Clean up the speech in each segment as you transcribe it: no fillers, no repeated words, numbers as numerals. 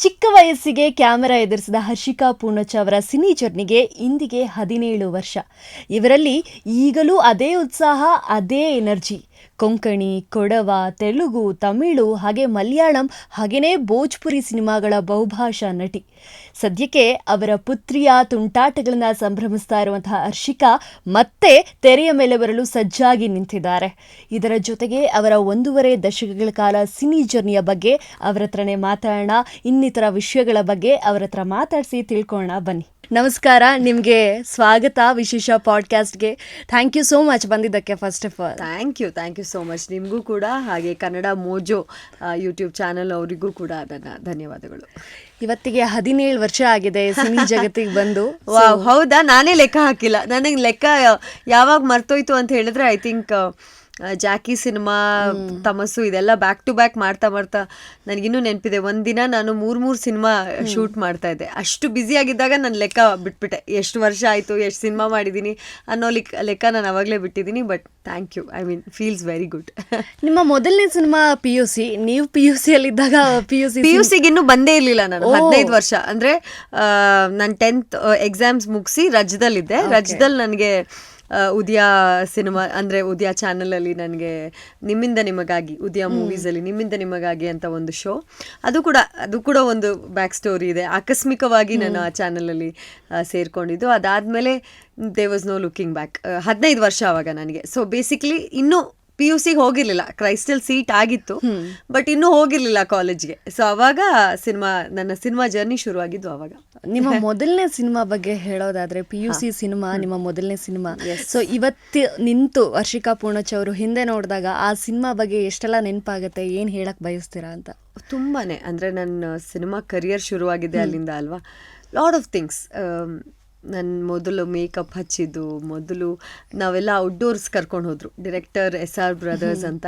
ಚಿಕ್ಕ ವಯಸ್ಸಿಗೆ ಕ್ಯಾಮೆರಾ ಎದುರಿಸಿದ ಹರ್ಷಿಕಾ ಪೂರ್ಣಚ್ಚ ಅವರ ಸಿನಿ ಜರ್ನಿಗೆ ಇಂದಿಗೆ 17 ವರ್ಷ. ಇವರಲ್ಲಿ ಈಗಲೂ ಅದೇ ಉತ್ಸಾಹ, ಅದೇ ಎನರ್ಜಿ. ಕೊಂಕಣಿ, ಕೊಡವ, ತೆಲುಗು, ತಮಿಳು ಹಾಗೆ ಮಲಯಾಳಂ ಹಾಗೆಯೇ ಭೋಜ್ಪುರಿ ಸಿನಿಮಾಗಳ ಬಹುಭಾಷಾ ನಟಿ. ಸದ್ಯಕ್ಕೆ ಅವರ ಪುತ್ರಿಯ ತುಂಟಾಟಗಳನ್ನು ಸಂಭ್ರಮಿಸ್ತಾ ಇರುವಂತಹ ಹರ್ಷಿಕಾ ಮತ್ತೆ ತೆರೆಯ ಮೇಲೆ ಬರಲು ಸಜ್ಜಾಗಿ ನಿಂತಿದ್ದಾರೆ. ಇದರ ಜೊತೆಗೆ ಅವರ 1.5 ದಶಕಗಳ ಕಾಲ ಸಿನಿ ಜರ್ನಿಯ ಬಗ್ಗೆ ಅವರ ಹತ್ರನೇ ಮಾತಾಡೋಣ. ಇನ್ನಿತರ ವಿಷಯಗಳ ಬಗ್ಗೆ ಅವರ ಹತ್ರ ಮಾತಾಡಿಸಿ ತಿಳ್ಕೊಳ್ಳೋಣ ಬನ್ನಿ. ನಮಸ್ಕಾರ, ನಿಮಗೆ ಸ್ವಾಗತ ವಿಶೇಷ ಪಾಡ್ಕಾಸ್ಟ್ಗೆ. ಥ್ಯಾಂಕ್ ಯು ಸೋ ಮಚ್ ಬಂದಿದ್ದಕ್ಕೆ. First of all thank you so much. ನಿಮಗೂ ಕೂಡ ಹಾಗೆ ಕನ್ನಡ ಮೋಜೋ ಯೂಟ್ಯೂಬ್ ಚಾನಲ್ ಅವರಿಗೂ ಕೂಡ ನನ್ನ ಧನ್ಯವಾದಗಳು. ಇವತ್ತಿಗೆ 17 ವರ್ಷ ಆಗಿದೆ ಸಿನಿ ಜಗತ್ತಿಗೆ ಬಂದು. ಹೌದಾ? ನಾನೇ ಲೆಕ್ಕ ಹಾಕಿಲ್ಲ. ನನಗೆ ಲೆಕ್ಕ ಯಾವಾಗ ಮರ್ತೋಯ್ತು ಅಂತ ಹೇಳಿದ್ರೆ ಐ ಥಿಂಕ್ ಜಾಕಿ ಸಿನಿಮಾ, ತಮಸ್ಸು ಇದೆಲ್ಲ ಬ್ಯಾಕ್ ಟು ಬ್ಯಾಕ್ ಮಾಡ್ತಾ ನನಗಿನ್ನೂ ನೆನಪಿದೆ. ಒಂದಿನ ನಾನು 3 ಸಿನಿಮಾ ಶೂಟ್ ಮಾಡ್ತಾ ಇದ್ದೆ. ಅಷ್ಟು ಬ್ಯುಸಿ ಆಗಿದ್ದಾಗ ನಾನು ಲೆಕ್ಕ ಬಿಟ್ಬಿಟ್ಟೆ. ಎಷ್ಟು ವರ್ಷ ಆಯಿತು, ಎಷ್ಟು ಸಿನಿಮಾ ಮಾಡಿದ್ದೀನಿ ಅನ್ನೋ ಲೆಕ್ಕ ನಾನು ಅವಾಗಲೇ ಬಿಟ್ಟಿದ್ದೀನಿ. But thank you, I mean feels very good. ನಿಮ್ಮ ಮೊದಲನೇ ಸಿನಿಮಾ PUC. ನೀವು PUC ಅಲ್ಲಿದ್ದಾಗ PUCಗೆ ಇನ್ನೂ ಬಂದೇ ಇರಲಿಲ್ಲ ನಾನು. 15 ವರ್ಷ ಅಂದರೆ ನಾನು 10th ಎಕ್ಸಾಮ್ಸ್ ಮುಗಿಸಿ ರಜದಲ್ಲಿದ್ದೆ. ರಜದಲ್ಲಿ ನನಗೆ ಉದಯ ಸಿನಿಮಾ ಅಂದರೆ ಉದಯ ಚಾನಲಲ್ಲಿ ನನಗೆ ನಿಮ್ಮಿಂದ ನಿಮಗಾಗಿ, ಉದಯ ಮೂವೀಸಲ್ಲಿ ನಿಮ್ಮಿಂದ ನಿಮಗಾಗಿ ಅಂತ ಒಂದು ಶೋ, ಅದು ಕೂಡ ಒಂದು ಬ್ಯಾಕ್ ಸ್ಟೋರಿ ಇದೆ. ಆಕಸ್ಮಿಕವಾಗಿ ನಾನು ಆ ಚಾನಲಲ್ಲಿ ಸೇರಿಕೊಂಡಿದ್ದು. ಅದಾದಮೇಲೆ they was no looking back. 15 ವರ್ಷ ಆವಾಗ ನನಗೆ. ಸೊ ಬೇಸಿಕ್ಲಿ ಇನ್ನೂ PUCಗೆ ಹೋಗಿರಲಿಲ್ಲ. ಕ್ರೈಸ್ಟಲ್ ಸೀಟ್ ಆಗಿತ್ತು, ಬಟ್ ಇನ್ನೂ ಹೋಗಿರಲಿಲ್ಲ ಕಾಲೇಜ್ಗೆ. ಸೊ ಅವಾಗ ನನ್ನ ಸಿನಿಮಾ ಜರ್ನಿ ಶುರುವಾಗಿದ್ದು ಅವಾಗ. ನಿಮ್ಮ ಮೊದಲನೇ ಸಿನಿಮಾ ಬಗ್ಗೆ ಹೇಳೋದಾದ್ರೆ, PUC ಸಿನಿಮಾ ನಿಮ್ಮ ಮೊದಲನೇ ಸಿನಿಮಾ. ಸೊ ಇವತ್ತು ನಿಂತು ಹರ್ಷಿಕಾ ಪೂರ್ಣಚ್ಚ ಅವರು ಹಿಂದೆ ನೋಡಿದಾಗ ಆ ಸಿನಿಮಾ ಬಗ್ಗೆ ಎಷ್ಟೆಲ್ಲ ನೆನಪಾಗುತ್ತೆ, ಏನು ಹೇಳಕ್ ಬಯಸ್ತೀರಾ ಅಂತ? ತುಂಬಾನೇ. ಅಂದರೆ ನನ್ನ ಸಿನಿಮಾ ಕರಿಯರ್ ಶುರುವಾಗಿದೆ ಅಲ್ಲಿಂದ ಅಲ್ವಾ. Lot of things. ನನ್ನ ಮೊದಲು ಮೇಕಪ್ ಹಚ್ಚಿದ್ದು, ಮೊದಲು ನಾವೆಲ್ಲ ಔಟ್ಡೋರ್ಸ್ ಕರ್ಕೊಂಡು ಹೋದರು. ಡೈರೆಕ್ಟರ್ SR ಬ್ರದರ್ಸ್ ಅಂತ,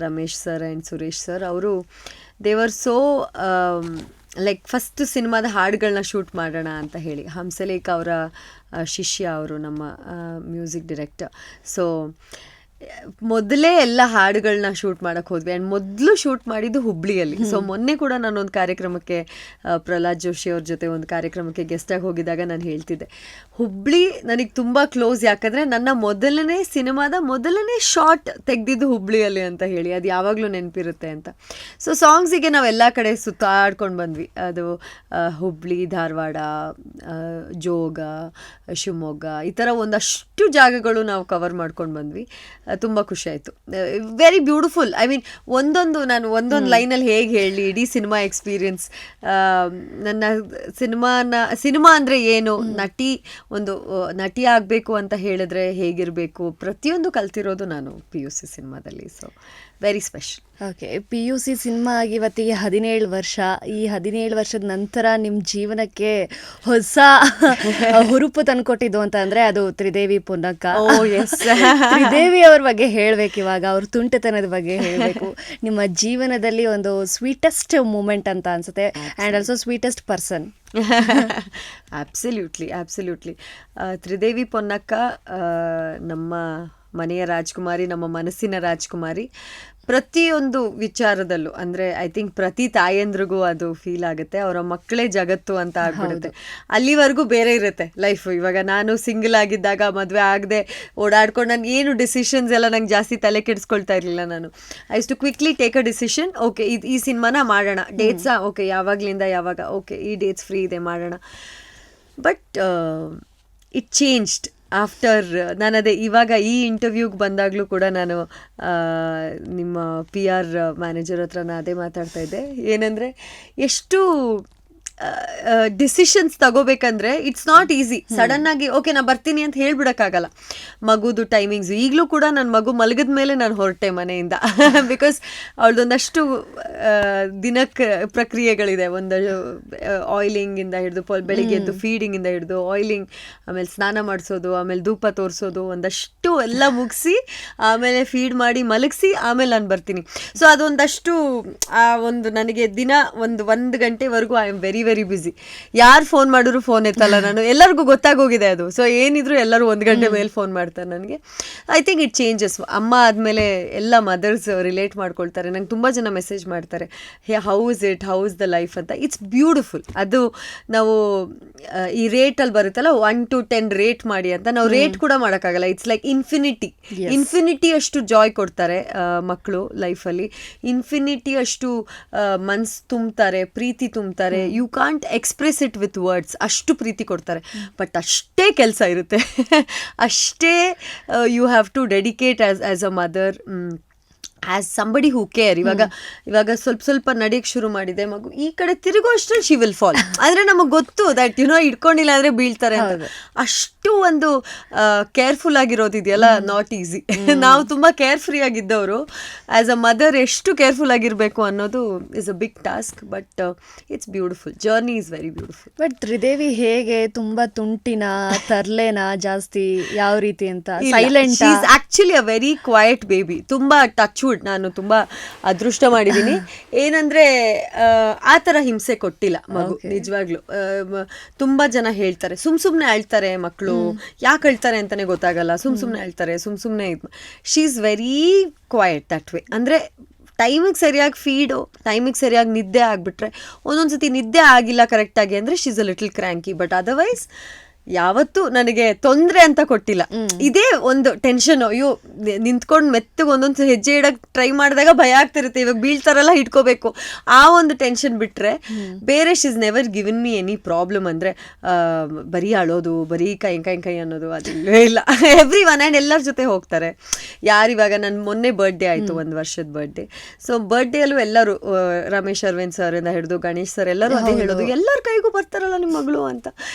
Ramesh sir and Suresh sir. ಅವರು ದೇವರ್ ಸೋ ಲೈಕ್ ಫಸ್ಟ್ ಸಿನಿಮಾದ ಹಾಡುಗಳನ್ನ ಶೂಟ್ ಮಾಡೋಣ ಅಂತ ಹೇಳಿ. ಹಂಸಲೇಖ ಅವರ ಶಿಷ್ಯ ಅವರು, ನಮ್ಮ ಮ್ಯೂಸಿಕ್ ಡೈರೆಕ್ಟರ್. ಸೊ ಮೊದಲೇ ಎಲ್ಲ ಹಾಡುಗಳನ್ನ ಶೂಟ್ ಮಾಡೋಕ್ಕೆ ಹೋದ್ವಿ. ಆ್ಯಂಡ್ ಮೊದಲು ಶೂಟ್ ಮಾಡಿದ್ದು ಹುಬ್ಳಿಯಲ್ಲಿ. ಸೊ ಮೊನ್ನೆ ಕೂಡ ನಾನೊಂದು ಕಾರ್ಯಕ್ರಮಕ್ಕೆ, ಪ್ರಹ್ಲಾದ್ ಜೋಶಿ ಅವ್ರ ಜೊತೆ ಒಂದು ಕಾರ್ಯಕ್ರಮಕ್ಕೆ ಗೆಸ್ಟಾಗಿ ಹೋಗಿದ್ದಾಗ ನಾನು ಹೇಳ್ತಿದ್ದೆ, ಹುಬ್ಳಿ ನನಗೆ ತುಂಬ ಕ್ಲೋಸ್. ಯಾಕಂದರೆ ನನ್ನ ಮೊದಲನೇ ಸಿನಿಮಾದ ಮೊದಲನೇ ಶಾಟ್ ತೆಗೆದಿದ್ದು ಹುಬ್ಳಿಯಲ್ಲಿ ಅಂತ ಹೇಳಿ. ಅದು ಯಾವಾಗಲೂ ನೆನಪಿರುತ್ತೆ ಅಂತ. ಸೊ ಸಾಂಗ್ಸಿಗೆ ನಾವೆಲ್ಲ ಕಡೆ ಸುತ್ತಾಡ್ಕೊಂಡು ಬಂದ್ವಿ. ಅದು ಹುಬ್ಳಿ, ಧಾರವಾಡ, ಜೋಗ, ಶಿವಮೊಗ್ಗ, ಈ ಥರ ಒಂದಷ್ಟು ಜಾಗಗಳು ನಾವು ಕವರ್ ಮಾಡ್ಕೊಂಡು ಬಂದ್ವಿ. ತುಂಬ ಖುಷಿ ಆಯಿತು. Very beautiful. ಐ ಮೀನ್ ಒಂದೊಂದು ಲೈನಲ್ಲಿ ಹೇಗೆ ಹೇಳಿ ಇಡೀ ಸಿನಿಮಾ ಎಕ್ಸ್ಪೀರಿಯನ್ಸ್. ನನ್ನ ಸಿನಿಮಾ ಅಂದರೆ ಏನು, ಒಂದು ನಟಿ ಆಗಬೇಕು ಅಂತ ಹೇಳಿದ್ರೆ ಹೇಗಿರಬೇಕು, ಪ್ರತಿಯೊಂದು ಕಲ್ತಿರೋದು ನಾನು PUC ಸಿನಿಮಾದಲ್ಲಿ. So very special. Okay, PUC cinema ಆಗಿ ಇವತ್ತಿಗೆ 17 ವರ್ಷ. ಈ 17 ವರ್ಷದ ನಂತರ ನಿಮ್ಮ ಜೀವನಕ್ಕೆ ಹೊಸ ಹುರುಪು ತಂದುಕೊಟ್ಟಿದ್ದು ಅಂತ ಅಂದರೆ ಅದು ತ್ರಿದೇವಿ ಪೊನ್ನಕ್ಕ. ತ್ರಿದೇವಿ ಅವ್ರ ಬಗ್ಗೆ ಹೇಳಬೇಕು ಇವಾಗ, ಅವ್ರ ತುಂಟತನದ ಬಗ್ಗೆ ಹೇಳಬೇಕು. ನಿಮ್ಮ ಜೀವನದಲ್ಲಿ ಒಂದು ಸ್ವೀಟೆಸ್ಟ್ ಮೂಮೆಂಟ್ ಅಂತ ಅನ್ಸುತ್ತೆ, and also sweetest person. Absolutely. Tridevi Ponnakka ನಮ್ಮ ಮನೆಯ ರಾಜ್ಕುಮಾರಿ, ನಮ್ಮ ಮನಸ್ಸಿನ ರಾಜ್ಕುಮಾರಿ. ಪ್ರತಿಯೊಂದು ವಿಚಾರದಲ್ಲೂ ಅಂದರೆ ಐ ಥಿಂಕ್ ಪ್ರತಿ ತಾಯಂದ್ರಿಗೂ ಅದು ಫೀಲ್ ಆಗುತ್ತೆ. ಅವರ ಮಕ್ಕಳೇ ಜಗತ್ತು ಅಂತ ಆಗ್ಬಿಡುತ್ತೆ. ಅಲ್ಲಿವರೆಗೂ ಬೇರೆ ಇರುತ್ತೆ ಲೈಫು. ಇವಾಗ ನಾನು ಸಿಂಗಲ್ ಆಗಿದ್ದಾಗ, ಮದುವೆ ಆಗದೆ ಓಡಾಡ್ಕೊಂಡು, ನಾನು ಏನು ಡಿಸಿಷನ್ಸ್ ಎಲ್ಲ ನಂಗೆ ಜಾಸ್ತಿ ತಲೆ ಕೆಡಿಸ್ಕೊಳ್ತಾ ಇರಲಿಲ್ಲ. ನಾನು I to quickly take a decision. Okay, ಈ ಸಿನಿಮಾನ ಮಾಡೋಣ, ಡೇಟ್ಸಾ ಓಕೆ, ಯಾವಾಗಲಿಂದ ಯಾವಾಗ, ಓಕೆ ಈ ಡೇಟ್ಸ್ ಫ್ರೀ ಇದೆ ಮಾಡೋಣ. But it changed after. ಇವಾಗ ಈ ಇಂಟರ್ವ್ಯೂಗೆ ಬಂದಾಗಲೂ ಕೂಡ ನಾನು ನಿಮ್ಮ PR ಮ್ಯಾನೇಜರ್ ಹತ್ರ ಅದೇ ಮಾತಾಡ್ತಾ ಇದ್ದೆ. ಏನಂದರೆ ಎಷ್ಟು ಡಿಸಿಷನ್ಸ್ ತಗೋಬೇಕಂದ್ರೆ ಇಟ್ಸ್ ನಾಟ್ ಈಸಿ. ಸಡನ್ನಾಗಿ ಓಕೆ ನಾ ಬರ್ತೀನಿ ಅಂತ ಹೇಳ್ಬಿಡೋಕ್ಕಾಗಲ್ಲ. ಮಗುದು ಟೈಮಿಂಗ್ಸ್ ಈಗಲೂ ಕೂಡ ನನ್ನ ಮಗು ಮಲಗಿದ ಮೇಲೆ ನಾನು ಹೊರಟೆ ಮನೆಯಿಂದ. ಬಿಕಾಸ್ ಅವಳದೊಂದಷ್ಟು ದಿನಕ್ಕೆ ಪ್ರಕ್ರಿಯೆಗಳಿದೆ. ಒಂದು ಆಯಿಲಿಂಗಿಂದ ಹಿಡಿದು ಬೆಳಿಗ್ಗೆ ಎದ್ದು ಫೀಡಿಂಗಿಂದ ಹಿಡಿದು ಆಯಿಲಿಂಗ್, ಆಮೇಲೆ ಸ್ನಾನ ಮಾಡಿಸೋದು, ಆಮೇಲೆ ಧೂಪ ತೋರಿಸೋದು, ಒಂದಷ್ಟು ಎಲ್ಲ ಮುಗಿಸಿ ಆಮೇಲೆ ಫೀಡ್ ಮಾಡಿ ಮಲಗಿಸಿ ಆಮೇಲೆ ನಾನು ಬರ್ತೀನಿ. ಸೊ ಅದೊಂದಷ್ಟು ನನಗೆ ದಿನ ಒಂದು ಗಂಟೆವರೆಗೂ I am very very busy. ಯಾರು ಫೋನ್ ಮಾಡಿದ್ರು ಫೋನ್ ಎತ್ತಲ್ಲ ನಾನು, ಎಲ್ಲರಿಗೂ ಗೊತ್ತಾಗೋಗಿದೆ ಅದು. ಸೊ ಏನಿದ್ರು ಎಲ್ಲರೂ 1 ಗಂಟೆ ಮೇಲೆ ಫೋನ್ ಮಾಡ್ತಾರೆ ನನಗೆ. I think it changes. ಅಮ್ಮ ಆದಮೇಲೆ ಎಲ್ಲ ಮದರ್ಸ್ ರಿಲೇಟ್ ಮಾಡ್ಕೊಳ್ತಾರೆ. ನಂಗೆ ತುಂಬ ಜನ ಮೆಸೇಜ್ ಮಾಡ್ತಾರೆ, ಹೌ ಇಸ್ ದ ಲೈಫ್ ಅಂತ. It's beautiful. ಅದು ನಾವು ಈ ರೇಟಲ್ಲಿ ಬರುತ್ತಲ್ಲ 1 to 10 ರೇಟ್ ಮಾಡಿ ಅಂತ, ನಾವು ರೇಟ್ ಕೂಡ ಮಾಡೋಕ್ಕಾಗಲ್ಲ. ಇಟ್ಸ್ ಲೈಕ್ ಇನ್ಫಿನಿಟಿ ಅಷ್ಟು ಜಾಯ್ ಕೊಡ್ತಾರೆ ಮಕ್ಕಳು ಲೈಫಲ್ಲಿ. ಇನ್ಫಿನಿಟಿ ಅಷ್ಟು ಮನ್ಸು ತುಂಬ್ತಾರೆ, ಪ್ರೀತಿ ತುಂಬ್ತಾರೆ. You can't express it with words. ಅಷ್ಟು ಪ್ರೀತಿ ಕೊಡ್ತಾರೆ. ಬಟ್ ಅಷ್ಟೇ ಕೆಲಸ ಇರುತ್ತೆ. ಅಷ್ಟೇ you have to dedicate as a mother, as somebody who care. ಇವಾಗ ಸ್ವಲ್ಪ ನಡೆಯಕ್ಕೆ ಶುರು ಮಾಡಿದೆ ಮಗು, ಈ ಕಡೆ ತಿರುಗೋ ಅಷ್ಟರಲ್ಲಿ ಶಿ ವಿಲ್ ಫಾಲ್. ಆದರೆ ನಮಗೆ ಗೊತ್ತು ದಟ್ ಇಟ್ಕೊಂಡಿಲ್ಲ ಅಂದರೆ ಬೀಳ್ತಾರೆ ಅಂತ. ಅಷ್ಟು ಒಂದು ಕೇರ್ಫುಲ್ ಆಗಿರೋದಿದೆಯಲ್ಲ, ನಾಟ್ ಈಸಿ. ನಾವು ತುಂಬ ಕೇರ್ಫ್ರೀ ಆಗಿದ್ದವರು. ಆ್ಯಸ್ ಅ ಮದರ್ ಎಷ್ಟು ಕೇರ್ಫುಲ್ ಆಗಿರಬೇಕು ಅನ್ನೋದು is a big task. But it's beautiful. Journey is very beautiful. But Tridevi ಹೇಗೆ, ತುಂಬ ತುಂಟಿನ, ತರ್ಲೆನ ಜಾಸ್ತಿ, ಯಾವ ರೀತಿ ಅಂತ? Silent. She is actually a very quiet baby. ತುಂಬ ಟಚ್ ವುಡ್, ನಾನು ತುಂಬ ಅದೃಷ್ಟ ಮಾಡಿದ್ದೀನಿ. ಏನಂದರೆ ಆ ಥರ ಹಿಂಸೆ ಕೊಟ್ಟಿಲ್ಲ ಮಗು, ನಿಜವಾಗ್ಲೂ. ತುಂಬ ಜನ ಹೇಳ್ತಾರೆ ಸುಮ್ಮನೆ ಅಳ್ತಾರೆ ಮಕ್ಕಳು, ಯಾಕೆ ಅಳ್ತಾರೆ ಅಂತಲೇ ಗೊತ್ತಾಗಲ್ಲ, ಸುಮ್ಮನೆ ಅಳ್ತಾರೆ, ಸುಮ್ಮನೆ she is very quiet that way. ಅಂದರೆ ಟೈಮಿಗೆ ಸರಿಯಾಗಿ ಫೀಡು, ಟೈಮಿಗೆ ಸರಿಯಾಗಿ ನಿದ್ದೆ ಆಗಿಬಿಟ್ರೆ, ಒಂದೊಂದು ಸತಿ ನಿದ್ದೆ ಆಗಿಲ್ಲ ಕರೆಕ್ಟಾಗಿ ಅಂದರೆ she is a little cranky. But otherwise ಯಾವತ್ತೂ ನನಗೆ ತೊಂದರೆ ಅಂತ ಕೊಟ್ಟಿಲ್ಲ. ಇದೇ ಒಂದು ಟೆನ್ಷನ್, ಅಯ್ಯೋ ನಿಂತ್ಕೊಂಡು ಮೆತ್ತಗೆ ಒಂದೊಂದು ಹೆಜ್ಜೆ ಇಡಕ್ಕೆ ಟ್ರೈ ಮಾಡಿದಾಗ ಭಯ ಆಗ್ತಿರುತ್ತೆ, ಇವಾಗ ಬೀಳ್ತಾರಲ್ಲ ಹಿಡ್ಕೋಬೇಕು, ಆ ಒಂದು ಟೆನ್ಷನ್ ಬಿಟ್ಟರೆ ಬೇರೆ she is never given me any problem. ಅಂದರೆ ಬರೀ ಅಳೋದು, ಬರೀ ಕೈ ಅನ್ನೋದು ಅದಿಲ್ಲವೇ ಇಲ್ಲ. Every one. ಆ್ಯಂಡ್ ಎಲ್ಲರ ಜೊತೆ ಹೋಗ್ತಾರೆ. ಯಾರಿವಾಗ ನನ್ನ ಮೊನ್ನೆ ಬರ್ಡೇ ಆಯಿತು, 1 ವರ್ಷದ ಬರ್ಡೇ. ಸೊ ಬರ್ಡೇಯಲ್ಲೂ ಎಲ್ಲರೂ, ರಮೇಶ್ ಅರವಿಂದ್ ಸರ್ ಇಂದ ಹಿಡಿದು ಗಣೇಶ್ ಸರ್ ಎಲ್ಲರೂ ಅದೇ ಹೇಳೋದು, ಎಲ್ಲರ ಕೈಗೂ ಬರ್ತಾರಲ್ಲ ನಿಮ್ಮ ಮಗಳು ಅಂತ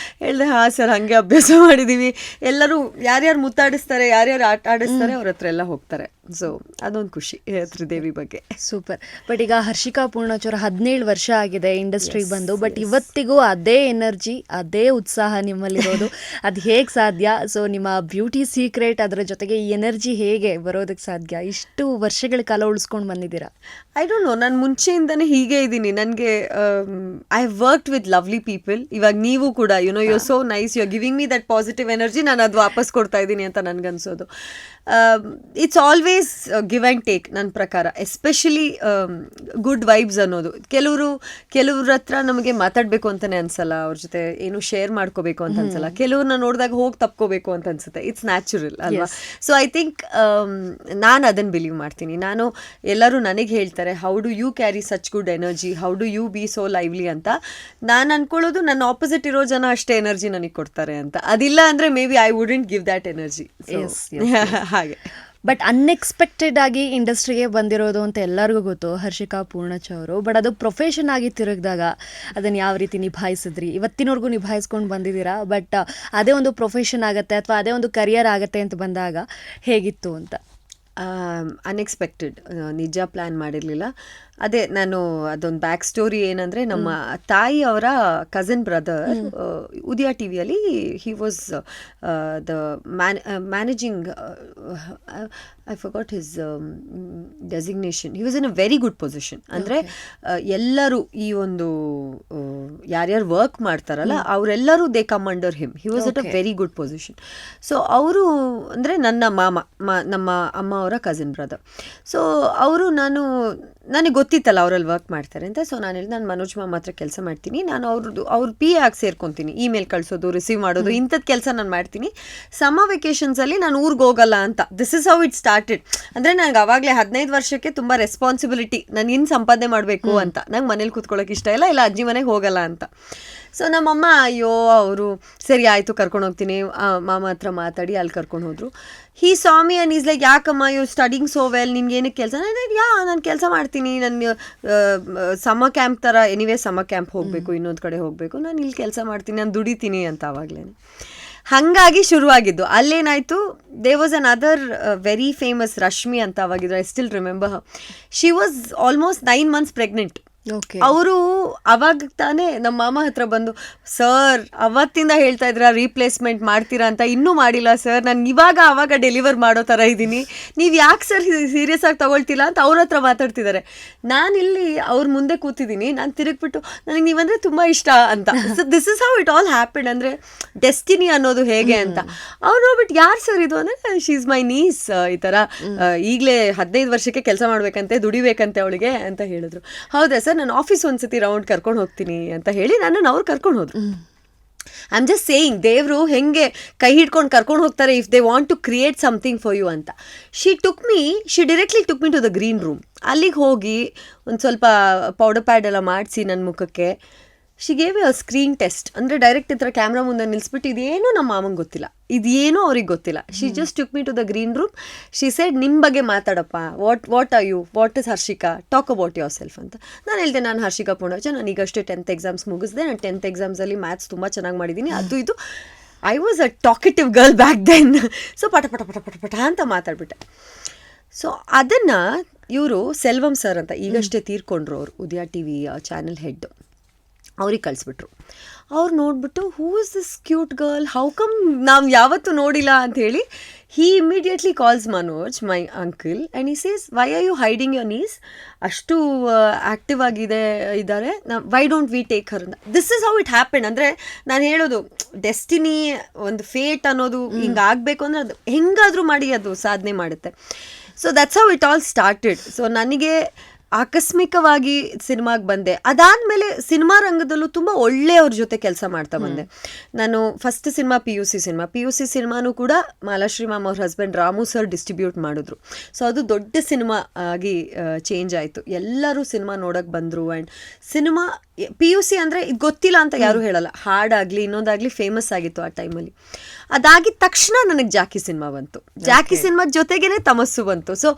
ಹೇಳಿದೆ. ಹಾಂ ಸರ್, ಹಂಗೆ ಅಭ್ಯಾಸ ಮಾಡಿದ್ದೀವಿ. ಎಲ್ಲರೂ ಯಾರ್ಯಾರು ಮುತ್ತಾಡಿಸ್ತಾರೆ, ಯಾರ್ಯಾರು ಆಟ ಆಡಿಸ್ತಾರೆ, ಅವ್ರ ಹತ್ರ ಎಲ್ಲ ಹೋಗ್ತಾರೆ. ಸೊ ಅದೊಂದು ಖುಷಿ ತ್ರಿದೇವಿ ಬಗ್ಗೆ. ಸೂಪರ್. ಬಟ್ ಈಗ ಹರ್ಷಿಕಾ ಪೂರ್ಣಚೂರ್ 17 ವರ್ಷ ಆಗಿದೆ ಇಂಡಸ್ಟ್ರಿಗೆ ಬಂದು. ಬಟ್ ಇವತ್ತಿಗೂ ಅದೇ ಎನರ್ಜಿ, ಅದೇ ಉತ್ಸಾಹ ನಿಮ್ಮಲ್ಲಿರೋದು, ಅದು ಹೇಗೆ ಸಾಧ್ಯ? ಸೊ ನಿಮ್ಮ ಬ್ಯೂಟಿ ಸೀಕ್ರೆಟ್, ಅದರ ಜೊತೆಗೆ ಈ ಎನರ್ಜಿ ಹೇಗೆ ಬರೋದಕ್ಕೆ ಸಾಧ್ಯ? ಇಷ್ಟು ವರ್ಷಗಳ ಕಾಲ ಉಳಿಸ್ಕೊಂಡು ಬಂದಿದ್ದೀರಾ. ಐ ಡೋಂಟ್ ನೋ, ನಾನು ಮುಂಚೆಯಿಂದನೇ ಹೀಗೆ ಇದ್ದೀನಿ. ನನಗೆ I have worked with lovely people. ಇವಾಗ ನೀವು ಕೂಡ you are so nice, you are giving me that positive energy. ನಾನು ಅದು ವಾಪಸ್ ಕೊಡ್ತಾ ಇದ್ದೀನಿ ಅಂತ ನನಗನ್ಸೋದು. It's always give and take ನನ್ನ ಪ್ರಕಾರ. ಎಸ್ಪೆಷಲಿ ಗುಡ್ ವೈಬ್ಸ್ ಅನ್ನೋದು. ಕೆಲವ್ರ ಹತ್ರ ನಮಗೆ ಮಾತಾಡಬೇಕು ಅಂತಲೇ ಅನ್ಸಲ್ಲ, ಅವ್ರ ಜೊತೆ ಏನು ಶೇರ್ ಮಾಡ್ಕೋಬೇಕು ಅಂತ ಅನ್ಸಲ್ಲ. ಕೆಲವ್ರನ್ನ ನೋಡಿದಾಗ ಹೋಗಿ ತಪ್ಕೋಬೇಕು ಅಂತ ಅನ್ಸುತ್ತೆ. ಇಟ್ಸ್ ನ್ಯಾಚುರಲ್ ಅಲ್ವಾ? ಸೊ ಐ ಥಿಂಕ್ ನಾನು ಅದನ್ನು ಬಿಲೀವ್ ಮಾಡ್ತೀನಿ. ಎಲ್ಲರೂ ನನಗೆ ಹೇಳ್ತಾರೆ, how do you carry such good energy, how do you be so lively ಅಂತ. ನಾನು ಅನ್ಕೊಳ್ಳೋದು ನನ್ನ ಆಪೋಸಿಟ್ ಇರೋ ಜನ ಅಷ್ಟೇ ಎನರ್ಜಿ ನನಗೆ ಕೊಡ್ತಾರೆ ಅಂತ. ಅದಿಲ್ಲ ಅಂದರೆ may be I wouldn't give that energy. ಹಾಗೆ. ಬಟ್ ಅನ್ಎಕ್ಸ್ಪೆಕ್ಟೆಡ್ ಆಗಿ ಇಂಡಸ್ಟ್ರಿಗೆ ಬಂದಿರೋದು ಅಂತ ಎಲ್ಲರಿಗೂ ಗೊತ್ತು ಹರ್ಷಿಕಾ ಪೂರ್ಣಚೂರ್. ಬಟ್ ಅದು ಪ್ರೊಫೆಷನ್ ಆಗಿ ತಿರುಗಿದಾಗ ಅದನ್ನು ಯಾವ ರೀತಿ ನಿಭಾಯಿಸಿದ್ರಿ? ಇವತ್ತಿನವರೆಗೂ ನಿಭಾಯಿಸ್ಕೊಂಡು ಬಂದಿದ್ದೀರಾ. ಬಟ್ ಅದೇ ಒಂದು ಪ್ರೊಫೆಷನ್ ಆಗುತ್ತೆ ಅಥವಾ ಅದೇ ಒಂದು ಕರಿಯರ್ ಆಗುತ್ತೆ ಅಂತ ಬಂದಾಗ ಹೇಗಿತ್ತು ಅಂತ? ಅನ್ಎಕ್ಸ್ಪೆಕ್ಟೆಡ್, ನಿಜ ಪ್ಲ್ಯಾನ್ ಮಾಡಿರಲಿಲ್ಲ. ಅದೇ ನಾನು ಅದೊಂದು ಬ್ಯಾಕ್ ಸ್ಟೋರಿ ಏನಂದರೆ, ನಮ್ಮ ತಾಯಿ ಅವರ ಕಸಿನ್ ಬ್ರದರ್ ಉದಯ ಟಿ ವಿಯಲ್ಲಿ he was the managing, I forgot his designation. He was in a very good position. ಅಂದರೆ ಎಲ್ಲರೂ ಈ ಒಂದು ಯಾರ್ಯಾರು ವರ್ಕ್ ಮಾಡ್ತಾರಲ್ಲ ಅವರೆಲ್ಲರೂ they come under him. He was at a very good position. So ಅವರು ಅಂದರೆ ನನ್ನ ನಮ್ಮ ಅಮ್ಮ ಅವರ ಕಸಿನ್ ಬ್ರದರ್. ಸೊ ಅವರು ನನಗೆ ಗೊತ್ತಿತ್ತಲ್ಲ ಅವರಲ್ಲಿ ವರ್ಕ್ ಮಾಡ್ತಾರೆ ಅಂತ. ಸೊ ನಾನು ಮನೋಜ್ ಮಾಮ ಹತ್ರ ಕೆಲಸ ಮಾಡ್ತೀನಿ, ನಾನು ಅವ್ರ ಪಿ ಆಗಿ ಸೇರ್ಕೊತೀನಿ, ಇಮೇಲ್ ಕಳಿಸೋದು, ರಿಸೀವ್ ಮಾಡೋದು, ಇಂಥದ್ದು ಕೆಲಸ ನಾನು ಮಾಡ್ತೀನಿ. ಸಮ್ಮರ್ ವೆಕೇಷನ್ಸಲ್ಲಿ ನಾನು ಊರಿಗೆ ಹೋಗಲ್ಲ ಅಂತ. This is how it started. ಅಂದರೆ ನನಗೆ ಆವಾಗಲೇ 15 ವರ್ಷಕ್ಕೆ ತುಂಬ ರೆಸ್ಪಾನ್ಸಿಬಿಲಿಟಿ, ನಾನು ಇನ್ನು ಸಂಪಾದನೆ ಮಾಡಬೇಕು ಅಂತ. ನಂಗೆ ಮನೇಲಿ ಕೂತ್ಕೊಳ್ಳೋಕೆ ಇಷ್ಟ ಇಲ್ಲ ಅಜ್ಜಿ ಮನೆಗೆ ಹೋಗಲ್ಲ ಅಂತ. ಸೊ ನಮ್ಮಮ್ಮ ಅಯ್ಯೋ ಅವರು ಸರಿ ಆಯಿತು ಕರ್ಕೊಂಡು ಹೋಗ್ತೀನಿ, ಮಾಮ ಹತ್ರ ಮಾತಾಡಿ ಅಲ್ಲಿ ಕರ್ಕೊಂಡು ಹೋದರು. ಹೀ ಸ್ವಾಮಿ ಆ್ಯಂಡ್ ಈಸ್ ಲೈಕ್, ಯಾಕಮ್ಮ ಯು ಸ್ಟಡಿಂಗ್ ಸೋ ವೆಲ್, ನಿನ್ಗೇನಕ್ಕೆ ಕೆಲಸ? ನಾನು ಕೆಲಸ ಮಾಡ್ತೀನಿ, ನನ್ನ ಸಮ್ಮರ್ ಕ್ಯಾಂಪ್ ಥರ, ಎನಿವೇ ಸಮ್ಮರ್ ಕ್ಯಾಂಪ್ ಹೋಗಬೇಕು, ಇನ್ನೊಂದು ಕಡೆ ಹೋಗಬೇಕು, ನಾನು ಇಲ್ಲಿ ಕೆಲಸ ಮಾಡ್ತೀನಿ, ನಾನು ದುಡಿತೀನಿ ಅಂತ ಆವಾಗಲೇ. ಹಾಗಾಗಿ ಶುರುವಾಗಿದ್ದು. ಅಲ್ಲೇನಾಯಿತು, they was another very famous Rashmi ಅಂತ ಅವಾಗಿದ್ರು. I still remember her. She was almost 9 months pregnant. Okay. ಅವರು ಅವಾಗ ತಾನೇ ನಮ್ಮ ಮಾಮ ಹತ್ರ ಬಂದು, ಸರ್ ಅವತ್ತಿಂದ ಹೇಳ್ತಾ ಇದ್ರ ರೀಪ್ಲೇಸ್ಮೆಂಟ್ ಮಾಡ್ತೀರಾ ಅಂತ, ಇನ್ನೂ ಮಾಡಿಲ್ಲ ಸರ್, ನಾನು ಅವಾಗ ಡೆಲಿವರ್ ಮಾಡೋ ಥರ ಇದ್ದೀನಿ, ನೀವು ಯಾಕೆ ಸರ್ ಸೀರಿಯಸ್ ಆಗಿ ತಗೊಳ್ತಿಲ್ಲ ಅಂತ ಅವ್ರ ಹತ್ರ ಮಾತಾಡ್ತಿದ್ದಾರೆ. ನಾನಿಲ್ಲಿ ಅವ್ರ ಮುಂದೆ ಕೂತಿದ್ದೀನಿ, ನಾನು ತಿರುಗ್ಬಿಟ್ಟು ನನಗೆ ನೀವಂದರೆ ತುಂಬ ಇಷ್ಟ ಅಂತ. So this is how it all happen. ಅಂದರೆ ಡೆಸ್ಟಿನಿ ಅನ್ನೋದು ಹೇಗೆ ಅಂತ. ಅವ್ರು ನೋಡ್ಬಿಟ್ಟು ಯಾರು ಸರ್ ಇದು ಅಂದರೆ, ಶಿ ಇಸ್ ಮೈ ನೀಸ್, ಈ ಥರ ಈಗಲೇ 15 ವರ್ಷಕ್ಕೆ ಕೆಲಸ ಮಾಡ್ಬೇಕಂತೆ, ದುಡಿಬೇಕಂತೆ ಅವಳಿಗೆ ಅಂತ ಹೇಳಿದ್ರು. ಹೌದಾ ಸರ್, ನಾನು ಆಫೀಸ್ ಒಂದ್ಸತಿ ರೌಂಡ್ ಕರ್ಕೊಂಡು ಹೋಗ್ತೀನಿ ಅಂತ ಹೇಳಿ ನನ್ನನ್ನು ಅವ್ರು ಕರ್ಕೊಂಡು ಹೋದ್ರು. ಐ ಆಮ್ ಜಸ್ಟ್ ಸೇಯಿಂಗ್, ದೇವರು ಹೆಂಗೆ ಕೈ ಹಿಡ್ಕೊಂಡು ಕರ್ಕೊಂಡು ಹೋಗ್ತಾರೆ if they want to create something for you ಅಂತ. She directly took me to the green room. ಅಲ್ಲಿಗೆ ಹೋಗಿ ಒಂದು ಸ್ವಲ್ಪ ಪೌಡರ್ ಪ್ಯಾಡ್ ಎಲ್ಲ ಮಾಡಿಸಿ ನನ್ನ ಮುಖಕ್ಕೆ she gave A screen test. ಅಂದರೆ ಡೈರೆಕ್ಟ್ ಈ ಥರ ಕ್ಯಾಮ್ರಾ ಮುಂದೆ ನಿಲ್ಲಿಸ್ಬಿಟ್ಟು, ಇದೇನು ನಮ್ಮ ಮಾಮಂಗೆ ಗೊತ್ತಿಲ್ಲ, ಇದೇನೂ ಅವ್ರಿಗೆ ಗೊತ್ತಿಲ್ಲ. She just took me to the green room. She said, ನಿಮ್ಮ ಬಗ್ಗೆ ಮಾತಾಡಪ್ಪ, what are you, what is Harshika, talk about yourself ಅಂತ. ನಾನು ಹೇಳಿದೆ, ನಾನು ಹರ್ಷಿಕಾ ಪೂರ್ಣಚ, ನಾನು ಈಗಷ್ಟೇ 10th ಎಕ್ಸಾಮ್ಸ್ ಮುಗಿಸಿದೆ, ನಾನು 10th ಎಕ್ಸಾಮ್ಸಲ್ಲಿ ಮ್ಯಾಥ್ಸ್ ತುಂಬ ಚೆನ್ನಾಗಿ ಮಾಡಿದ್ದೀನಿ, ಅದು ಇದು. I was a talkative girl back then. So ಪಟ ಪಟ ಪಟ ಪಟ ಪಟ ಅಂತ ಮಾತಾಡ್ಬಿಟ್ಟೆ. ಸೊ ಅದನ್ನು ಇವರು ಸೆಲ್ವಂ ಸರ್ ಅಂತ ಈಗಷ್ಟೇ ತೀರ್ಕೊಂಡ್ರು, ಅವರು ಉದಯ TV ಚಾನೆಲ್ ಹೆಡ್, ಅವ್ರಿಗೆ ಕಳಿಸ್ಬಿಟ್ರು. ಅವ್ರು ನೋಡ್ಬಿಟ್ಟು, who is this cute girl, how come ನಾವು ಯಾವತ್ತೂ ನೋಡಿಲ್ಲ ಅಂತ ಹೇಳಿ, he immediately calls Manoj, my uncle, and he says, why are you hiding your niece, ಅಷ್ಟು ಆ್ಯಕ್ಟಿವ್ ಇದ್ದಾರೆ, why don't we take her ಅಂತ. This is how it happen. ಅಂದರೆ ನಾನು ಹೇಳೋದು, ಡೆಸ್ಟಿನಿ, ಒಂದು ಫೇಟ್ ಅನ್ನೋದು ಹಿಂಗೆ ಆಗಬೇಕು ಅಂದರೆ ಅದು ಹೆಂಗಾದರೂ ಮಾಡಿ ಅದು ಸಾಧನೆ ಮಾಡುತ್ತೆ. So that's how it all started. So ನನಗೆ ಆಕಸ್ಮಿಕವಾಗಿ ಸಿನಿಮಾಗೆ ಬಂದೆ. ಅದಾದಮೇಲೆ ಸಿನಿಮಾ ರಂಗದಲ್ಲೂ ತುಂಬ ಒಳ್ಳೆಯವ್ರ ಜೊತೆ ಕೆಲಸ ಮಾಡ್ತಾ ಬಂದೆ. ನಾನು first cinema P U C ಸಿನಿಮಾನೂ ಕೂಡ ಮಾಲಾಶ್ರೀ ಮ್ಯಾಮ್ ಅವ್ರ ಹಸ್ಬೆಂಡ್ ರಾಮು ಸರ್ ಡಿಸ್ಟ್ರಿಬ್ಯೂಟ್ ಮಾಡಿದ್ರು. ಸೊ ಅದು ದೊಡ್ಡ ಸಿನಿಮಾ ಆಗಿ ಚೇಂಜ್ ಆಯಿತು. ಎಲ್ಲರೂ ಸಿನಿಮಾ ನೋಡೋಕ್ಕೆ ಬಂದರು. ಆ್ಯಂಡ್ ಸಿನಿಮಾ PUC ಅಂದರೆ ಇದು ಗೊತ್ತಿಲ್ಲ ಅಂತ ಯಾರೂ ಹೇಳಲ್ಲ, ಹಾಡಾಗಲಿ ಇನ್ನೊಂದಾಗಲಿ ಫೇಮಸ್ ಆಗಿತ್ತು ಆ ಟೈಮಲ್ಲಿ. ಅದಾಗಿದ ತಕ್ಷಣ ನನಗೆ ಜಾಕಿ ಸಿನಿಮಾ ಬಂತು. ಜಾಕಿ ಸಿನಿಮಾದ ಜೊತೆಗೇನೆ ತಮಸ್ಸು ಬಂತು. ಸೊ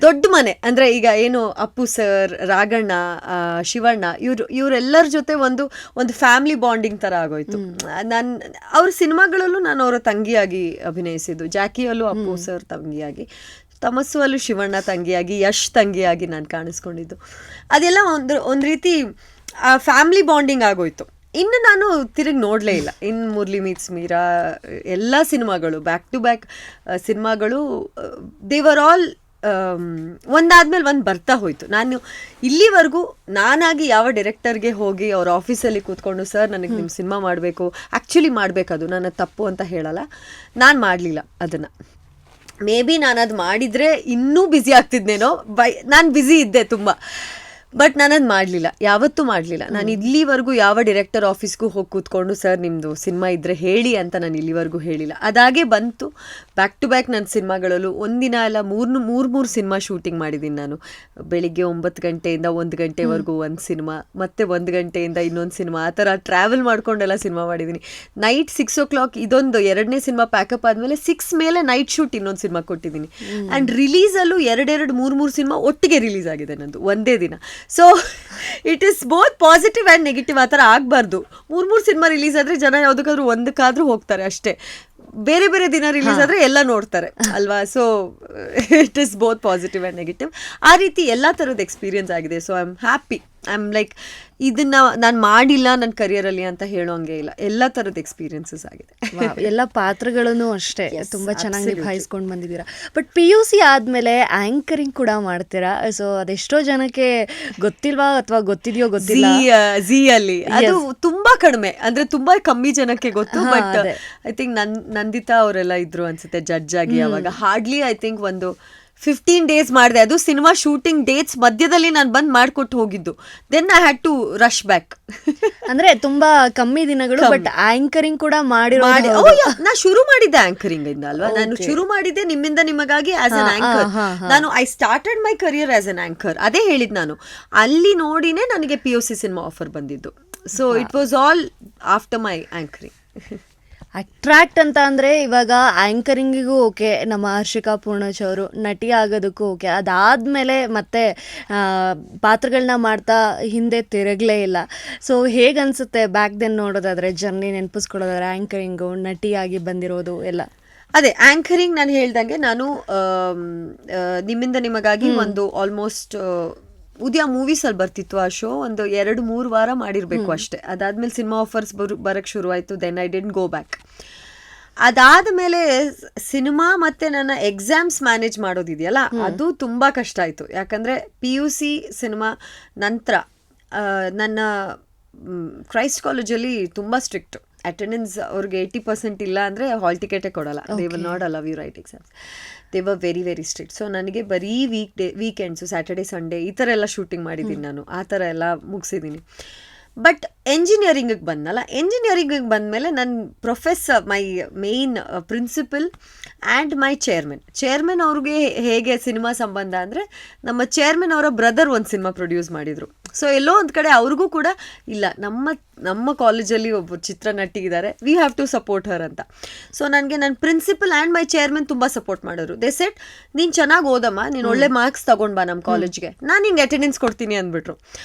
ದೊಡ್ಡ ಮನೆ ಅಂದರೆ ಈಗ ಏನು ಅಪ್ಪು ಸರ್, ರಾಘಣ್ಣ, ಶಿವಣ್ಣ, ಇವರೆಲ್ಲರ ಜೊತೆ ಒಂದು ಫ್ಯಾಮಿಲಿ ಬಾಂಡಿಂಗ್ ಥರ ಆಗೋಯ್ತು. ಅವ್ರ ಸಿನಿಮಾಗಳಲ್ಲೂ ನಾನು ಅವರ ತಂಗಿಯಾಗಿ ಅಭಿನಯಿಸಿದ್ದು, ಜಾಕಿಯಲ್ಲೂ ಅಪ್ಪು ಸರ್ ತಂಗಿಯಾಗಿ, ತಮಸ್ಸು ಅಲ್ಲೂ ಶಿವಣ್ಣ ತಂಗಿಯಾಗಿ, ಯಶ್ ತಂಗಿಯಾಗಿ ನಾನು ಕಾಣಿಸ್ಕೊಂಡಿದ್ದು. ಅದೆಲ್ಲ ಒಂದು ರೀತಿ ಫ್ಯಾಮಿಲಿ ಬಾಂಡಿಂಗ್ ಆಗೋಯ್ತು. ಇನ್ನು ನಾನು ತಿರುಗಿ ನೋಡಲೇ ಇಲ್ಲ. ಇನ್ನು ಮುರಳಿ ಮೀಟ್ಸ್ ಮೀರಾ ಎಲ್ಲ ಸಿನಿಮಾಗಳು, ಬ್ಯಾಕ್ ಟು ಬ್ಯಾಕ್ ಸಿನಿಮಾಗಳು, ದೇವರ್ ಆಲ್ ಒಂದಾದ್ಮೇಲೆ ಒಂದು ಬರ್ತಾ ಹೋಯಿತು. ನಾನು ಇಲ್ಲಿವರೆಗೂ ನಾನಾಗಿ ಯಾವ ಡೈರೆಕ್ಟರ್ಗೆ ಹೋಗಿ ಅವ್ರ ಆಫೀಸಲ್ಲಿ ಕೂತ್ಕೊಂಡು, ಸರ್ ನನಗೆ ನಿಮ್ಮ ಸಿನಿಮಾ ಮಾಡಬೇಕು, ಆ್ಯಕ್ಚುಲಿ ಮಾಡಬೇಕದು ನನ್ನ ತಪ್ಪು ಅಂತ ಹೇಳಲ್ಲ, ನಾನು ಮಾಡಲಿಲ್ಲ ಅದನ್ನು. ಮೇ ಬಿ ನಾನು ಅದು ಮಾಡಿದರೆ ಇನ್ನೂ ಬ್ಯುಸಿ ಆಗ್ತಿದ್ನೇನೋ, ನಾನು ಬ್ಯುಸಿ ಇದ್ದೆ ತುಂಬ, ಬಟ್ ನಾನು ಅದು ಮಾಡಲಿಲ್ಲ, ಯಾವತ್ತೂ ಮಾಡಲಿಲ್ಲ. ನಾನು ಇಲ್ಲಿವರೆಗೂ ಯಾವ ಡೈರೆಕ್ಟರ್ ಆಫೀಸ್ಗೂ ಹೋಗಿ ಕೂತ್ಕೊಂಡು, ಸರ್ ನಿಮ್ಮದು ಸಿನಿಮಾ ಇದ್ದರೆ ಹೇಳಿ ಅಂತ ನಾನು ಇಲ್ಲಿವರೆಗೂ ಹೇಳಿಲ್ಲ. ಅದಾಗೆ ಬಂತು. ಬ್ಯಾಕ್ ಟು ಬ್ಯಾಕ್ ನನ್ನ ಸಿನಿಮಾಗಳಲ್ಲೂ ಒಂದಿನ ಅಲ್ಲ ಮೂರು ಸಿನಿಮಾ ಶೂಟಿಂಗ್ ಮಾಡಿದ್ದೀನಿ ನಾನು. ಬೆಳಿಗ್ಗೆ 9 ಗಂಟೆಯಿಂದ 1 ಗಂಟೆವರೆಗೂ ಒಂದು ಸಿನಿಮಾ, ಮತ್ತು 1 ಗಂಟೆಯಿಂದ ಇನ್ನೊಂದು ಸಿನಿಮಾ, ಆ ಥರ ಟ್ರಾವೆಲ್ ಮಾಡ್ಕೊಂಡೆಲ್ಲ ಸಿನಿಮಾ ಮಾಡಿದ್ದೀನಿ. ನೈಟ್ 6 o'clock ಇದೊಂದು 2ನೇ ಸಿನಿಮಾ ಪ್ಯಾಕಪ್ ಆದಮೇಲೆ 6 ಮೇಲೆ ನೈಟ್ ಶೂಟ್ ಇನ್ನೊಂದು ಸಿನಿಮಾ ಕೊಟ್ಟಿದ್ದೀನಿ. ಆ್ಯಂಡ್ ರಿಲೀಸಲ್ಲೂ 2 ಸಿನಿಮಾ ಒಟ್ಟಿಗೆ ರಿಲೀಸ್ ಆಗಿದೆ ನಂದು ಒಂದೇ ದಿನ. So it is both positive and negative. ಆ ಥರ ಆಗಬಾರ್ದು. 3 ಸಿನಿಮಾ ರಿಲೀಸ್ ಆದರೆ ಜನ ಯಾವುದಕ್ಕಾದ್ರೂ ಒಂದಕ್ಕಾದ್ರೂ ಹೋಗ್ತಾರೆ ಅಷ್ಟೇ. ಬೇರೆ ಬೇರೆ ದಿನ ರಿಲೀಸ್ ಆದರೆ ಎಲ್ಲ ನೋಡ್ತಾರೆ ಅಲ್ವಾ. So it is both positive and negative. ಆ ರೀತಿ ಎಲ್ಲ ಥರದ ಎಕ್ಸ್ಪೀರಿಯನ್ಸ್ ಆಗಿದೆ. So I am happy. I am like, ಇದನ್ನು ನಾನು ಮಾಡಿಲ್ಲ ನನ್ನ ಕರಿಯರಲ್ಲಿ ಅಂತ ಹೇಳೋಂಗೆ ಇಲ್ಲ. ಎಲ್ಲ ಥರದ ಎಕ್ಸ್ಪೀರಿಯನ್ಸಸ್ ಆಗಿದೆ. ಎಲ್ಲ ಪಾತ್ರಗಳನ್ನು ಅಷ್ಟೇ ತುಂಬ ಚೆನ್ನಾಗಿ ನಿಭಾಯಿಸ್ಕೊಂಡು ಬಂದಿದ್ದೀರಾ. ಬಟ್ PUC ಆದಮೇಲೆ ಆ್ಯಂಕರಿಂಗ್ ಕೂಡ ಮಾಡ್ತೀರಾ. ಸೊ ಅದೆಷ್ಟೋ ಜನಕ್ಕೆ ಗೊತ್ತಿಲ್ವಾ ಅಥವಾ ಗೊತ್ತಿದೆಯೋ ಗೊತ್ತಿಲ್ಲ. ಝೀಯಲ್ಲಿ ಅದು ತುಂಬಾ ಕಡಿಮೆ, ಅಂದ್ರೆ ತುಂಬಾ ಕಮ್ಮಿ ಜನಕ್ಕೆ ಗೊತ್ತು. ಬಟ್ ಐ ಥಿಂಕ್ ನಂದಿತಾ ಅವರೆಲ್ಲ ಇದ್ರು ಅನ್ಸುತ್ತೆ ಜಡ್ಜ್ ಆಗಿ. ಅವಾಗ ಹಾರ್ಡ್ಲಿ ಐ ಥಿಂಕ್ ಒಂದು 15 days ಮಾಡಿದೆ. ಅದು ಸಿನಿಮಾ ಶೂಟಿಂಗ್ ಡೇಟ್ಸ್ ಮಧ್ಯದಲ್ಲಿ ನಾನು ಬಂದು ಮಾಡಿಕೊಟ್ಟು ಹೋಗಿದ್ದು. Then I had to rush back. ಅಂದ್ರೆ ತುಂಬಾ ಕಮ್ಮಿ ದಿನಗಳು, ಬಟ್ ಆಂಕರಿಂಗ್ ಕೂಡ ಮಾಡಿರೋ. ನಾ ಶುರು ಮಾಡಿದ್ದೆ ಆಂಕರಿಂಗ್ ಇಂದ ಅಲ್ವಾ. ನಾನು ಶುರು ಮಾಡಿದ್ದೆ ನಿಮ್ಮಿಂದ ನಿಮಗಾಗಿ ಆಸ್ ಅನ್ ಆಂಕರ್. ನಾನು I started my career as an anchor. ಅದೇ ಹೇಳಿದ್ ನಾನು. ಅಲ್ಲಿ ನೋಡಿನೇ ನನಗೆ PUC ಸಿನಿಮಾ ಆಫರ್ ಬಂದಿದ್ದು. So it was all after my anchoring. Attract ಅಂತ ಅಂದರೆ ಇವಾಗ ಆ್ಯಂಕರಿಂಗಿಗೂ ಓಕೆ, ನಮ್ಮ ಹರ್ಷಿಕಾ ಪೂರ್ಣಚ್ ಅವರು ನಟಿ ಆಗೋದಕ್ಕೂ ಓಕೆ. ಅದಾದಮೇಲೆ ಮತ್ತೆ ಪಾತ್ರಗಳನ್ನ ಮಾಡ್ತಾ ಹಿಂದೆ ತಿರುಗಲೇ ಇಲ್ಲ. ಸೊ ಹೇಗನ್ಸುತ್ತೆ ಬ್ಯಾಕ್ ದೆನ್ ನೋಡೋದಾದರೆ, ಜರ್ನಿ ನೆನಪಿಸ್ಕೊಳ್ಳೋದಾದ್ರೆ, ಆ್ಯಂಕರಿಂಗು ನಟಿಯಾಗಿ ಬಂದಿರೋದು ಎಲ್ಲ? ಅದೇ ಆಂಕರಿಂಗ್ ನಾನು ಹೇಳ್ದಂಗೆ, ನಾನು ನಿಮ್ಮಿಂದ ನಿಮಗಾಗಿ ಒಂದು ಆಲ್ಮೋಸ್ಟ್ ಉದಯ ಮೂವೀಸಲ್ಲಿ ಬರ್ತಿತ್ತು ಆ ಶೋ. ಒಂದು 2-3 ವಾರ ಮಾಡಿರಬೇಕು ಅಷ್ಟೇ. ಅದಾದ್ಮೇಲೆ ಸಿನಿಮಾ ಆಫರ್ಸ್ ಬರೋಕ್ಕೆ ಶುರುವಾಯಿತು. Then I didn't go back. ಅದಾದಮೇಲೆ ಸಿನಿಮಾ ಮತ್ತು ನನ್ನ ಎಕ್ಸಾಮ್ಸ್ ಮ್ಯಾನೇಜ್ ಮಾಡೋದಿದೆಯಲ್ಲ, ಅದು ತುಂಬ ಕಷ್ಟ ಆಯಿತು. ಯಾಕಂದರೆ PUC ಸಿನಿಮಾ ನಂತರ ನನ್ನ ಕ್ರೈಸ್ಟ್ ಕಾಲೇಜಲ್ಲಿ ತುಂಬ ಸ್ಟ್ರಿಕ್ಟು. ಅಟೆಂಡೆನ್ಸ್ ಅವ್ರಿಗೆ 80% ಇಲ್ಲ ಅಂದರೆ ಹಾಲ್ ಟಿಕೆಟೇ ಕೊಡಲ್ಲ. They will not allow you write exams. They were very very strict. So ನನಗೆ ಬರೀ ವೀಕೆಂಡ್ಸು, ಸ್ಯಾಟರ್ಡೆ ಸಂಡೇ ಈ ಥರ ಎಲ್ಲ ಶೂಟಿಂಗ್ ಮಾಡಿದ್ದೀನಿ ನಾನು. ಆ ಥರ ಎಲ್ಲ ಮುಗಿಸಿದ್ದೀನಿ. ಬಟ್ ಎಂಜಿನಿಯರಿಂಗಿಗೆ ಬಂದಲ್ಲ, ಎಂಜಿನಿಯರಿಂಗಿಗೆ ಬಂದಮೇಲೆ ನನ್ನ my main principal and my chairman ಅವ್ರಿಗೆ ಹೇಗೆ ಸಿನಿಮಾ ಸಂಬಂಧ ಅಂದರೆ, ನಮ್ಮ ಚೇರ್ಮನ್ ಅವರ ಬ್ರದರ್ ಒಂದು ಸಿನಿಮಾ ಪ್ರೊಡ್ಯೂಸ್ ಮಾಡಿದರು. ಸೊ ಎಲ್ಲೋ ಒಂದು ಕಡೆ ಅವ್ರಿಗೂ ಕೂಡ ಇಲ್ಲ, ನಮ್ಮ ಕಾಲೇಜಲ್ಲಿ ಒಬ್ಬ ಚಿತ್ರನಟಿ ಇದ್ದಾರೆ, ವಿ ಹ್ಯಾವ್ ಟು ಸಪೋರ್ಟ್ ಹರ್ ಅಂತ. ಸೊ ನನಗೆ ನನ್ನ ಪ್ರಿನ್ಸಿಪಲ್ ಆ್ಯಂಡ್ ಮೈ ಚೇರ್ಮನ್ ತುಂಬ ಸಪೋರ್ಟ್ ಮಾಡೋರು. ದೇ ಸೆಟ್, ನೀನು ಚೆನ್ನಾಗಿ ಓದಮ್ಮ, ನೀನು ಒಳ್ಳೆ ಮಾರ್ಕ್ಸ್ ತಗೊಂಡು ಬಾ ನಮ್ಮ ಕಾಲೇಜ್ಗೆ, ನಾನು ನಿಂಗೆ ಅಟೆಂಡೆನ್ಸ್ ಕೊಡ್ತೀನಿ ಅಂದ್ಬಿಟ್ರು.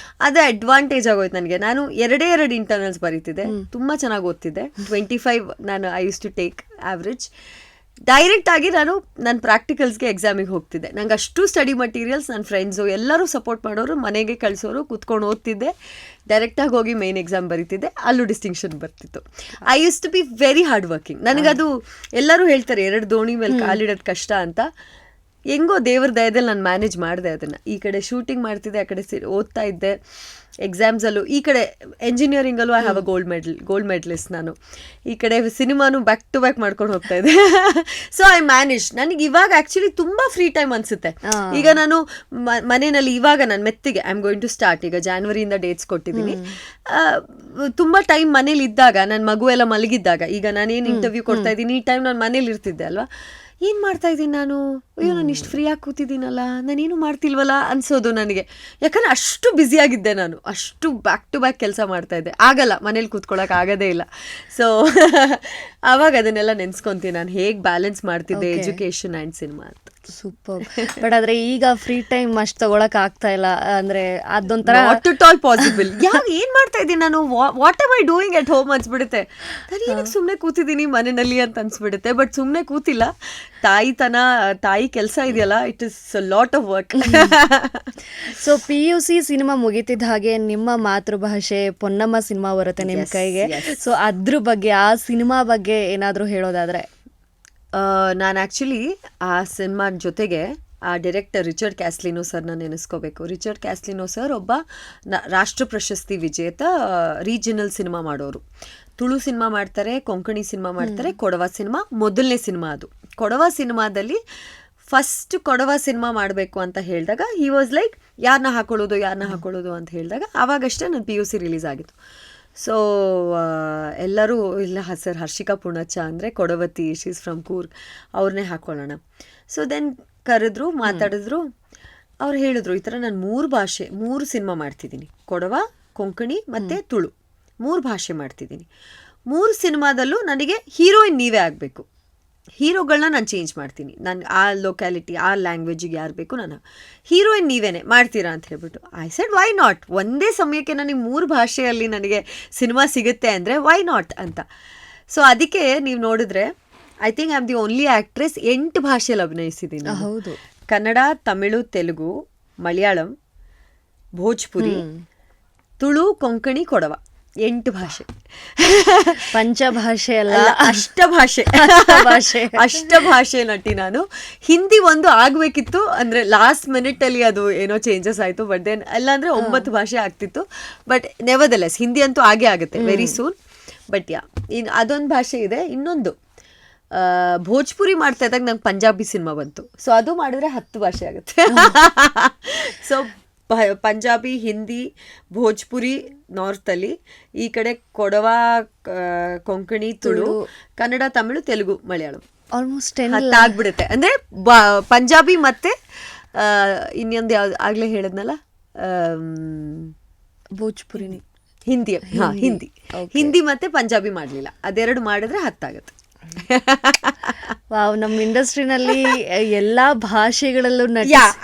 ಅದೇ ಅಡ್ವಾಂಟೇಜ್ ಆಗೋಯ್ತು ನನಗೆ. ನಾನು 2 ಇಂಟರ್ನಲ್ಸ್ ಬರೀತಿದ್ದೆ, ತುಂಬ ಚೆನ್ನಾಗಿ ಓದ್ತಿದ್ದೆ. 25 ನಾನು I use to take average. ಡೈರೆಕ್ಟಾಗಿ ನಾನು ನನ್ನ ಪ್ರಾಕ್ಟಿಕಲ್ಸ್ಗೆ ಎಕ್ಸಾಮಿಗೆ ಹೋಗ್ತಿದ್ದೆ. ನಂಗೆ ಅಷ್ಟು ಸ್ಟಡಿ ಮಟೀರಿಯಲ್ಸ್ ನನ್ನ ಫ್ರೆಂಡ್ಸು ಎಲ್ಲರೂ ಸಪೋರ್ಟ್ ಮಾಡೋರು, ಮನೆಗೆ ಕಳಿಸೋರು, ಕೂತ್ಕೊಂಡು ಓದ್ತಿದ್ದೆ. ಡೈರೆಕ್ಟಾಗಿ ಹೋಗಿ ಮೇನ್ ಎಕ್ಸಾಮ್ ಬರೀತಿದ್ದೆ, ಅಲ್ಲೂ ಡಿಸ್ಟಿಂಕ್ಷನ್ ಬರ್ತಿತ್ತು. I use to be very hard working. ನನಗದು ಎಲ್ಲರೂ ಹೇಳ್ತಾರೆ 2 ದೋಣಿ ಮೇಲೆ ಕಾಲಿಡೋದು ಕಷ್ಟ ಅಂತ. ಹೆಂಗೋ ದೇವ್ರ ದಯದಲ್ಲಿ ನಾನು ಮ್ಯಾನೇಜ್ ಮಾಡಿದೆ ಅದನ್ನು. ಈ ಕಡೆ ಶೂಟಿಂಗ್ ಮಾಡ್ತಿದ್ದೆ, ಆ ಕಡೆ ಓದ್ತಾ ಇದ್ದೆ. ಎಕ್ಸಾಮ್ಸಲ್ಲೂ ಈ ಕಡೆ ಎಂಜಿನಿಯರಿಂಗಲ್ಲೂ I have a gold medalist ನಾನು. ಈ ಕಡೆ ಸಿನಿಮಾನು ಬ್ಯಾಕ್ ಟು ಬ್ಯಾಕ್ ಮಾಡ್ಕೊಂಡು ಹೋಗ್ತಾ ಇದ್ದೆ. So I manage. ನನಗೆ ಇವಾಗ ಆ್ಯಕ್ಚುಲಿ ತುಂಬ ಫ್ರೀ ಟೈಮ್ ಅನಿಸುತ್ತೆ. ಈಗ ನಾನು ಮನೆಯಲ್ಲಿ ಇವಾಗ ನಾನು ಮೆತ್ತಿಗೆ I am going to start. ಈಗ ಜಾನ್ವರಿಯಿಂದ ಡೇಟ್ಸ್ ಕೊಟ್ಟಿದ್ದೀನಿ. ತುಂಬ ಟೈಮ್ ಮನೇಲಿ ಇದ್ದಾಗ, ನನ್ನ ಮಗು ಎಲ್ಲ ಮಲಗಿದ್ದಾಗ, ಈಗ ನಾನೇನು ಇಂಟರ್ವ್ಯೂ ಕೊಡ್ತಾ ಇದ್ದೀನಿ, ಈ ಟೈಮ್ ನಾನು ಮನೇಲಿ ಇರ್ತಿದ್ದೆ ಅಲ್ವಾ, ಏನು ಮಾಡ್ತಾ ಇದ್ದೀನಿ ನಾನು, ಅಯ್ಯೋ ನಾನು ಇಷ್ಟು ಫ್ರೀಯಾಗಿ ಕೂತಿದ್ದೀನಲ್ಲ, ನಾನೇನು ಮಾಡ್ತಿಲ್ವಲ್ಲ ಅನ್ಸೋದು ನನಗೆ. ಯಾಕಂದರೆ ಅಷ್ಟು ಬ್ಯುಸಿಯಾಗಿದ್ದೆ ನಾನು, ಅಷ್ಟು ಬ್ಯಾಕ್ ಟು ಬ್ಯಾಕ್ ಕೆಲಸ ಮಾಡ್ತಾಯಿದ್ದೆ. ಆಗಲ್ಲ, ಮನೇಲಿ ಕೂತ್ಕೊಳ್ಳೋಕೆ ಆಗೋದೇ ಇಲ್ಲ. ಸೊ ಆವಾಗ ಅದನ್ನೆಲ್ಲ ನೆನೆಸ್ಕೊತೀನಿ ನಾನು, ಹೇಗೆ ಬ್ಯಾಲೆನ್ಸ್ ಮಾಡ್ತಿದ್ದೆ ಎಜುಕೇಷನ್ ಆ್ಯಂಡ್ ಸಿನಿಮಾ ಅಂತ. ಸೂಪರ್. ಬಟ್ ಆದ್ರೆ ಈಗ ಫ್ರೀ ಟೈಮ್ ಅಷ್ಟು ತಗೊಳಕ್ ಆಗ್ತಾ ಇಲ್ಲ ಅಂದ್ರೆ, ಅದೊಂಥರ ನಾಟ್ ಅಟ್ ಆಲ್ ಪಾಸಿಬಲ್. ಏನ್ ಮಾಡ್ತಾ ಇದ್ದೀನಿ ನಾನು, what am I doing at home ಅನ್ಸ್ಬಿಡುತ್ತೆ. ನಾನು ಏನಕ್ಕೆ ಸುಮ್ಮನೆ ಕೂತಿದ್ದೀನಿ ಮನೆಯಲ್ಲಿ ಅಂತ ಅನ್ಸ್ಬಿಡುತ್ತೆ. ಬಟ್ ಸುಮ್ಮನೆ ಕೂತಿಲ್ಲ, ತಾಯಿ ಕೆಲಸ ಇದೆಯಲ್ಲ, it is a lot of work. So PUC cinema ಮುಗಿತಿದ್ದ ಹಾಗೆ ನಿಮ್ಮ ಮಾತೃಭಾಷೆ ಪೊನ್ನಮ್ಮ ಸಿನಿಮಾ ಬರುತ್ತೆ ನಿಮ್ಮ ಕೈಗೆ. ಸೊ ಅದ್ರ ಬಗ್ಗೆ, ಆ ಸಿನಿಮಾ ಬಗ್ಗೆ ಏನಾದರೂ ಹೇಳೋದಾದ್ರೆ? ನಾನು ಆ್ಯಕ್ಚುಲಿ ಆ ಸಿನಿಮಾ ಜೊತೆಗೆ ಆ ಡೈರೆಕ್ಟರ್ ರಿಚರ್ಡ್ ಕ್ಯಾಸ್ಲಿನೋ ಸರ್ನ ನೆನೆಸ್ಕೋಬೇಕು. ರಿಚರ್ಡ್ ಕ್ಯಾಸ್ಲಿನೋ ಸರ್ ಒಬ್ಬ ರಾಷ್ಟ್ರ ಪ್ರಶಸ್ತಿ ವಿಜೇತ ರೀಜನಲ್ ಸಿನಿಮಾ ಮಾಡೋರು. ತುಳು ಸಿನಿಮಾ ಮಾಡ್ತಾರೆ, ಕೊಂಕಣಿ ಸಿನಿಮಾ ಮಾಡ್ತಾರೆ, ಕೊಡವ ಸಿನಿಮಾ ಮೊದಲನೇ ಸಿನಿಮಾ ಅದು. ಕೊಡವ ಸಿನಿಮಾದಲ್ಲಿ ಫಸ್ಟ್ ಕೊಡವ ಸಿನಿಮಾ ಮಾಡಬೇಕು ಅಂತ ಹೇಳಿದಾಗ ಹಿ ವಾಸ್ ಲೈಕ್, ಯಾರನ್ನ ಹಾಕೊಳ್ಳೋದು ಅಂತ ಹೇಳಿದಾಗ ಆವಾಗಷ್ಟೇ ನನ್ನ PUC ರಿಲೀಸ್ ಆಗಿತ್ತು. ಸೊ ಎಲ್ಲರೂ ಇಲ್ಲ ಸರ್, ಹರ್ಷಿಕಾ ಪೂರ್ಣಚ್ಚ ಅಂದರೆ ಕೊಡವತಿ, ಶಿ ಈಸ್ ಫ್ರಮ್ ಕೂರ್ಗ್, ಅವ್ರನ್ನೇ ಹಾಕ್ಕೊಳ್ಳೋಣ. ಸೊ ದೆನ್ ಕರೆದ್ರು, ಮಾತಾಡಿದ್ರು. ಅವ್ರು ಹೇಳಿದ್ರು, ಈ ಥರ ನಾನು 3 ಸಿನಿಮಾ ಮಾಡ್ತಿದ್ದೀನಿ, ಕೊಡವ, ಕೊಂಕಣಿ ಮತ್ತು ತುಳು, 3 ಭಾಷೆ ಮಾಡ್ತಿದ್ದೀನಿ. 3 ಸಿನಿಮಾದಲ್ಲೂ ನನಗೆ ಹೀರೋಯಿನ್ ನೀವೇ ಆಗಬೇಕು. ಹೀರೋಗಳನ್ನ ನಾನು ಚೇಂಜ್ ಮಾಡ್ತೀನಿ, ನಾನು ಆ ಲೊಕ್ಯಾಲಿಟಿ, ಆ ಲ್ಯಾಂಗ್ವೇಜಿಗೆ ಯಾರು ಬೇಕು, ನಾನು ಹೀರೋಯಿನ್ ನೀವೇನೆ ಮಾಡ್ತೀರಾ ಅಂತ ಹೇಳ್ಬಿಟ್ಟು ಐ ಸೆಡ್ ವೈ ನಾಟ್. ಒಂದೇ ಸಮಯಕ್ಕೆ ನನಗೆ 3 ಭಾಷೆಯಲ್ಲಿ ನನಗೆ ಸಿನಿಮಾ ಸಿಗುತ್ತೆ ಅಂದರೆ ವೈ ನಾಟ್ ಅಂತ. ಸೊ ಅದಕ್ಕೆ ನೀವು ನೋಡಿದ್ರೆ I think I am the only actress 8 ಭಾಷೆಯಲ್ಲಿ ಅಭಿನಯಿಸಿದ್ದೀನಿ. ಹೌದು. ಕನ್ನಡ, ತಮಿಳು, ತೆಲುಗು, ಮಲಯಾಳಂ, ಭೋಜ್ಪುರಿ, ತುಳು, ಕೊಂಕಣಿ, ಕೊಡವ, 8 ಭಾಷೆ. ಪಂಚಭಾಷೆ ಅಲ್ಲ, ಅಷ್ಟಭಾಷೆ ನಟಿ ನಾನು. ಹಿಂದಿ ಒಂದು ಆಗಬೇಕಿತ್ತು, ಅಂದರೆ ಲಾಸ್ಟ್ ಮಿನಿಟಲ್ಲಿ ಅದು ಏನೋ ಚೇಂಜಸ್ ಆಯಿತು. ಬಟ್ ದೆನ್ ಅಲ್ಲಾಂದರೆ 9 ಭಾಷೆ ಆಗ್ತಿತ್ತು. ಬಟ್ ನೆವರ್ದಲೆಸ್ ಹಿಂದಿ ಅಂತೂ ಆಗೇ ಆಗುತ್ತೆ ವೆರಿ ಸೂನ್. ಬಟ್ ಇನ್ನು ಅದೊಂದು ಭಾಷೆ ಇದೆ. ಇನ್ನೊಂದು ಭೋಜ್ಪುರಿ ಮಾಡ್ತಾ ಇದ್ದಾಗ ನಂಗೆ ಪಂಜಾಬಿ ಸಿನಿಮಾ ಬಂತು. ಸೊ ಅದು ಮಾಡಿದ್ರೆ 10 ಭಾಷೆ ಆಗುತ್ತೆ. ಸೊ ಪಂಜಾಬಿ, ಹಿಂದಿ, ಭೋಜ್ಪುರಿ ನಾರ್ತಲ್ಲಿ, ಈ ಕಡೆ ಕೊಡವ, ಕೊಂಕಣಿ, ತುಳು, ಕನ್ನಡ, ತಮಿಳು, ತೆಲುಗು, ಮಲಯಾಳಂ, ಆಲ್ಮೋಸ್ಟ್ 10 ಆಗ್ಬಿಡುತ್ತೆ. ಅಂದರೆ ಪಂಜಾಬಿ ಮತ್ತು ಇನ್ನೊಂದು ಯಾವ್ದು ಆಗಲೇ ಹೇಳಿದ್ನಲ್ಲ, ಭೋಜ್ಪುರಿನಿ, ಹಿಂದಿ ಮತ್ತು ಪಂಜಾಬಿ ಮಾಡಲಿಲ್ಲ. ಅದೆರಡು ಮಾಡಿದ್ರೆ 10 ಆಗುತ್ತೆ. ವಾವ್, ನಮ್ಮ ಇಂಡಸ್ಟ್ರಿನಲ್ಲಿ ಎಲ್ಲಾ ಭಾಷೆಗಳಲ್ಲೂ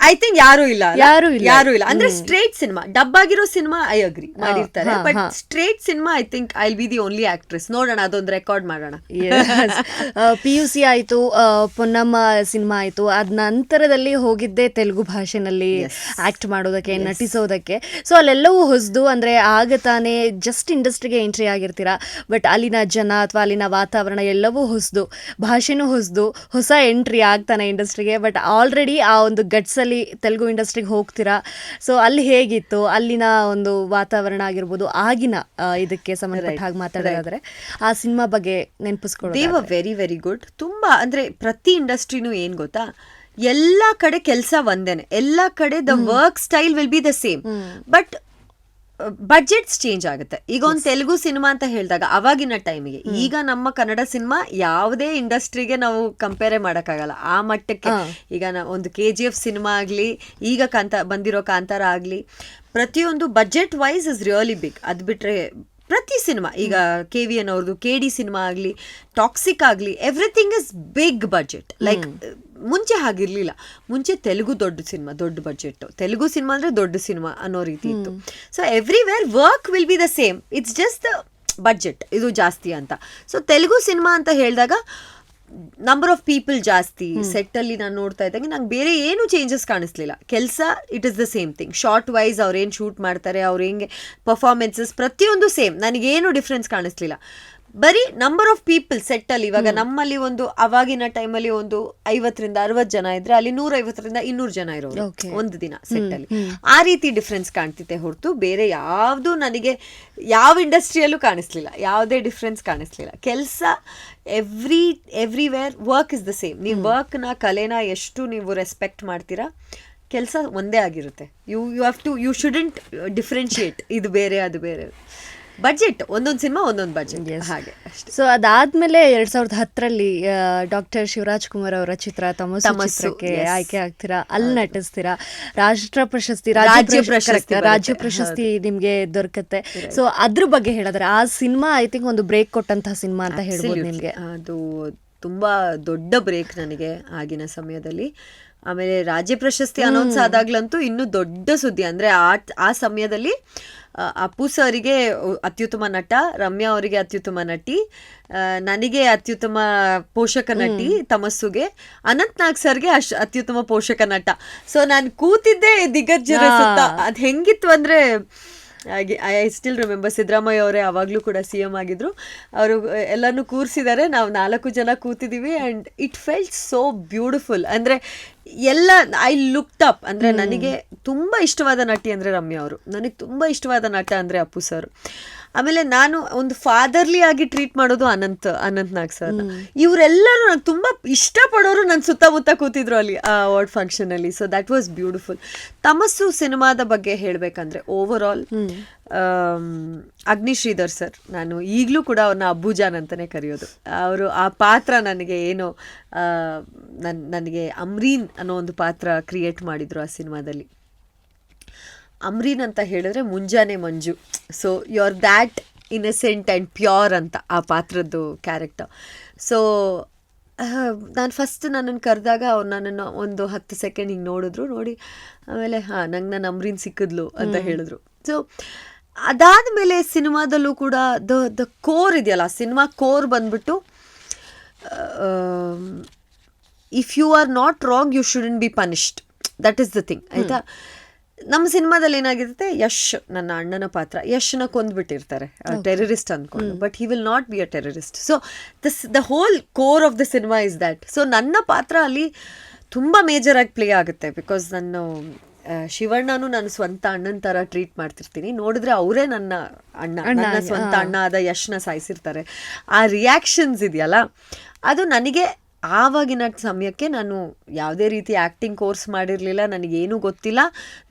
ಐ ಥಿಂಕ್ ಯಾರು ಇಲ್ಲ ಯಾರು ಇಲ್ಲ. ಅಂದ್ರೆ ಸ್ಟ್ರೇಟ್ ಸಿನಿಮಾ, ಡಬ್ ಆಗಿರೋ ಸಿನಿಮಾ ಐ ಅಗ್ರಿ ಮಾಡಿರ್ತಾರೆ, but straight cinema I think I will be the only actress. ನೋಡೋಣ, ಅದೊಂದು ರೆಕಾರ್ಡ್ ಮಾಡೋಣ. PUC ಆಯ್ತು, ಪೊನ್ನಮ್ಮ ಸಿನಿಮಾ ಆಯ್ತು, ಅದ್ ನಂತರದಲ್ಲಿ ಹೋಗಿದ್ದೆ ತೆಲುಗು ಭಾಷೆನಲ್ಲಿ ಆಕ್ಟ್ ಮಾಡೋದಕ್ಕೆ, ನಟಿಸೋದಕ್ಕೆ. ಸೊ ಅಲ್ಲೆಲ್ಲವೂ ಹೊಸದು, ಅಂದ್ರೆ ಆಗ ತಾನೇ ಜಸ್ಟ್ ಇಂಡಸ್ಟ್ರಿಗೆ ಎಂಟ್ರಿ ಆಗಿರ್ತೀರಾ, ಬಟ್ ಅಲ್ಲಿನ ಜನ ಅಥವಾ ಅಲ್ಲಿನ ವಾತಾವರಣ ಎಲ್ಲವೂ ಹೊಸದು, ಭಾಷೆನೂ ಹೊಸದು, ಹೊಸ ಎಂಟ್ರಿ ಆಗ್ತಾನೆ ಇಂಡಸ್ಟ್ರಿಗೆ. ಬಟ್ ಆಲ್ರೆಡಿ ಆ ಒಂದು ಗಟ್ಸಲ್ಲಿ ತೆಲುಗು ಇಂಡಸ್ಟ್ರಿಗೆ ಹೋಗ್ತೀರಾ. ಸೊ ಅಲ್ಲಿ ಹೇಗಿತ್ತು, ಅಲ್ಲಿನ ಒಂದು ವಾತಾವರಣ ಆಗಿರ್ಬೋದು, ಆಗಿನ ಇದಕ್ಕೆ ಸಂಬಂಧಪಟ್ಟ ಹಾಗೆ ಮಾತಾಡೋದಾದ್ರೆ ಆ ಸಿನಿಮಾ ಬಗ್ಗೆ ನೆನಪಿಸ್ಕೊಳ್ಳೋದು. They were very very good. ತುಂಬಾ ಅಂದ್ರೆ ಪ್ರತಿ ಇಂಡಸ್ಟ್ರಿನೂ ಏನ್ ಗೊತ್ತಾ, ಎಲ್ಲ ಕಡೆ ಕೆಲಸ ಒಂದೇನೆ, ಎಲ್ಲ ಕಡೆ the work style will be the same, but budgets change ಆಗುತ್ತೆ. ಈಗ ಒಂದು ತೆಲುಗು ಸಿನಿಮಾ ಅಂತ ಹೇಳಿದಾಗ ಅವಾಗಿನ ಟೈಮಿಗೆ, ಈಗ ನಮ್ಮ ಕನ್ನಡ ಸಿನಿಮಾ ಯಾವುದೇ ಇಂಡಸ್ಟ್ರಿಗೆ ನಾವು ಕಂಪೇರೇ ಮಾಡೋಕ್ಕಾಗಲ್ಲ ಆ ಮಟ್ಟಕ್ಕೆ. ಈಗ ಒಂದು KGF ಸಿನಿಮಾ ಆಗಲಿ, ಈಗ ಬಂದಿರೋ ಕಾಂತಾರ ಆಗಲಿ, ಪ್ರತಿಯೊಂದು budget wise is really big. ಅದು ಬಿಟ್ಟರೆ ಪ್ರತಿ ಸಿನಿಮಾ, ಈಗ KVN ಅವ್ರದ್ದು KD ಸಿನಿಮಾ ಆಗಲಿ, ಟಾಕ್ಸಿಕ್ ಆಗಲಿ, everything is big budget. Like ಮುಂಚೆ ಹಾಗಿರ್ಲಿಲ್ಲ. ಮುಂಚೆ ತೆಲುಗು ದೊಡ್ಡ ಸಿನಿಮಾ, ದೊಡ್ಡ ಬಜೆಟ್, ತೆಲುಗು ಸಿನಿಮಾ ಅಂದರೆ ದೊಡ್ಡ ಸಿನಿಮಾ ಅನ್ನೋ ರೀತಿ ಇತ್ತು. So everywhere work will be the same, it's just the budget ಇದು ಜಾಸ್ತಿ ಅಂತ. ಸೊ ತೆಲುಗು ಸಿನಿಮಾ ಅಂತ ಹೇಳಿದಾಗ ನಂಬರ್ ಆಫ್ ಪೀಪಲ್ ಜಾಸ್ತಿ, ಸೆಟ್ಟಲ್ಲಿ ನಾನು ನೋಡ್ತಾ ಇದ್ದಂಗೆ ನಂಗೆ ಬೇರೆ ಏನು ಚೇಂಜಸ್ ಕಾಣಿಸ್ಲಿಲ್ಲ. ಕೆಲಸ it is the same thing. Short wise ಅವ್ರೇನು ಶೂಟ್ ಮಾಡ್ತಾರೆ, ಅವ್ರು ಹೆಂಗೆ ಪರ್ಫಾರ್ಮೆನ್ಸಸ್, ಪ್ರತಿಯೊಂದು ಸೇಮ್, ನನಗೇನು ಡಿಫ್ರೆನ್ಸ್ ಕಾಣಿಸ್ಲಿಲ್ಲ. ಬರೀ ನಂಬರ್ ಆಫ್ ಪೀಪಲ್ ಸೆಟ್ಟಲ್ಲಿ. ಇವಾಗ ನಮ್ಮಲ್ಲಿ ಒಂದು ಅವಾಗಿನ ಟೈಮಲ್ಲಿ ಒಂದು 50ರಿಂದ 60 ಜನ ಇದ್ರೆ, ಅಲ್ಲಿ 150ರಿಂದ 200 ಜನ ಇರೋರು ಒಂದು ದಿನ ಸೆಟ್ಟಲ್ಲಿ. ಆ ರೀತಿ ಡಿಫ್ರೆನ್ಸ್ ಕಾಣ್ತಿತ್ತೆ ಹೊರತು ಬೇರೆ ಯಾವುದು ನನಗೆ ಯಾವ ಇಂಡಸ್ಟ್ರಿಯಲ್ಲೂ ಕಾಣಿಸ್ಲಿಲ್ಲ, ಯಾವುದೇ ಡಿಫ್ರೆನ್ಸ್ ಕಾಣಿಸ್ಲಿಲ್ಲ. ಕೆಲಸ everywhere work is the same. ನೀವು ವರ್ಕ್ನ, ಕಲೆನ ಎಷ್ಟು ನೀವು ರೆಸ್ಪೆಕ್ಟ್ ಮಾಡ್ತೀರಾ, ಕೆಲಸ ಒಂದೇ ಆಗಿರುತ್ತೆ. ಯು ಶುಡಂಟ್ ಡಿಫ್ರೆನ್ಶಿಯೇಟ್, ಇದು ಬೇರೆ ಅದು ಬೇರೆ. ಬಜೆಟ್ ಒಂದೊಂದು ಸಿನಿಮಾ ಒಂದೊಂದು ಬಜೆಟ್, ಹಾಗೆ ಅಷ್ಟೇ. ಸೊ ಅದಾದ್ಮೇಲೆ 2010ರಲ್ಲಿ ಡಾಕ್ಟರ್ ಶಿವರಾಜ್ ಕುಮಾರ್ ಅವರ ಚಿತ್ರ ತಮಸ್ಸು ಚಿತ್ರಕ್ಕೆ ಆಯ್ಕೆ ಆಗ್ತೀರಾ, ಅಲ್ಲಿ ನಟಿಸ್ತೀರಾ, ರಾಜ್ಯ ಪ್ರಶಸ್ತಿ ನಿಮ್ಗೆ ದೊರಕತ್ತೆ. ಸೊ ಅದ್ರ ಬಗ್ಗೆ ಹೇಳಿದ್ರೆ ಆ ಸಿನಿಮಾ ಐ ಥಿಂಕ್ ಒಂದು ಬ್ರೇಕ್ ಕೊಟ್ಟಂತಹ ಸಿನಿಮಾ ಅಂತ ಹೇಳ್ಬೋದು ನಿಮ್ಗೆ. ಅದು ತುಂಬಾ ದೊಡ್ಡ ಬ್ರೇಕ್ ನನಗೆ ಆಗಿನ ಸಮಯದಲ್ಲಿ. ಆಮೇಲೆ ರಾಜ್ಯ ಪ್ರಶಸ್ತಿ ಅನೌನ್ಸ್ ಆದಾಗ್ಲಂತೂ ಇನ್ನೂ ದೊಡ್ಡ ಸುದ್ದಿ. ಅಂದ್ರೆ ಆ ಸಮಯದಲ್ಲಿ ಅಪ್ಪು ಸರಿಗೆ ಅತ್ಯುತ್ತಮ ನಟ, ರಮ್ಯಾ ಅವರಿಗೆ ಅತ್ಯುತ್ತಮ ನಟಿ, ನನಗೆ ಅತ್ಯುತ್ತಮ ಪೋಷಕ ನಟಿ ತಮಸ್ಸುಗೆ, ಅನಂತ್ ನಾಗ್ ಸರ್ಗೆ ಅತ್ಯುತ್ತಮ ಪೋಷಕ ನಟ. ಸೊ ನಾನು ಕೂತಿದ್ದೆ ದಿಗ್ಗಜರ ಸುತ್ತ. ಅದು ಹೆಂಗಿತ್ತು ಅಂದ್ರೆ, ಐ ಸ್ಟಿಲ್ ರಿಮೆಂಬರ್, ಸಿದ್ದರಾಮಯ್ಯ ಅವರೇ ಆವಾಗಲೂ ಕೂಡ CM ಆಗಿದ್ರು. ಅವರು ಎಲ್ಲನೂ ಕೂರಿಸಿದ್ದಾರೆ, ನಾವು 4 ಜನ ಕೂತಿದ್ದೀವಿ, and it felt so beautiful. ಅಂದರೆ ಎಲ್ಲ ಐ ಲುಕ್ಡ್ ಅಪ್. ಅಂದರೆ ನನಗೆ ತುಂಬ ಇಷ್ಟವಾದ ನಟಿ ಅಂದರೆ ರಮ್ಯಾ ಅವರು, ನನಗೆ ತುಂಬ ಇಷ್ಟವಾದ ನಟ ಅಂದರೆ ಅಪ್ಪು ಸರ್. ಆಮೇಲೆ ನಾನು ಒಂದು ಫಾದರ್ಲಿ ಆಗಿ ಟ್ರೀಟ್ ಮಾಡೋದು ಅನಂತ್ ನಾಗ್ ಸರ್ನ. ಇವರೆಲ್ಲರೂ ನಂಗೆ ತುಂಬ ಇಷ್ಟಪಡೋರು ನನ್ನ ಸುತ್ತಮುತ್ತ ಕೂತಿದ್ರು ಅಲ್ಲಿ ಆ ಅವಾರ್ಡ್ ಫಂಕ್ಷನಲ್ಲಿ. So that was beautiful. Tamassu ಸಿನಿಮಾದ ಬಗ್ಗೆ ಹೇಳಬೇಕಂದ್ರೆ ಓವರ್ ಆಲ್ ಅಗ್ನಿಶ್ರೀಧರ್ ಸರ್, ನಾನು ಈಗಲೂ ಕೂಡ ಅವ್ರನ್ನ ಅಬ್ಬುಜಾನ್ ಅಂತಲೇ ಕರೆಯೋದು. ಅವರು ಆ ಪಾತ್ರ ನನಗೆ ಏನೋ ನನಗೆ ಅಮ್ರೀನ್ ಅನ್ನೋ ಒಂದು ಪಾತ್ರ ಕ್ರಿಯೇಟ್ ಮಾಡಿದರು ಆ ಸಿನಿಮಾದಲ್ಲಿ. ಅಮ್ರೀನ್ ಅಂತ ಹೇಳಿದ್ರೆ ಮುಂಜಾನೆ ಮಂಜು. So you are that innocent and pure ಅಂತ ಆ ಪಾತ್ರದ್ದು ಕ್ಯಾರೆಕ್ಟರ್. ಸೊ ನಾನು ಫಸ್ಟ್ ನನ್ನನ್ನು ಕರೆದಾಗ ಅವ್ರು ನನ್ನನ್ನು ಒಂದು 10 ಸೆಕೆಂಡ್ ಹಿಂಗೆ ನೋಡಿದ್ರು. ನೋಡಿ ಆಮೇಲೆ ನಂಗೆ ನನ್ನ ಅಮ್ರೀನ್ ಸಿಕ್ಕಿದ್ಲು ಅಂತ ಹೇಳಿದ್ರು. ಸೊ ಅದಾದಮೇಲೆ ಸಿನಿಮಾದಲ್ಲೂ ಕೂಡ ದ ಕೋರ್ ಇದೆಯಲ್ಲ, ಸಿನಿಮಾ ಕೋರ್ ಬಂದ್ಬಿಟ್ಟು if you are not wrong you shouldn't be punished. That is the thing, ಆಯಿತಾ. ನಮ್ಮ ಸಿನಿಮಾದಲ್ಲಿ ಏನಾಗಿರುತ್ತೆ, ಯಶ್, ನನ್ನ ಅಣ್ಣನ ಪಾತ್ರ, ಯಶ್ನ ಕೊಂದ್ಬಿಟ್ಟಿರ್ತಾರೆ ಟೆರರಿಸ್ಟ್ ಅಂದ್ಕೊಂಡು, but he will not be a terrorist. So the whole core of the cinema is that. So ನನ್ನ ಪಾತ್ರ ಅಲ್ಲಿ ತುಂಬ ಮೇಜರಾಗಿ ಪ್ಲೇ ಆಗುತ್ತೆ. ಬಿಕಾಸ್ ನಾನು ಶಿವಣ್ಣನು ನಾನು ಸ್ವಂತ ಅಣ್ಣನ ಥರ ಟ್ರೀಟ್ ಮಾಡ್ತಿರ್ತೀನಿ. ನೋಡಿದ್ರೆ ಅವರೇ ನನ್ನ ನನ್ನ ಸ್ವಂತ ಅಣ್ಣ ಆದ ಯಶ್ನ ಸಾಯಿಸಿರ್ತಾರೆ. ಆ ರಿಯಾಕ್ಷನ್ಸ್ ಇದೆಯಲ್ಲ, ಅದು ನನಗೆ ಆವಾಗಿನ ಸಮಯಕ್ಕೆ ನಾನು ಯಾವುದೇ ರೀತಿ ಆ್ಯಕ್ಟಿಂಗ್ ಕೋರ್ಸ್ ಮಾಡಿರಲಿಲ್ಲ, ನನಗೇನೂ ಗೊತ್ತಿಲ್ಲ,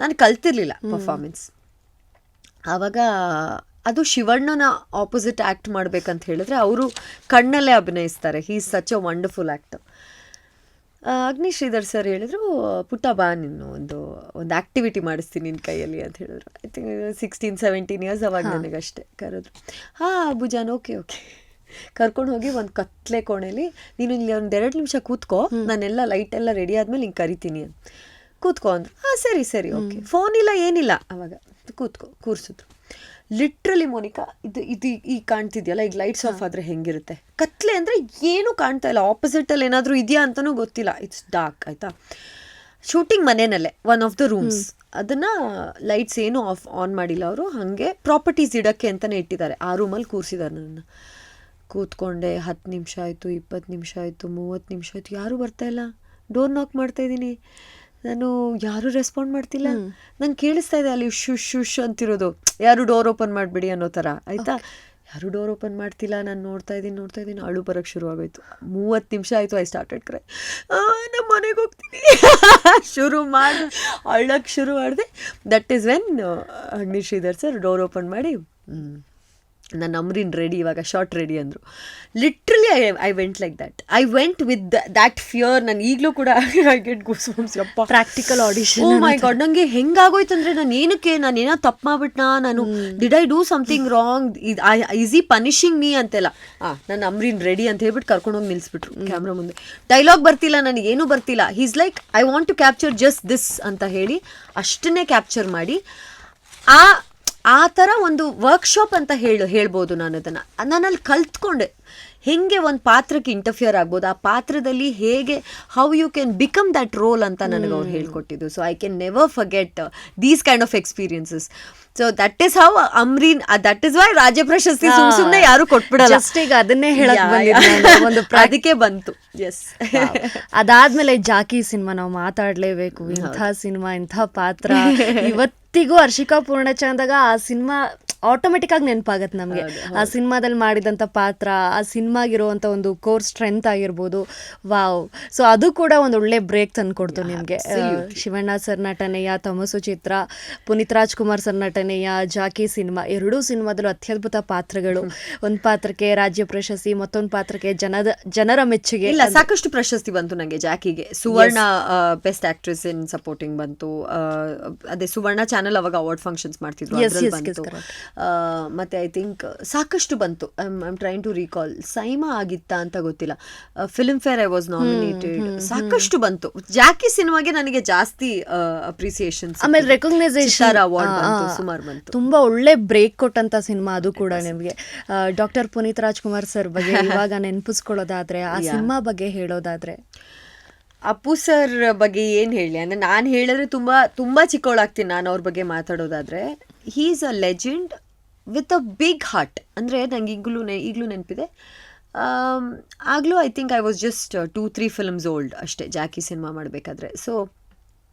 ನಾನು ಕಲ್ತಿರ್ಲಿಲ್ಲ ಪರ್ಫಾರ್ಮೆನ್ಸ್. ಆವಾಗ ಅದು ಶಿವಣ್ಣನ ಆಪೋಸಿಟ್ ಆ್ಯಕ್ಟ್ ಮಾಡಬೇಕಂತ ಹೇಳಿದ್ರೆ ಅವರು ಕಣ್ಣಲ್ಲೇ ಅಭಿನಯಿಸ್ತಾರೆ. He is such a wonderful actor. Agnishridhar sir ಹೇಳಿದ್ರು, ಪುಟ್ಟ ಬಾ, ನೀನು ಒಂದು ಆ್ಯಕ್ಟಿವಿಟಿ ಮಾಡಿಸ್ತೀನಿ ನಿನ್ನ ಕೈಯಲ್ಲಿ ಅಂತ ಹೇಳಿದ್ರು. ಐ ಥಿಂಕ್ 16-17 ಇಯರ್ಸ್ ಅವಾಗ ನನಗಷ್ಟೇ ಕರೆದ್ರು. ಅಬ್ಬುಜಾನ್, ಓಕೆ ಕರ್ಕೊಂಡು ಹೋಗಿ ಒಂದು ಕತ್ಲೆ ಕೋಣೆಲಿ ನೀನು ಇಲ್ಲಿ ಒಂದು 2 ನಿಮಿಷ ಕೂತ್ಕೋ, ನಾನೆಲ್ಲ ಲೈಟ್ ಎಲ್ಲ ರೆಡಿ ಆದ್ಮೇಲೆ ಹಿಂಗೆ ಕರಿತೀನಿ ಅಂತ. ಕೂತ್ಕೋ ಅಂದ್ರು. ಸರಿ ಸರಿ ಓಕೆ. ಫೋನ್ ಇಲ್ಲ ಏನಿಲ್ಲ ಅವಾಗ. ಕೂರ್ಸಿದ್ರು. ಲಿಟ್ರಲಿ ಮೋನಿಕಾ, ಇದು ಈಗ ಕಾಣ್ತಿದ್ಯಲ್ಲ, ಈಗ ಲೈಟ್ಸ್ ಆಫ್ ಆದರೆ ಹೆಂಗಿರುತ್ತೆ, ಕತ್ಲೆ ಅಂದರೆ ಏನೂ ಕಾಣ್ತಾ ಇಲ್ಲ, ಆಪೋಸಿಟಲ್ಲಿ ಏನಾದರೂ ಇದೆಯಾ ಅಂತಲೂ ಗೊತ್ತಿಲ್ಲ, ಇಟ್ಸ್ ಡಾರ್ಕ್ ಆಯಿತಾ. ಶೂಟಿಂಗ್ ಮನೆಯಲ್ಲೇ ಒನ್ ಆಫ್ ದ ರೂಮ್ಸ್, ಅದನ್ನು ಲೈಟ್ಸ್ ಏನೂ ಆನ್ ಮಾಡಿಲ್ಲ ಅವರು, ಹಾಗೆ ಪ್ರಾಪರ್ಟೀಸ್ ಇಡೋಕ್ಕೆ ಅಂತಲೇ ಇಟ್ಟಿದ್ದಾರೆ. ಆ ರೂಮಲ್ಲಿ ಕೂರಿಸಿದ್ದಾರೆ ನನ್ನ. ಕೂತ್ಕೊಂಡೆ. 10 ನಿಮಿಷ ಆಯಿತು, 20 ನಿಮಿಷ ಆಯಿತು, 30 ನಿಮಿಷ ಆಯಿತು, ಯಾರೂ ಬರ್ತಾಯಿಲ್ಲ. ಡೋರ್ ನಾಕ್ ಮಾಡ್ತಾಯಿದ್ದೀನಿ ನಾನು, ಯಾರೂ ರೆಸ್ಪಾಂಡ್ ಮಾಡ್ತಿಲ್ಲ. ನಂಗೆ ಕೇಳಿಸ್ತಾ ಇದೆ ಅಲ್ಲಿ ಶುಶ್ ಶುಶ್ ಅಂತಿರೋದು, ಯಾರು ಡೋರ್ ಓಪನ್ ಮಾಡಿಬಿಡಿ ಅನ್ನೋ ಥರ ಆಯಿತಾ. ಯಾರೂ ಡೋರ್ ಓಪನ್ ಮಾಡ್ತಿಲ್ಲ. ನಾನು ನೋಡ್ತಾ ಇದ್ದೀನಿ, ಅಳು ಬರೋಕ್ಕೆ ಶುರು ಆಗೋಯ್ತು. 30 ನಿಮಿಷ ಆಯಿತು. I started cry. ನಮ್ಮ ಮನೆಗೆ ಹೋಗ್ತೀನಿ ಶುರು ಮಾಡಿ ಅಳಕ್ಕೆ ಶುರು ಮಾಡಿದೆ. That is when Agni Shridhar sir door open ಮಾಡಿ, ನನ್ನ ಅಮ್ರಿನ್ ರೆಡಿ, ಇವಾಗ ಶಾರ್ಟ್ ರೆಡಿ ಅಂದರು. Literally I went like that. I went with that fear. ನಾನು ಈಗಲೂ ಕೂಡ ಐ ಗೆಟ್ ಗೂಸ್ ಬಂಪ್ಸ್. ಯಪ್ಪ, practical audition. Oh my god, ನನಗೆ ಹೆಂಗಾಗೋಯ್ತು ಅಂದರೆ, ನಾನೇನೋ ತಪ್ಪು ಮಾಡ್ಬಿಟ್ನಾ, ನಾನು did I do something wrong, is he punishing me ಅಂತೆಲ್ಲ. ನನ್ನ ಅಮ್ರಿನ್ ರೆಡಿ ಅಂತ ಹೇಳ್ಬಿಟ್ಟು ಕರ್ಕೊಂಡೋಗಿ ನಿಲ್ಲಿಸ್ಬಿಟ್ರು ಕ್ಯಾಮ್ರಾ ಮುಂದೆ. ಡೈಲಾಗ್ ಬರ್ತಿಲ್ಲ, ನನಗೇನು ಬರ್ತಿಲ್ಲ. He's like, I want to capture just this ಅಂತ ಹೇಳಿ ಅಷ್ಟನ್ನೇ ಕ್ಯಾಪ್ಚರ್ ಮಾಡಿ, ಆ ಥರ ಒಂದು ವರ್ಕ್ಶಾಪ್ ಅಂತ ಹೇಳ್ಬೋದು. ನಾನು ನಾನಲ್ಲಿ ಕಲ್ತ್ಕೊಂಡೆ ಹೇಗೆ ಒಂದು ಪಾತ್ರಕ್ಕೆ ಇಂಟರ್ಫಿಯರ್ ಆಗ್ಬೋದು, ಆ ಪಾತ್ರದಲ್ಲಿ ಹೇಗೆ how you can become that role ಅಂತ ನನಗೆ ಅವ್ರು ಹೇಳ್ಕೊಟ್ಟಿದ್ದು. So I can never forget these kind of experiences. So that is how Amreen, that is why ರಾಜ್ಯ ಪ್ರಶಸ್ತಿ ಸುಮ್ಮನೆ ಯಾರು ಕೊಟ್ಬಿಡಲ್ಲ. ಈಗ ಅದನ್ನೇ ಹೇಳಕ್ ಒಂದು ಅದಕ್ಕೆ ಬಂತು. ಎಸ್. ಅದಾದ್ಮೇಲೆ ಜಾಕಿ ಸಿನಿಮಾ ನಾವು ಮಾತಾಡ್ಲೇಬೇಕು. ಇಂಥ ಸಿನಿಮಾ, ಇಂಥ ಪಾತ್ರ, ಇವತ್ತಿಗೂ ಹರ್ಷಿಕಾ ಪೂರ್ಣಚಂದಾಗ ಆ ಸಿನಿಮಾ ಆಟೋಮೆಟಿಕ್ ಆಗಿ ನೆನಪಾಗತ್ತೆ ನಮಗೆ. ಆ ಸಿನಿಮಾದಲ್ಲಿ ಮಾಡಿದಂಥ ಪಾತ್ರ, ಆ ಸಿನಿಮಾಗಿರುವಂಥ ಒಂದು ಕೋರ್ ಸ್ಟ್ರೆಂತ್ ಆಗಿರ್ಬೋದು. ವಾವ್. ಸೊ ಅದು ಕೂಡ ಒಂದು ಒಳ್ಳೆ ಬ್ರೇಕ್ ತಂದುಕೊಡ್ತು ನಿಮಗೆ. ಶಿವಣ್ಣ ಸರ್ ನಟನೆಯ ತಮಸು ಚಿತ್ರ, ಪುನೀತ್ ರಾಜ್ಕುಮಾರ್ ಸರ್ ನಟನೆಯ ಜಾಕಿ ಸಿನಿಮಾ, ಎರಡೂ ಸಿನಿಮಾದಲ್ಲೂ ಅತ್ಯದ್ಭುತ ಪಾತ್ರಗಳು. ಒಂದು ಪಾತ್ರಕ್ಕೆ ರಾಜ್ಯ ಪ್ರಶಸ್ತಿ, ಮತ್ತೊಂದು ಪಾತ್ರಕ್ಕೆ ಜನರ ಮೆಚ್ಚುಗೆ. ಇಲ್ಲ, ಸಾಕಷ್ಟು ಪ್ರಶಸ್ತಿ ಬಂತು ನನಗೆ ಜಾಕಿಗೆ. Suvarna best actress in supporting ಬಂತು. ಅದೇ ಸುವರ್ಣ ಚಾನೆಲ್ ಅವಾಗ ಅವಾರ್ಡ್ ಫಂಕ್ಷನ್ಸ್ ಮಾಡ್ತಿದ್ರು, ಅದ್ರಲ್ಲಿ ಬಂತು. ಮತ್ತೆ ಐ ಥಿಂಕ್ ಸಾಕಷ್ಟು ಬಂತು. I train to recall. SIIMA ಆಗಿತ್ತಾ ಅಂತ ಗೊತ್ತಿಲ್ಲ. Filmfare I was nominated. ಸಾಕಷ್ಟು ಬಂತು. ಜಾಕಿ ಸಿನಿಮಾಗೆ ನನಗೆ ಜಾಸ್ತಿ ಅಪ್ರಿಸಿಯೇಷನ್, ಆಮೇಲೆ ರೆಕಗ್ನೈಸೇಷನ್ ಅವಾರ್ಡ್ ಬಂತು, ಸುಮಾರು ಬಂತು. ತುಂಬಾ ಒಳ್ಳೆ ಬ್ರೇಕ್ ಕೊಟ್ಟಂತ ಸಿನಿಮಾ ಅದು ಕೂಡ ನಿಮಗೆ. ಡಾಕ್ಟರ್ ಪುನೀತ್ ರಾಜ್ಕುಮಾರ್ ಸರ್ ಬಗ್ಗೆ ಇವಾಗ ನೆನಪಿಸ್ಕೊಳ್ಳೋದಾದ್ರೆ, ಆ ಸಿನಿಮಾ ಬಗ್ಗೆ ಹೇಳೋದಾದ್ರೆ, ಅಪ್ಪು ಸರ್ ಬಗ್ಗೆ ಏನು ಹೇಳಿ ಅಂದರೆ, ನಾನು ಹೇಳಿದ್ರೆ ತುಂಬ ಚಿಕ್ಕವಳಾಗ್ತೀನಿ ನಾನು ಅವ್ರ ಬಗ್ಗೆ ಮಾತಾಡೋದಾದರೆ. He is a legend with a big heart. ಅಂದರೆ ನಂಗೆ ಈಗಲೂ ನೆನಪಿದೆ. ಆಗಲೂ I think I was just 2-3 films old ಅಷ್ಟೇ ಜಾಕಿ ಸಿನಿಮಾ ಮಾಡಬೇಕಾದ್ರೆ. ಸೊ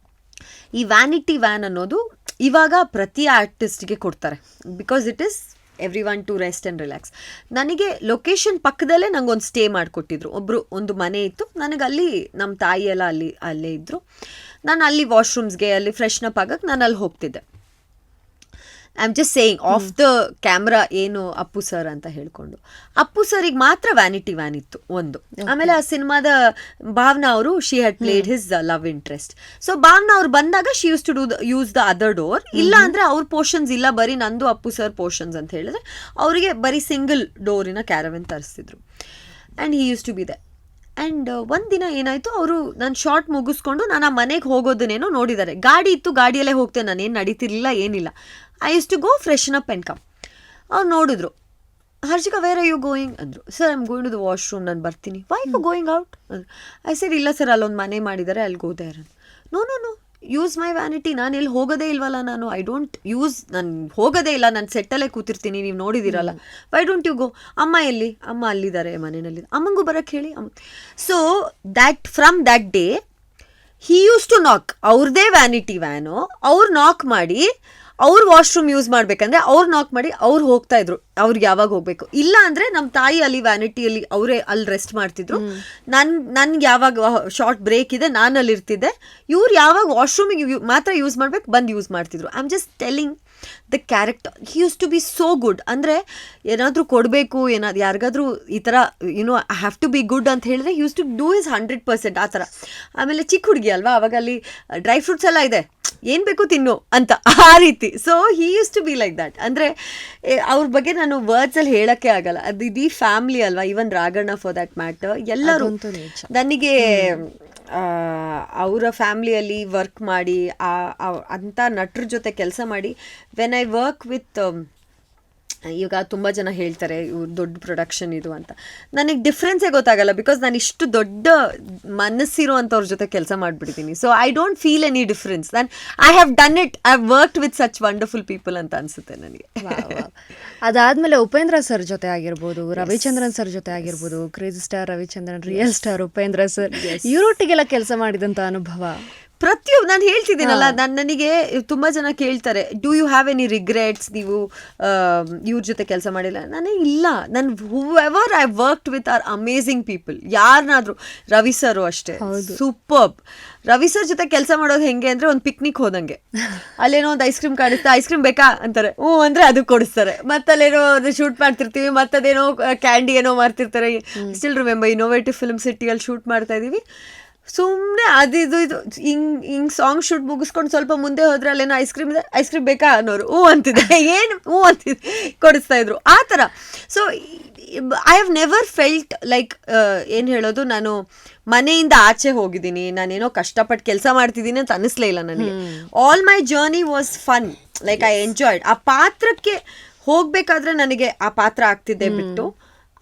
ಈ ವ್ಯಾನಿಟಿ ವ್ಯಾನ್ ಅನ್ನೋದು ಇವಾಗ ಪ್ರತಿ ಆರ್ಟಿಸ್ಟ್ಗೆ ಕೊಡ್ತಾರೆ, because it is every one to rest and relax. ನನಗೆ ಲೊಕೇಶನ್ ಪಕ್ಕದಲ್ಲೇ ನಂಗೊಂದು ಸ್ಟೇ ಮಾಡಿಕೊಟ್ಟಿದ್ರು. ಒಂದು ಮನೆ ಇತ್ತು ನನಗೆ, ಅಲ್ಲಿ ನಮ್ಮ ತಾಯಿ ಎಲ್ಲ ಅಲ್ಲೇ ಇದ್ದರು. ನಾನು ಅಲ್ಲಿ ವಾಶ್ರೂಮ್ಸ್ಗೆ, ಅಲ್ಲಿ ಫ್ರೆಶ್ನಪ್ ಆಗಕ್ಕೆ ನಾನು ಅಲ್ಲಿ ಹೋಗ್ತಿದ್ದೆ. I am just saying of the camera ಏನು ಅಪ್ಪು ಸರ್ ಅಂತ ಹೇಳ್ಕೊಂಡು. ಅಪ್ಪು ಸರಿಗೆ ಮಾತ್ರ ವ್ಯಾನಿಟಿ ವ್ಯಾನ್ ಇತ್ತು ಒಂದು. ಆಮೇಲೆ ಆ ಸಿನಿಮಾದ ಭಾವನಾ ಅವರು, she had played his love interest. So Bhavana ಅವ್ರು ಬಂದಾಗ she use to use the other door. ಇಲ್ಲ ಅಂದರೆ ಅವ್ರ ಪೋರ್ಷನ್ಸ್ ಇಲ್ಲ, ಬರೀ ನಂದು ಅಪ್ಪು ಸರ್ ಪೋರ್ಷನ್ಸ್ ಅಂತ ಹೇಳಿದ್ರೆ ಅವರಿಗೆ ಬರೀ ಸಿಂಗಲ್ ಡೋರಿನ ಕ್ಯಾರವೆನ್ ತರಿಸ್ತಿದ್ರು. And he use to be there. And ಒಂದಿನ ಏನಾಯಿತು, ಅವರು ನಾನು ಶಾರ್ಟ್ ಮುಗಿಸ್ಕೊಂಡು ನಾನು ಆ ಮನೆಗೆ ಹೋಗೋದನ್ನೇನೋ ನೋಡಿದ್ದಾರೆ. ಗಾಡಿ ಇತ್ತು, ಗಾಡಿಯಲ್ಲೇ ಹೋಗ್ತೇನೆ, ನಾನೇನು ನಡೀತಿರ್ಲಿಲ್ಲ, ಏನಿಲ್ಲ. I use to go freshen up and come. ಅವ್ರು ನೋಡಿದ್ರು, Harshika where are you going ಅಂದರು. Sir I am going to the washroom, ನಾನು ಬರ್ತೀನಿ. ವೈ ಯು ಗೋಯಿಂಗ್ ಔಟ್ ಅಂದರು. ಐ ಸೆಡ್ ಇಲ್ಲ ಸರ್, ಅಲ್ಲೊಂದು ಮನೆ ಮಾಡಿದ್ದಾರೆ, ಅಲ್ಲಿ go there. No use my vanity. ನಾನು ಎಲ್ಲಿ ಹೋಗೋದೇ ಇಲ್ವಲ್ಲ, ನಾನು ಐ ಡೋಂಟ್ ಯೂಸ್, ನಾನು ಹೋಗೋದೇ ಇಲ್ಲ, ನಾನು ಸೆಟ್ಟಲ್ಲೇ ಕೂತಿರ್ತೀನಿ, ನೀವು ನೋಡಿದ್ದೀರಲ್ಲ. Why don't you go? ಅಮ್ಮ ಎಲ್ಲಿ? ಅಮ್ಮ ಅಲ್ಲಿದ್ದಾರೆ ಮನೆಯಲ್ಲಿ, ಅಮ್ಮಂಗೂ ಬರೋಕ್ಕೆ ಹೇಳಿ. So from that day he use to knock. ಅವ್ರದ್ದೇ ವ್ಯಾನಿಟಿ ವ್ಯಾನು, ಅವ್ರು ನಾಕ್ ಮಾಡಿ, ಅವ್ರು ವಾಶ್ರೂಮ್ ಯೂಸ್ ಮಾಡಬೇಕಂದ್ರೆ ಅವ್ರು ನಾಕ್ ಮಾಡಿ ಅವ್ರು ಹೋಗ್ತಾ ಇದ್ರು, ಅವ್ರಿಗೆ ಯಾವಾಗ ಹೋಗಬೇಕು. ಇಲ್ಲ ಅಂದರೆ ನಮ್ಮ ತಾಯಿ ಅಲ್ಲಿ ವ್ಯಾನಿಟಿಯಲ್ಲಿ ಅವರೇ ಅಲ್ಲಿ ರೆಸ್ಟ್ ಮಾಡ್ತಿದ್ರು. ನನ್ಗೆ ಯಾವಾಗ ಶಾರ್ಟ್ ಬ್ರೇಕ್ ಇದೆ ನಾನು ಅಲ್ಲಿ ಇರ್ತಿದ್ದೆ. ಇವ್ರು ಯಾವಾಗ ವಾಶ್ರೂಮಿಗೆ ಮಾತ್ರ ಯೂಸ್ ಮಾಡ್ಬೇಕು ಬಂದು ಯೂಸ್ ಮಾಡ್ತಿದ್ರು. I am just telling the character he use to be so good. ಅಂದರೆ ಏನಾದರೂ ಕೊಡಬೇಕು, ಏನಾದ್ರು ಯಾರಿಗಾದ್ರೂ ಈ ಥರ you know I have to be good ಅಂತ ಹೇಳಿದ್ರೆ ಯೂಸ್ ಟು ಡೂ ಇಸ್ 100% ಆ ಥರ. ಆಮೇಲೆ ಚಿಕ್ಕ ಹುಡುಗಿ ಅಲ್ವಾ, ಅವಾಗ ಅಲ್ಲಿ ಡ್ರೈ ಫ್ರೂಟ್ಸ್ ಎಲ್ಲ ಇದೆ, ಏನು ಬೇಕು ತಿನ್ನು ಅಂತ, ಆ ರೀತಿ. So he use to be like that. ಅಂದರೆ ಅವ್ರ ಬಗ್ಗೆ ನಾನು ವರ್ಡ್ಸಲ್ಲಿ ಹೇಳೋಕ್ಕೆ ಆಗಲ್ಲ. ಅದು ಇಡೀ ಫ್ಯಾಮ್ಲಿ ಅಲ್ವಾ, even Raghanna for that matter, ಎಲ್ಲರೂ ನನಗೆ ಅವರ ಫ್ಯಾಮ್ಲಿಯಲ್ಲಿ ವರ್ಕ್ ಮಾಡಿ ಅಂಥ ನಟರ ಜೊತೆ ಕೆಲಸ ಮಾಡಿ, ವೆನ್ ಐ ವರ್ಕ್ ವಿತ್, ಈಗ ತುಂಬ ಜನ ಹೇಳ್ತಾರೆ ಇವ್ರು ದೊಡ್ಡ ಪ್ರೊಡಕ್ಷನ್ ಇದು ಅಂತ, ನನಗೆ ಡಿಫ್ರೆನ್ಸೇ ಗೊತ್ತಾಗಲ್ಲ. ಬಿಕಾಸ್ ನಾನು ಇಷ್ಟು ದೊಡ್ಡ ಮನಸ್ಸಿರೋ ಅಂಥವ್ರ ಜೊತೆ ಕೆಲಸ ಮಾಡಿಬಿಡ್ತೀನಿ. So I don't feel any difference. ನಾನು I have done it, I have worked with such wonderful people ಅಂತ ಅನಿಸುತ್ತೆ ನನಗೆ. ಅದಾದ್ಮೇಲೆ ಉಪೇಂದ್ರ ಸರ್ ಜೊತೆ ಆಗಿರ್ಬೋದು, ರವಿಚಂದ್ರನ್ ಸರ್ ಜೊತೆ ಆಗಿರ್ಬೋದು, crazy star Ravichandran, real star Upendra sir, ಇವರೊಟ್ಟಿಗೆಲ್ಲ ಕೆಲಸ ಮಾಡಿದಂಥ ಅನುಭವ ಪ್ರತಿಯೊಬ್ಬ ನಾನು ಹೇಳ್ತಿದ್ದೀನಲ್ಲ, ನನಗೆ ತುಂಬ ಜನ ಕೇಳ್ತಾರೆ, do you have any regrets, ನೀವು ಇವ್ರ ಜೊತೆ ಕೆಲಸ ಮಾಡಿಲ್ಲ? ನನಗೆ ಇಲ್ಲ. ನಾನು whoever I worked with are amazing people. ಯಾರನ್ನಾದರೂ, ರವಿ ಸರು ಅಷ್ಟೇ, ಸೂಪರ್ಬ್. ರವಿ ಸರ್ ಜೊತೆ ಕೆಲಸ ಮಾಡೋದು ಹೆಂಗೆ ಅಂದರೆ, ಒಂದು ಪಿಕ್ನಿಕ್ ಹೋದಂಗೆ. ಅಲ್ಲೇನೋ ಒಂದು ಐಸ್ ಕ್ರೀಮ್ ಕಾಣಿಸ್ತಾ, ಐಸ್ ಕ್ರೀಮ್ ಬೇಕಾ ಅಂತಾರೆ, ಹ್ಞೂ ಅಂದರೆ ಅದು ಕೊಡಿಸ್ತಾರೆ. ಮತ್ತಲ್ಲೇನೋ ಅದು ಶೂಟ್ ಮಾಡ್ತಿರ್ತೀವಿ, ಮತ್ತದೇನೋ ಕ್ಯಾಂಡಿ ಏನೋ ಮಾಡ್ತಿರ್ತಾರೆ. ಸ್ಟಿಲ್ ರಿಮೆಂಬರ್, ಇನ್ನೋವೇಟಿವ್ ಫಿಲ್ಮ್ ಸಿಟಿಯಲ್ಲಿ ಶೂಟ್ ಮಾಡ್ತಾ ಇದ್ದೀವಿ. ಸುಮ್ಮನೆ ಇದು ಹಿಂಗೆ ಸಾಂಗ್ ಶೂಟ್ ಮುಗಿಸ್ಕೊಂಡು ಸ್ವಲ್ಪ ಮುಂದೆ ಹೋದ್ರೆ ಅಲ್ಲೇನೋ ಐಸ್ ಕ್ರೀಮ್ ಇದೆ, ಐಸ್ ಕ್ರೀಮ್ ಬೇಕಾ ಅನ್ನೋರು, ಹ್ಞೂ ಅಂತಿದೆ, ಏನು ಹ್ಞೂ ಅಂತಿದೆ, ಕೊಡಿಸ್ತಾ ಇದ್ರು ಆ ಥರ. So I have never felt like, ಏನು ಹೇಳೋದು, ನಾನು ಮನೆಯಿಂದ ಆಚೆ ಹೋಗಿದ್ದೀನಿ, ನಾನೇನೋ ಕಷ್ಟಪಟ್ಟು ಕೆಲಸ ಮಾಡ್ತಿದ್ದೀನಿ ಅಂತ ಅನ್ನಿಸ್ಲೇ ಇಲ್ಲ ನನಗೆ. All my journey was fun, like I enjoyed. ಆ ಪಾತ್ರಕ್ಕೆ ಹೋಗಬೇಕಾದ್ರೆ ನನಗೆ ಆ ಪಾತ್ರ ಆಗ್ತಿದ್ದೆ ಬಿಟ್ಟು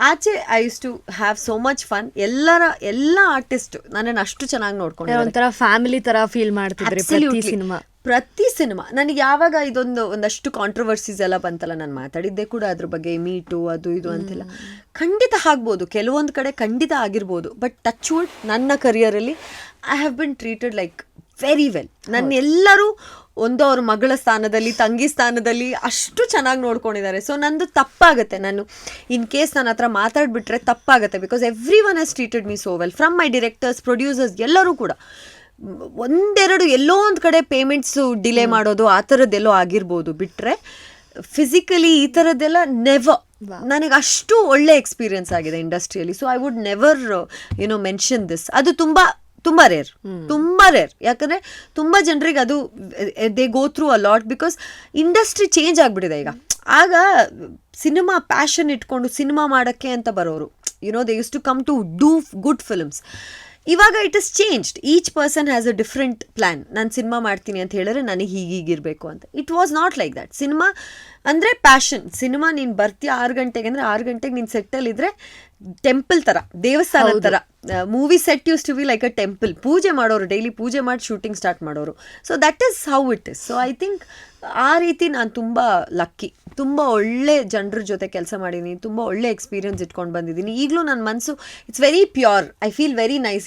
ಆಚೆ I use to have so much fun. ಎಲ್ಲ ಆರ್ಟಿಸ್ಟ್ ನನ್ನನ್ನು ಅಷ್ಟು ಚೆನ್ನಾಗಿ ನೋಡ್ಕೊಂಡು, ಒಂಥರ ಫ್ಯಾಮಿಲಿ ತರ ಫೀಲ್ ಮಾಡ್ತಿದ್ರಿ ಪ್ರತಿ ಸಿನಿಮಾ. ನನಗೆ ಯಾವಾಗ ಒಂದಷ್ಟು ಕಾಂಟ್ರವರ್ಸೀಸ್ ಎಲ್ಲ ಬಂತಲ್ಲ, ನಾನು ಮಾತಾಡಿದ್ದೆ ಕೂಡ ಅದ್ರ ಬಗ್ಗೆ, ಮೀಟು ಅದು ಇದು ಅಂತೆಲ್ಲ. ಖಂಡಿತ ಆಗ್ಬೋದು, ಕೆಲವೊಂದು ಕಡೆ ಖಂಡಿತ ಆಗಿರ್ಬೋದು. ಬಟ್ ಟಚ್ ವುಡ್, ನನ್ನ ಕರಿಯರಲ್ಲಿ I have been treated like very well. ನನ್ನ ಎಲ್ಲರೂ ಒಂದು ಅವ್ರ ಮಗಳ ಸ್ಥಾನದಲ್ಲಿ, ತಂಗಿ ಸ್ಥಾನದಲ್ಲಿ ಅಷ್ಟು ಚೆನ್ನಾಗಿ ನೋಡ್ಕೊಂಡಿದ್ದಾರೆ. ಸೊ ನಂದು ತಪ್ಪಾಗುತ್ತೆ, ನಾನು ಇನ್ ಕೇಸ್ ನನ್ನ ಹತ್ರ ಮಾತಾಡ್ಬಿಟ್ರೆ ತಪ್ಪಾಗುತ್ತೆ. Because every one has treated me so well, from my directors, producers, ಎಲ್ಲರೂ ಕೂಡ. ಒಂದೆರಡು ಎಲ್ಲೋ ಒಂದು ಕಡೆ ಪೇಮೆಂಟ್ಸು ಡಿಲೇ ಮಾಡೋದು ಆ ಥರದ್ದೆಲ್ಲೋ ಆಗಿರ್ಬೋದು, ಬಿಟ್ಟರೆ ಫಿಸಿಕಲಿ ಈ ಥರದ್ದೆಲ್ಲ ನೆವರ್. ನನಗೆ ಅಷ್ಟು ಒಳ್ಳೆ ಎಕ್ಸ್ಪೀರಿಯನ್ಸ್ ಆಗಿದೆ ಇಂಡಸ್ಟ್ರಿಯಲ್ಲಿ. So I would never mention this. ಅದು ತುಂಬ ರೇರ್. ಯಾಕಂದರೆ ತುಂಬ ಜನರಿಗೆ ಅದು they go through a lot. Because industry change ಆಗಿಬಿಟ್ಟಿದೆ ಈಗ. ಆಗ ಸಿನಿಮಾ ಪ್ಯಾಷನ್ ಇಟ್ಕೊಂಡು ಸಿನಿಮಾ ಮಾಡೋಕ್ಕೆ ಅಂತ ಬರೋರು, they use to come to do good films. ಇವಾಗ it is changed. Each person has a different plan. ನಾನು ಸಿನಿಮಾ ಮಾಡ್ತೀನಿ ಅಂತ ಹೇಳಿದ್ರೆ ನನಗೆ ಹೀಗಿರಬೇಕು ಅಂತ. It was not like that. Cinema ಅಂದರೆ ಪ್ಯಾಷನ್. ಸಿನಿಮಾ ನೀನು ಬರ್ತೀಯ 6 ಗಂಟೆಗೆ ಅಂದರೆ 6 ಗಂಟೆಗೆ ನೀನು ಸೆಟ್ಟಲ್ಲಿದ್ದರೆ ಟೆಂಪಲ್ ಥರ, ದೇವಸ್ಥಾನದ ಥರ. Movie set use to be like a temple. ಪೂಜೆ ಮಾಡೋರು, ಡೈಲಿ ಪೂಜೆ ಮಾಡಿ ಶೂಟಿಂಗ್ ಸ್ಟಾರ್ಟ್ ಮಾಡೋರು. So that is how it is. So I think ಆ ರೀತಿ ನಾನು ತುಂಬ ಲಕ್ಕಿ. ತುಂಬ ಒಳ್ಳೆ ಜನರ ಜೊತೆ ಕೆಲಸ ಮಾಡಿದ್ದೀನಿ, ತುಂಬ ಒಳ್ಳೆ ಎಕ್ಸ್ಪೀರಿಯನ್ಸ್ ಇಟ್ಕೊಂಡು ಬಂದಿದ್ದೀನಿ. ಈಗಲೂ ನನ್ನ ಮನಸ್ಸು it's very pure. I feel very nice.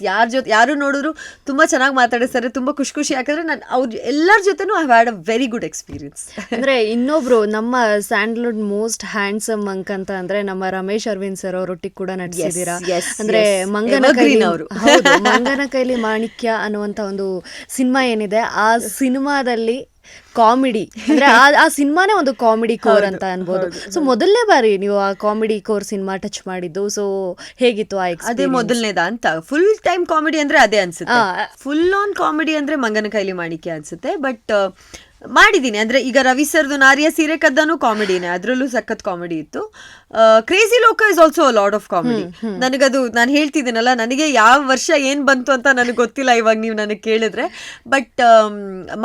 ಯಾರು ನೋಡಿದ್ರು ತುಂಬ ಚೆನ್ನಾಗಿ ಮಾತಾಡಿಸ್ತಾರೆ, ತುಂಬ ಖುಷಿ. ಯಾಕಂದರೆ ನಾನು ಎಲ್ಲರ ಜೊತೆನೂ I had a very good experience. ಅಂದರೆ ಇನ್ನೊಬ್ರು ನಮ್ಮ ಸ್ಯಾಂಡಲ್ವುಡ್ ಮೋಸ್ಟ್ ಹ್ಯಾಂಡ್ಸಮ್ ಅಂಕ್ ಅಂತ ಅಂದರೆ ನಮ್ಮ ರಮೇಶ್ ಅರವಿಂದ್ ಸರ್ ಅವರೊಟ್ಟಿಗೆ ಕೂಡ ನಟಿಸಿದ್ದೀರಾ. ಅಂದರೆ ಮಂಗನ ಕೈಲಿ ಮಾಣಿಕ್ಯ ಅನ್ನುವಂಥ ಒಂದು ಸಿನಿಮಾ ಏನಿದೆ, ಆ ಸಿನಿಮಾದಲ್ಲಿ ಕಾಮಿಡಿ ಅಂದ್ರೆ ಆ ಸಿನಿಮಾನೇ ಒಂದು ಕಾಮಿಡಿ ಕೋರ್ ಅಂತ ಅನ್ಬೋದು. ಸೊ ಮೊದಲನೇ ಬಾರಿ ನೀವು ಆ ಕಾಮಿಡಿ ಕೋರ್ ಸಿನಿಮಾ ಟಚ್ ಮಾಡಿದ್ದು. ಸೊ ಹೇಗಿತ್ತು ಆ ಎಕ್ಸ್ಪೀರಿಯನ್ಸ್? ಅದೇ ಮೊದಲನೇದ ಅಂತ. ಫುಲ್ ಟೈಮ್ ಕಾಮಿಡಿ ಅಂದ್ರೆ ಅದೇ ಅನ್ಸುತ್ತೆ. ಫುಲ್ ಆನ್ ಕಾಮಿಡಿ ಅಂದ್ರೆ ಮಂಗನ ಕೈಲಿ ಮಾಣಿಕ್ಯ ಅನ್ಸುತ್ತೆ. ಬಟ್ ಮಾಡಿದ್ದೀನಿ. ಅಂದರೆ ಈಗ ರವಿ ಸರ್ದು ನಾರಿಯ ಸೀರೆ ಕದ್ದನೂ ಕಾಮಿಡಿನೇ, ಅದರಲ್ಲೂ ಸಖತ್ ಕಾಮಿಡಿ ಇತ್ತು. ಕ್ರೇಜಿ ಲೋಕ is also a lot of comedy. ನನಗದು ನಾನು ಹೇಳ್ತಿದ್ದೀನಲ್ಲ, ನನಗೆ ಯಾವ ವರ್ಷ ಏನು ಬಂತು ಅಂತ ನನಗೆ ಗೊತ್ತಿಲ್ಲ ಇವಾಗ ನೀವು ನನಗೆ ಕೇಳಿದ್ರೆ. ಬಟ್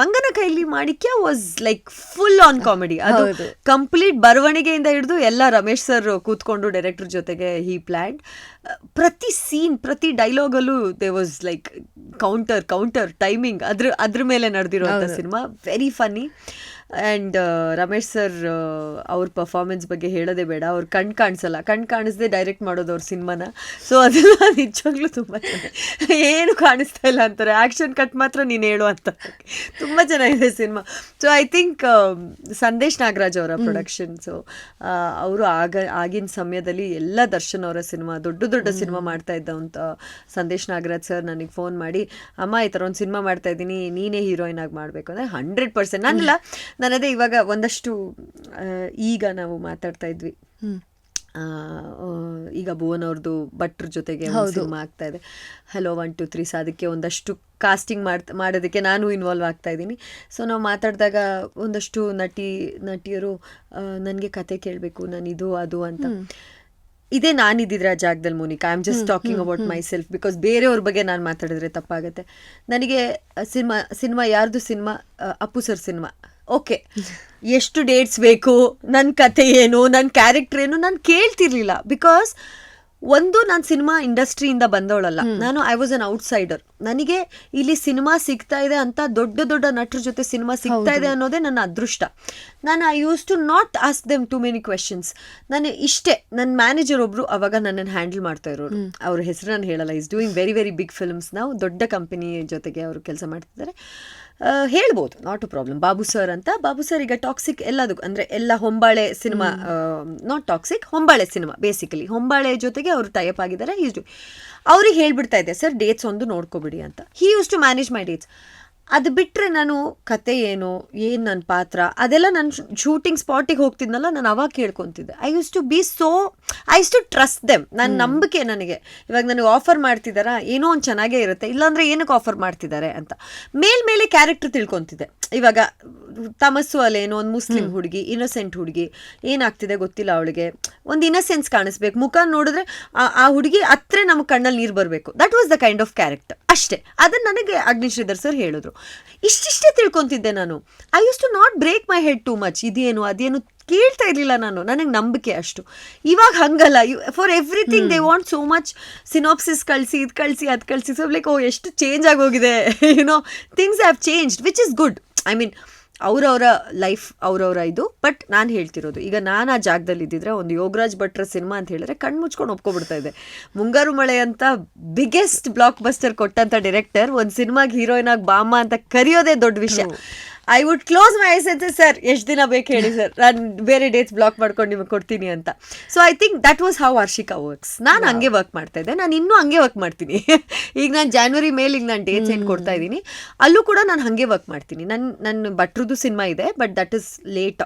ಮಂಗನ ಕೈಲಿ ಮಾಣಿಕ್ಯ was like full on comedy. ಅದು ಕಂಪ್ಲೀಟ್ ಬರವಣಿಗೆಯಿಂದ ಹಿಡಿದು ಎಲ್ಲ ರಮೇಶ್ ಸರ್ ಕೂತ್ಕೊಂಡು ಡೈರೆಕ್ಟರ್ ಜೊತೆಗೆ ಹಿ ಪ್ಲ್ಯಾನ್ಡ್. ಪ್ರತಿ ಸೀನ್, ಪ್ರತಿ ಡೈಲಾಗಲ್ಲೂ they was like counter timing ಅದ್ರ ಮೇಲೆ ನಡೆದಿರುವಂಥ cinema. Very funny. And Ramesh sir ಅವ್ರ ಪರ್ಫಾರ್ಮೆನ್ಸ್ ಬಗ್ಗೆ ಹೇಳೋದೇ ಬೇಡ. ಅವ್ರು ಕಾಣಿಸಲ್ಲ, ಕಾಣಿಸ್ದೆ ಡೈರೆಕ್ಟ್ ಮಾಡೋದು ಅವ್ರ ಸಿನಿಮಾನ. ಸೊ ಅದೆಲ್ಲ ನಿಜವಾಗ್ಲೂ ತುಂಬ ಚೆನ್ನಾಗಿ, ಏನು ಕಾಣಿಸ್ತಾ ಇಲ್ಲ ಅಂತಾರೆ, ಆ್ಯಕ್ಷನ್ ಕಟ್ ಮಾತ್ರ ನೀನು ಹೇಳು ಅಂತ. ತುಂಬ ಚೆನ್ನಾಗಿದೆ cinema. So I think Sandesh Nagaraj ಅವರ ಪ್ರೊಡಕ್ಷನ್. ಸೊ ಅವರು ಆಗಿನ ಸಮಯದಲ್ಲಿ ಎಲ್ಲ ದರ್ಶನ್ ಅವರ ಸಿನಿಮಾ, ದೊಡ್ಡ ಸಿನಿಮಾ ಮಾಡ್ತಾ ಇದ್ದಂಥ ಸಂದೇಶ್ ನಾಗರಾಜ್ ಸರ್ ನನಗೆ ಫೋನ್ ಮಾಡಿ, ಅಮ್ಮ ಈ ಥರ ಒಂದು ಸಿನಿಮಾ ಮಾಡ್ತಾ ಇದ್ದೀನಿ, ನೀನೇ ಹೀರೋಯಿನ್ ಆಗಿ ಮಾಡಬೇಕು ಅಂದರೆ 100%. ನಾನಲ್ಲ, ನಾನದೇ ಇವಾಗ ಒಂದಷ್ಟು ಈಗ ನಾವು ಮಾತಾಡ್ತಾ ಇದ್ವಿ, ಈಗ ಭುವನ್ ಅವ್ರದ್ದು ಭಟ್ರ ಜೊತೆಗೆ ಸಿನಿಮಾ ಆಗ್ತಾ ಇದೆ, ಹಲೋ 1 2 3. ಅದಕ್ಕೆ ಒಂದಷ್ಟು ಕಾಸ್ಟಿಂಗ್ ಮಾಡೋದಕ್ಕೆ ನಾನು ಇನ್ವಾಲ್ವ್ ಆಗ್ತಾ ಇದ್ದೀನಿ. ಸೊ ನಾವು ಮಾತಾಡಿದಾಗ ಒಂದಷ್ಟು ನಟಿಯರು ನನಗೆ ಕತೆ ಕೇಳಬೇಕು, ನಾನು ಇದು ಅದು ಅಂತ. ಇದೇ ನಾನಿದ್ದಿದ್ರೆ ಆ ಜಾಗದಲ್ಲಿ Monica, I am just talking about myself, because ಬೇರೆಯವ್ರ ಬಗ್ಗೆ ನಾನು ಮಾತಾಡಿದ್ರೆ ತಪ್ಪಾಗುತ್ತೆ. ನನಗೆ ಸಿನಿಮಾ ಯಾರ್ದು cinema, Appu sir cinema, okay, ಎಷ್ಟು ಡೇಟ್ಸ್ ಬೇಕು, ನನ್ನ ಕತೆ ಏನು, ನನ್ನ ಕ್ಯಾರೆಕ್ಟರ್ ಏನು, ನಾನು ಕೇಳ್ತಿರ್ಲಿಲ್ಲ. ಬಿಕಾಸ್ ನಾನು ಸಿನಿಮಾ ಇಂಡಸ್ಟ್ರಿಯಿಂದ ಬಂದವಳಲ್ಲ, ನಾನು ಐ ವಾಸ್ ಅನ್ ಔಟ್ಸೈಡರ್. ನನಗೆ ಇಲ್ಲಿ ಸಿನಿಮಾ ಸಿಗ್ತಾ ಇದೆ ಅಂತ ದೊಡ್ಡ ದೊಡ್ಡ ನಟರ ಜೊತೆ ಸಿನಿಮಾ ಸಿಗ್ತಾ ಇದೆ ಅನ್ನೋದೇ ನನ್ನ ಅದೃಷ್ಟ. ನಾನು I use to not ask them too many questions. ನಾನು ಇಷ್ಟೇ, ನನ್ನ ಮ್ಯಾನೇಜರ್ ಒಬ್ರು ಅವಾಗ ನನ್ನನ್ನು ಹ್ಯಾಂಡಲ್ ಮಾಡ್ತಾ ಇರೋರು, ಅವ್ರ ಹೆಸರು ನಾನು ಹೇಳಲ್ಲ, is doing very very big films. ನಾವು ದೊಡ್ಡ ಕಂಪನಿ ಜೊತೆಗೆ ಅವರು ಕೆಲಸ ಮಾಡ್ತಿದ್ದಾರೆ, ಹೇಳ್ಬೋದು, not a problem. Babu sir ಅಂತ, ಬಾಬು ಸರ್ ಈಗ ಟಾಕ್ಸಿಕ್ ಎಲ್ಲದಕ್ಕೂ, ಅಂದರೆ ಎಲ್ಲ Hombale cinema, not toxic, Hombale cinema, basically Hombale ಜೊತೆಗೆ ಅವರು ಟೈಪ್ ಆಗಿದ್ದಾರೆ. ಅವ್ರಿಗೆ ಹೇಳ್ಬಿಡ್ತಾ ಇದ್ದೆ, ಸರ್ ಡೇಟ್ಸ್ ಒಂದು ನೋಡ್ಕೊಬಿಡಿ ಅಂತ. He use to manage my dates. ಅದು ಬಿಟ್ಟರೆ ನಾನು ಕತೆ ಏನು ನನ್ನ ಪಾತ್ರ ಅದೆಲ್ಲ ನಾನು ಶೂಟಿಂಗ್ ಸ್ಪಾಟಿಗೆ ಹೋಗ್ತಿದ್ನಲ್ಲ, ನಾನು ಅವಾಗ ಕೇಳ್ಕೊತಿದ್ದೆ. I use to trust them. ನನ್ನ ನಂಬಿಕೆ ನನಗೆ, ಇವಾಗ ನನಗೆ ಆಫರ್ ಮಾಡ್ತಿದ್ದಾರಾ, ಏನೋ ಒಂದು ಚೆನ್ನಾಗೇ ಇರುತ್ತೆ, ಇಲ್ಲಾಂದರೆ ಏನಕ್ಕೆ ಆಫರ್ ಮಾಡ್ತಿದ್ದಾರೆ ಅಂತ ಮೇಲೆ ಕ್ಯಾರೆಕ್ಟರ್ ತಿಳ್ಕೊತಿದ್ದೆ. ಇವಾಗ ತಮಸ್ಸು ಅಲ್ಲೇನೋ ಒಂದು ಮುಸ್ಲಿಂ ಹುಡುಗಿ, ಇನ್ನೋಸೆಂಟ್ ಹುಡುಗಿ, ಏನಾಗ್ತಿದೆ ಗೊತ್ತಿಲ್ಲ ಅವಳಿಗೆ, ಒಂದು ಇನ್ನಸೆನ್ಸ್ ಕಾಣಿಸ್ಬೇಕು, ಮುಖ ನೋಡಿದ್ರೆ ಆ ಹುಡುಗಿ ಹತ್ರ ನಮಗೆ ಕಣ್ಣಲ್ಲಿ ನೀರು ಬರಬೇಕು. That was the kind of character ಅಷ್ಟೇ. ಅದನ್ನು ನನಗೆ ಅಗ್ನಿಶ್ರೀಧರ್ ಸರ್ ಹೇಳಿದ್ರು. ಇಷ್ಟಿಷ್ಟೇ ತಿಳ್ಕೊತಿದ್ದೆ ನಾನು. I use to not break my head too much. ಇದೇನು ಅದೇನು ಕೇಳ್ತಾ ಇರಲಿಲ್ಲ ನಾನು, ನನಗೆ ನಂಬಿಕೆ ಅಷ್ಟು. ಇವಾಗ ಹಂಗಲ್ಲ, for everything they want so much synopsis ಕಳಿಸಿ, ಇದು ಕಳಿಸಿ, ಅದು ಕಳಿಸಿ. ಸೊ ಲೈಕ್ ಎಷ್ಟು ಚೇಂಜ್ ಆಗೋಗಿದೆ, things have changed, which is good. I mean ಅವರವರ ಲೈಫ್ ಅವರವರ ಇದು. ಬಟ್ ನಾನು ಹೇಳ್ತಿರೋದು, ಈಗ ನಾನು ಆ ಜಾಗದಲ್ಲಿ ಇದ್ದಿದ್ರೆ ಒಂದು ಯೋಗರಾಜ್ ಭಟ್ರ ಸಿನಿಮಾ ಅಂತ ಹೇಳಿದ್ರೆ ಕಣ್ಣು ಮುಚ್ಕೊಂಡು ಒಪ್ಕೊಬಿಡ್ತಾ ಇದೆ. ಮುಂಗಾರು ಮಳೆ ಅಂತ ಬಿಗ್ಗೆಸ್ಟ್ ಬ್ಲಾಕ್ ಬಸ್ಟರ್ ಕೊಟ್ಟಂಥ ಡೈರೆಕ್ಟರ್ ಒಂದು ಸಿನಿಮಾಗೆ ಹೀರೋಯಿನ್ ಆಗಿ ಬಾಮ್ಮ ಅಂತ ಕರೆಯೋದೇ ದೊಡ್ಡ ವಿಷಯ. I would close my ice ಅಂತ, ಸರ್ ಎಷ್ಟು ದಿನ ಬೇಕು ಹೇಳಿ ಸರ್, ನಾನು ಬೇರೆ ಡೇಟ್ಸ್ ಬ್ಲಾಕ್ ಮಾಡ್ಕೊಂಡು ನಿಮಗೆ ಕೊಡ್ತೀನಿ ಅಂತ. So I think that was how Harshika works. ನಾನು ಹಂಗೆ ವರ್ಕ್ ಮಾಡ್ತಾ ಇದ್ದೆ, ನಾನು ಇನ್ನೂ ಹಂಗೆ ವರ್ಕ್ ಮಾಡ್ತೀನಿ. ಈಗ ನಾನು ಜಾನ್ವರಿ ಮೇಲಿಗೆ ನಾನು ಡೇಟ್ಸ್ ಏನು ಕೊಡ್ತಾ ಇದ್ದೀನಿ, ಅಲ್ಲೂ ಕೂಡ ನಾನು ಹಾಗೆ ವರ್ಕ್ ಮಾಡ್ತೀನಿ. ನನ್ನ ಭಟ್ರದ್ದು ಸಿನಿಮಾ ಇದೆ, ಬಟ್ ದಟ್ ಇಸ್ ಲೇಟ್.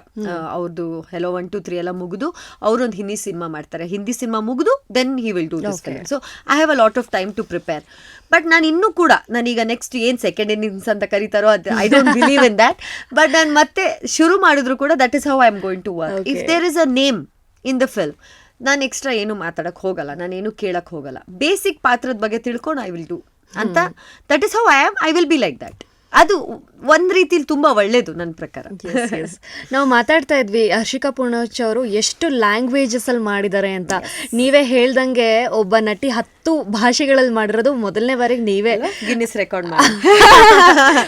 ಅವ್ರದ್ದು ಹೆಲೋ 1 2 3 ಎಲ್ಲ ಮುಗಿದು ಅವರೊಂದು ಹಿಂದಿ ಸಿನಿಮಾ ಮಾಡ್ತಾರೆ. ಹಿಂದಿ ಸಿನಿಮಾ ಮುಗಿದು then he will do this film. So I have a lot of time to prepare. But ನಾನು ಇನ್ನೂ ಕೂಡ, ನಾನೀಗ ನೆಕ್ಸ್ಟ್ ಏನು ಸೆಕೆಂಡ್ ಇನ್ನಿಂಗ್ಸ್ ಅಂತ ಕರೀತಾರೋ ಅದು I don't believe in that. But ನಾನು ಮತ್ತೆ ಶುರು ಮಾಡಿದ್ರು ಕೂಡ that is how I am going to work. If there is a name in the film, ನಾನು ಎಕ್ಸ್ಟ್ರಾ ಏನು ಮಾತಾಡಕ್ಕೆ ಹೋಗಲ್ಲ, ನಾನೇನು ಕೇಳಕ್ಕೆ ಹೋಗಲ್ಲ. ಬೇಸಿಕ್ ಪಾತ್ರದ ಬಗ್ಗೆ ತಿಳ್ಕೊಂಡು ಐ ವಿಲ್ ಡೂ ಅಂತ. That is how I will be like that. ಅದು ಒಂದ್ ರೀತಿಲಿ ತುಂಬಾ ಒಳ್ಳೇದು ನನ್ನ ಪ್ರಕಾರ. ನಾವು ಮಾತಾಡ್ತಾ ಇದ್ವಿ ಹರ್ಷಿಕಾ ಪೂರ್ಣಚ್ ಅವರು ಎಷ್ಟು ಲ್ಯಾಂಗ್ವೇಜಸ್ ಅಲ್ಲಿ ಮಾಡಿದ್ದಾರೆ ಅಂತ. ನೀವೇ ಹೇಳ್ದಂಗೆ ಒಬ್ಬ ನಟಿ 10 ಭಾಷೆಗಳಲ್ಲಿ ಮಾಡಿರೋದು ಮೊದಲನೇ ಬಾರಿಗೆ ನೀವೇ. ಗಿನ್ನಿಸ್ ರೆಕಾರ್ಡ್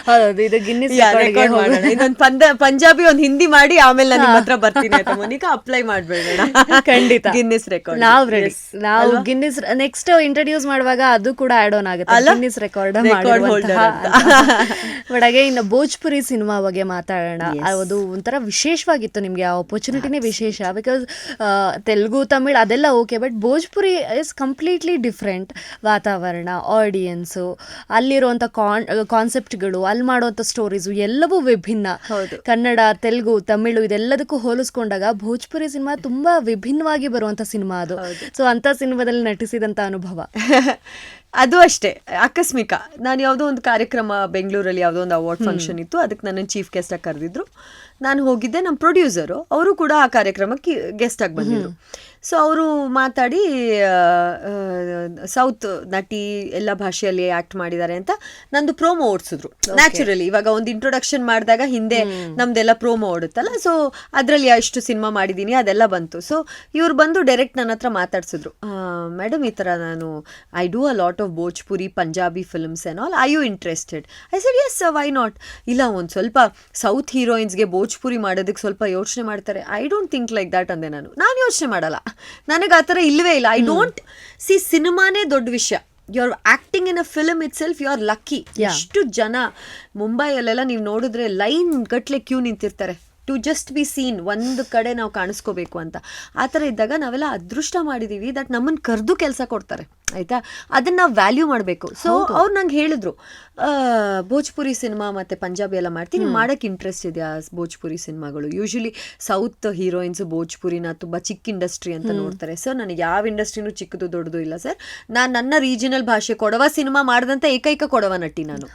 ಹೌದು, ಇದು ಗಿನ್ನಿಸ್ ರೆಕಾರ್ಡ್ ಮಾಡೋಣ. ಇನ್ನೊಂದು ಪಂಜಾಬಿ ಒಂದು ಹಿಂದಿ ಮಾಡಿ ಆಮೇಲೆ ನಾನು ನಿಮ್ಮ ಹತ್ರ ಬರ್ತೀನಿ ಆಯ್ತಾ ಮೋನಿಕಾ, ಅಪ್ಲೈ ಮಾಡ್ಬೇಡ. ಖಂಡಿತ ಗಿನ್ನಿಸ್ ರೆಕಾರ್ಡ್ ನಾವು ರೆಡಿ. ನಾವು ಗಿನ್ನಿಸ್ ನೆಕ್ಸ್ಟ್ ಇಂಟ್ರೊಡ್ಯೂಸ್ ಮಾಡುವಾಗ ಅದು ಕೂಡ ಆಡ್ ಆನ್ ಆಗುತ್ತೆ, ಗಿನ್ನಿಸ್ ರೆಕಾರ್ಡ್ ಮಾಡುವಂತಹ. ಬಟ್ ಹಾಗೆ ಇನ್ನು ಭೋಜ್ಪುರಿ ಸಿನಿಮಾ ಬಗ್ಗೆ ಮಾತಾಡೋಣ. ಅದು ಒಂಥರ ವಿಶೇಷವಾಗಿತ್ತು, ನಿಮಗೆ ಆ ಆಪರ್ಚುನಿಟಿನೇ ವಿಶೇಷ. ಬಿಕಾಸ್ ತೆಲುಗು ತಮಿಳ್ ಅದೆಲ್ಲ okay, but Bhojpuri is completely different. ವಾತಾವರಣ, ಆಡಿಯನ್ಸು, ಅಲ್ಲಿರುವಂಥ ಕಾನ್ಸೆಪ್ಟ್ಗಳು, ಅಲ್ಲಿ ಮಾಡುವಂಥ ಸ್ಟೋರೀಸು ಎಲ್ಲವೂ ವಿಭಿನ್ನ. ಕನ್ನಡ, ತೆಲುಗು, ತಮಿಳು ಇದೆಲ್ಲದಕ್ಕೂ ಹೋಲಿಸ್ಕೊಂಡಾಗ ಭೋಜ್ಪುರಿ ಸಿನಿಮಾ ತುಂಬಾ ವಿಭಿನ್ನವಾಗಿ ಬರುವಂಥ ಸಿನಿಮಾ ಅದು. ಸೊ ಅಂಥ ಸಿನಿಮಾದಲ್ಲಿ ನಟಿಸಿದಂಥ ಅನುಭವ ಅದು ಅಷ್ಟೇ ಆಕಸ್ಮಿಕ. ನಾನು ಯಾವುದೋ ಒಂದು ಕಾರ್ಯಕ್ರಮ ಬೆಂಗಳೂರಲ್ಲಿ, ಯಾವುದೋ ಒಂದು ಅವಾರ್ಡ್ ಫಂಕ್ಷನ್ ಇತ್ತು, ಅದಕ್ಕೆ ನನ್ನನ್ನು ಚೀಫ್ ಗೆಸ್ಟ್ ಆಗಿ ಕರೆದಿದ್ರು. ನಾನು ಹೋಗಿದ್ದೆ. ನಮ್ಮ ಪ್ರೊಡ್ಯೂಸರು ಅವರು ಕೂಡ ಆ ಕಾರ್ಯಕ್ರಮಕ್ಕೆ ಗೆಸ್ಟ್ ಆಗಿ ಬಂದಿದ್ರು. ಸೊ ಅವರು ಮಾತಾಡಿ ಸೌತ್ ನಟಿ ಎಲ್ಲ ಭಾಷೆಯಲ್ಲಿ ಆ್ಯಕ್ಟ್ ಮಾಡಿದ್ದಾರೆ ಅಂತ ನಂದು ಪ್ರೋಮೋ ಓಡಿಸಿದ್ರು. ನ್ಯಾಚುರಲಿ ಇವಾಗ ಒಂದು ಇಂಟ್ರೊಡಕ್ಷನ್ ಮಾಡಿದಾಗ ಹಿಂದೆ ನಮ್ದೆಲ್ಲ ಪ್ರೋಮೋ ಓಡುತ್ತಲ್ಲ, ಸೊ ಅದರಲ್ಲಿ ಎಷ್ಟು ಸಿನಿಮಾ ಮಾಡಿದ್ದೀನಿ ಅದೆಲ್ಲ ಬಂತು. ಸೊ ಇವ್ರು ಬಂದು ಡೈರೆಕ್ಟ್ ನನ್ನ ಹತ್ರ ಮಾತಾಡ್ಸಿದ್ರು, ಮೇಡಮ್ ಈ ಥರ ನಾನು I do a lot of Bhojpuri Punjabi films and all, I you interested? I said yes, why not. ಇಲ್ಲ, ಒಂದು ಸ್ವಲ್ಪ ಸೌತ್ ಹೀರೋಯಿನ್ಸ್ಗೆ ಭೋಜ್ಪುರಿ ಮಾಡೋದಕ್ಕೆ ಸ್ವಲ್ಪ ಯೋಚನೆ ಮಾಡ್ತಾರೆ. I don't think like that ಅಂದೆ ನಾನು ಯೋಚನೆ ಮಾಡಲ್ಲ, ನನಗೆ ಆ ಥರ ಇಲ್ಲವೇ ಇಲ್ಲ. ಐ ಡೋಂಟ್ ಸಿ, ಸಿನಿಮಾನೇ ದೊಡ್ಡ ವಿಷಯ. You are acting in a film itself, you are lucky. ಎಷ್ಟು ಜನ ಮುಂಬೈಯಲ್ಲೆಲ್ಲ ನೀವು ನೋಡಿದ್ರೆ ಲೈನ್ ಗಟ್ಲೆ ಕ್ಯೂ ನಿಂತಿರ್ತಾರೆ ಟು ಜಸ್ಟ್ ಬಿ ಸೀನ್, ಒಂದು ಕಡೆ ನಾವು ಕಾಣಿಸ್ಕೋಬೇಕು ಅಂತ. ಆ ಥರ ಇದ್ದಾಗ ನಾವೆಲ್ಲ ಅದೃಷ್ಟ ಮಾಡಿದ್ದೀವಿ ದಟ್ ನಮ್ಮನ್ನು ಕರೆದು ಕೆಲಸ ಕೊಡ್ತಾರೆ, ಆಯಿತಾ. ಅದನ್ನು ನಾವು ವ್ಯಾಲ್ಯೂ ಮಾಡಬೇಕು. ಸೊ ಅವ್ರು ನಂಗೆ ಹೇಳಿದ್ರು, ಭೋಜ್ಪುರಿ ಸಿನಿಮಾ ಮತ್ತು ಪಂಜಾಬಿ ಎಲ್ಲ ಮಾಡ್ತೀನಿ, ಮಾಡೋಕ್ಕೆ ಇಂಟ್ರೆಸ್ಟ್ ಇದೆಯಾ ಭೋಜ್ಪುರಿ ಸಿನಿಮಾಗಳು. ಯೂಶ್ವಲಿ ಸೌತ್ ಹೀರೋಯಿನ್ಸು ಭೋಜ್ಪುರಿನ ತುಂಬ ಚಿಕ್ಕ ಇಂಡಸ್ಟ್ರಿ ಅಂತ ನೋಡ್ತಾರೆ. ಸರ್ ನನಗೆ ಯಾವ ಇಂಡಸ್ಟ್ರಿನೂ ಚಿಕ್ಕದು ದೊಡ್ಡದು ಇಲ್ಲ ಸರ್. ನಾನು ನನ್ನ ರೀಜನಲ್ ಭಾಷೆ ಕೊಡವ ಸಿನಿಮಾ ಮಾಡಿದಂಥ ಏಕೈಕ ಕೊಡವ ನಟಿ ನಾನು.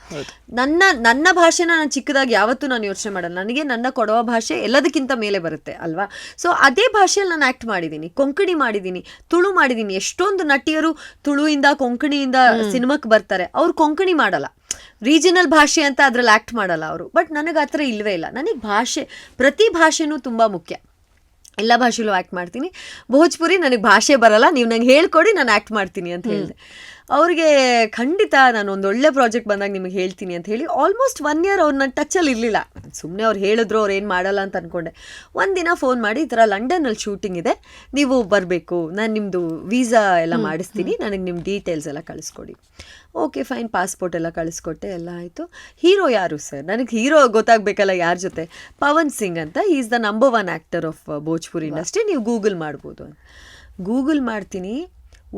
ನನ್ನ ಭಾಷೆನ ನಾನು ಚಿಕ್ಕದಾಗಿ ಯಾವತ್ತೂ ನಾನು ಯೋಚನೆ ಮಾಡಲ್ಲ. ನನಗೆ ನನ್ನ ಕೊಡವ ಭಾಷೆ ಎಲ್ಲದಕ್ಕಿಂತ ಮೇಲೆ ಬರುತ್ತೆ ಅಲ್ವಾ. ಸೊ ಅದೇ ಭಾಷೆಯಲ್ಲಿ ನಾನು ಆ್ಯಕ್ಟ್ ಮಾಡಿದ್ದೀನಿ, ಕೊಂಕಣಿ ಮಾಡಿದ್ದೀನಿ, ತುಳು ಮಾಡಿದ್ದೀನಿ. ಎಷ್ಟೊಂದು ನಟಿಯರು ತುಳುವಿಂದ ಕೊಂಕಣಿಯಿಂದ ಸಿನಿಮಾಕ್ಕೆ ಬರ್ತಾರೆ, ಅವ್ರು ಕೊಂಕಣಿ ಮಾಡಲ್ಲ, ರೀಜನಲ್ ಭಾಷೆ ಅಂತ ಅದ್ರಲ್ಲಿ ಆ್ಯಕ್ಟ್ ಮಾಡಲ್ಲ ಅವರು. ಬಟ್ ನನಗೆ ಆ ಥರ ಇಲ್ಲವೇ ಇಲ್ಲ. ನನಗೆ ಭಾಷೆ, ಪ್ರತಿ ಭಾಷೆನೂ ತುಂಬ ಮುಖ್ಯ. ಎಲ್ಲ ಭಾಷೆಯಲ್ಲೂ ಆ್ಯಕ್ಟ್ ಮಾಡ್ತೀನಿ. ಭೋಜ್ಪುರಿ ನನಗೆ ಭಾಷೆ ಬರಲ್ಲ, ನೀವು ನಂಗೆ ಹೇಳ್ಕೊಡಿ, ನಾನು ಆ್ಯಕ್ಟ್ ಮಾಡ್ತೀನಿ ಅಂತ ಹೇಳಿದೆ. ಅವ್ರಿಗೆ ಖಂಡಿತ ನಾನು ಒಂದು ಒಳ್ಳೆ ಪ್ರಾಜೆಕ್ಟ್ ಬಂದಾಗ ನಿಮಗೆ ಹೇಳ್ತೀನಿ ಅಂತ ಹೇಳಿ ಆಲ್ಮೋಸ್ಟ್ 1 year ಅವ್ರು ನನ್ನ ಟಚ್ಚಲ್ಲಿ ಇರಲಿಲ್ಲ. ಸುಮ್ಮನೆ ಅವ್ರು ಹೇಳಿದ್ರು, ಅವ್ರು ಏನು ಮಾಡಲ್ಲ ಅಂತ ಅಂದ್ಕೊಂಡೆ. ಒಂದಿನ ಫೋನ್ ಮಾಡಿ, ಈ ಥರ ಲಂಡನ್ನಲ್ಲಿ ಶೂಟಿಂಗ್ ಇದೆ, ನೀವು ಬರಬೇಕು, ನಾನು ನಿಮ್ಮದು ವೀಸಾ ಎಲ್ಲ ಮಾಡಿಸ್ತೀನಿ, ನನಗೆ ನಿಮ್ಮ ಡೀಟೇಲ್ಸ್ ಎಲ್ಲ ಕಳಿಸ್ಕೊಡಿ. ಓಕೆ ಫೈನ್, ಪಾಸ್ಪೋರ್ಟ್ ಎಲ್ಲ ಕಳಿಸ್ಕೊಟ್ಟೆ, ಎಲ್ಲ ಆಯಿತು. ಹೀರೋ ಯಾರು ಸರ್? ನನಗೆ ಹೀರೋ ಗೊತ್ತಾಗಬೇಕಲ್ಲ ಯಾರ ಜೊತೆ. ಪವನ್ ಸಿಂಗ್ ಅಂತ, he is the number 1 actor of Bhojpuri industry, ನೀವು ಗೂಗಲ್ ಮಾಡ್ಬೋದು ಅಂತ. ಗೂಗಲ್ ಮಾಡ್ತೀನಿ,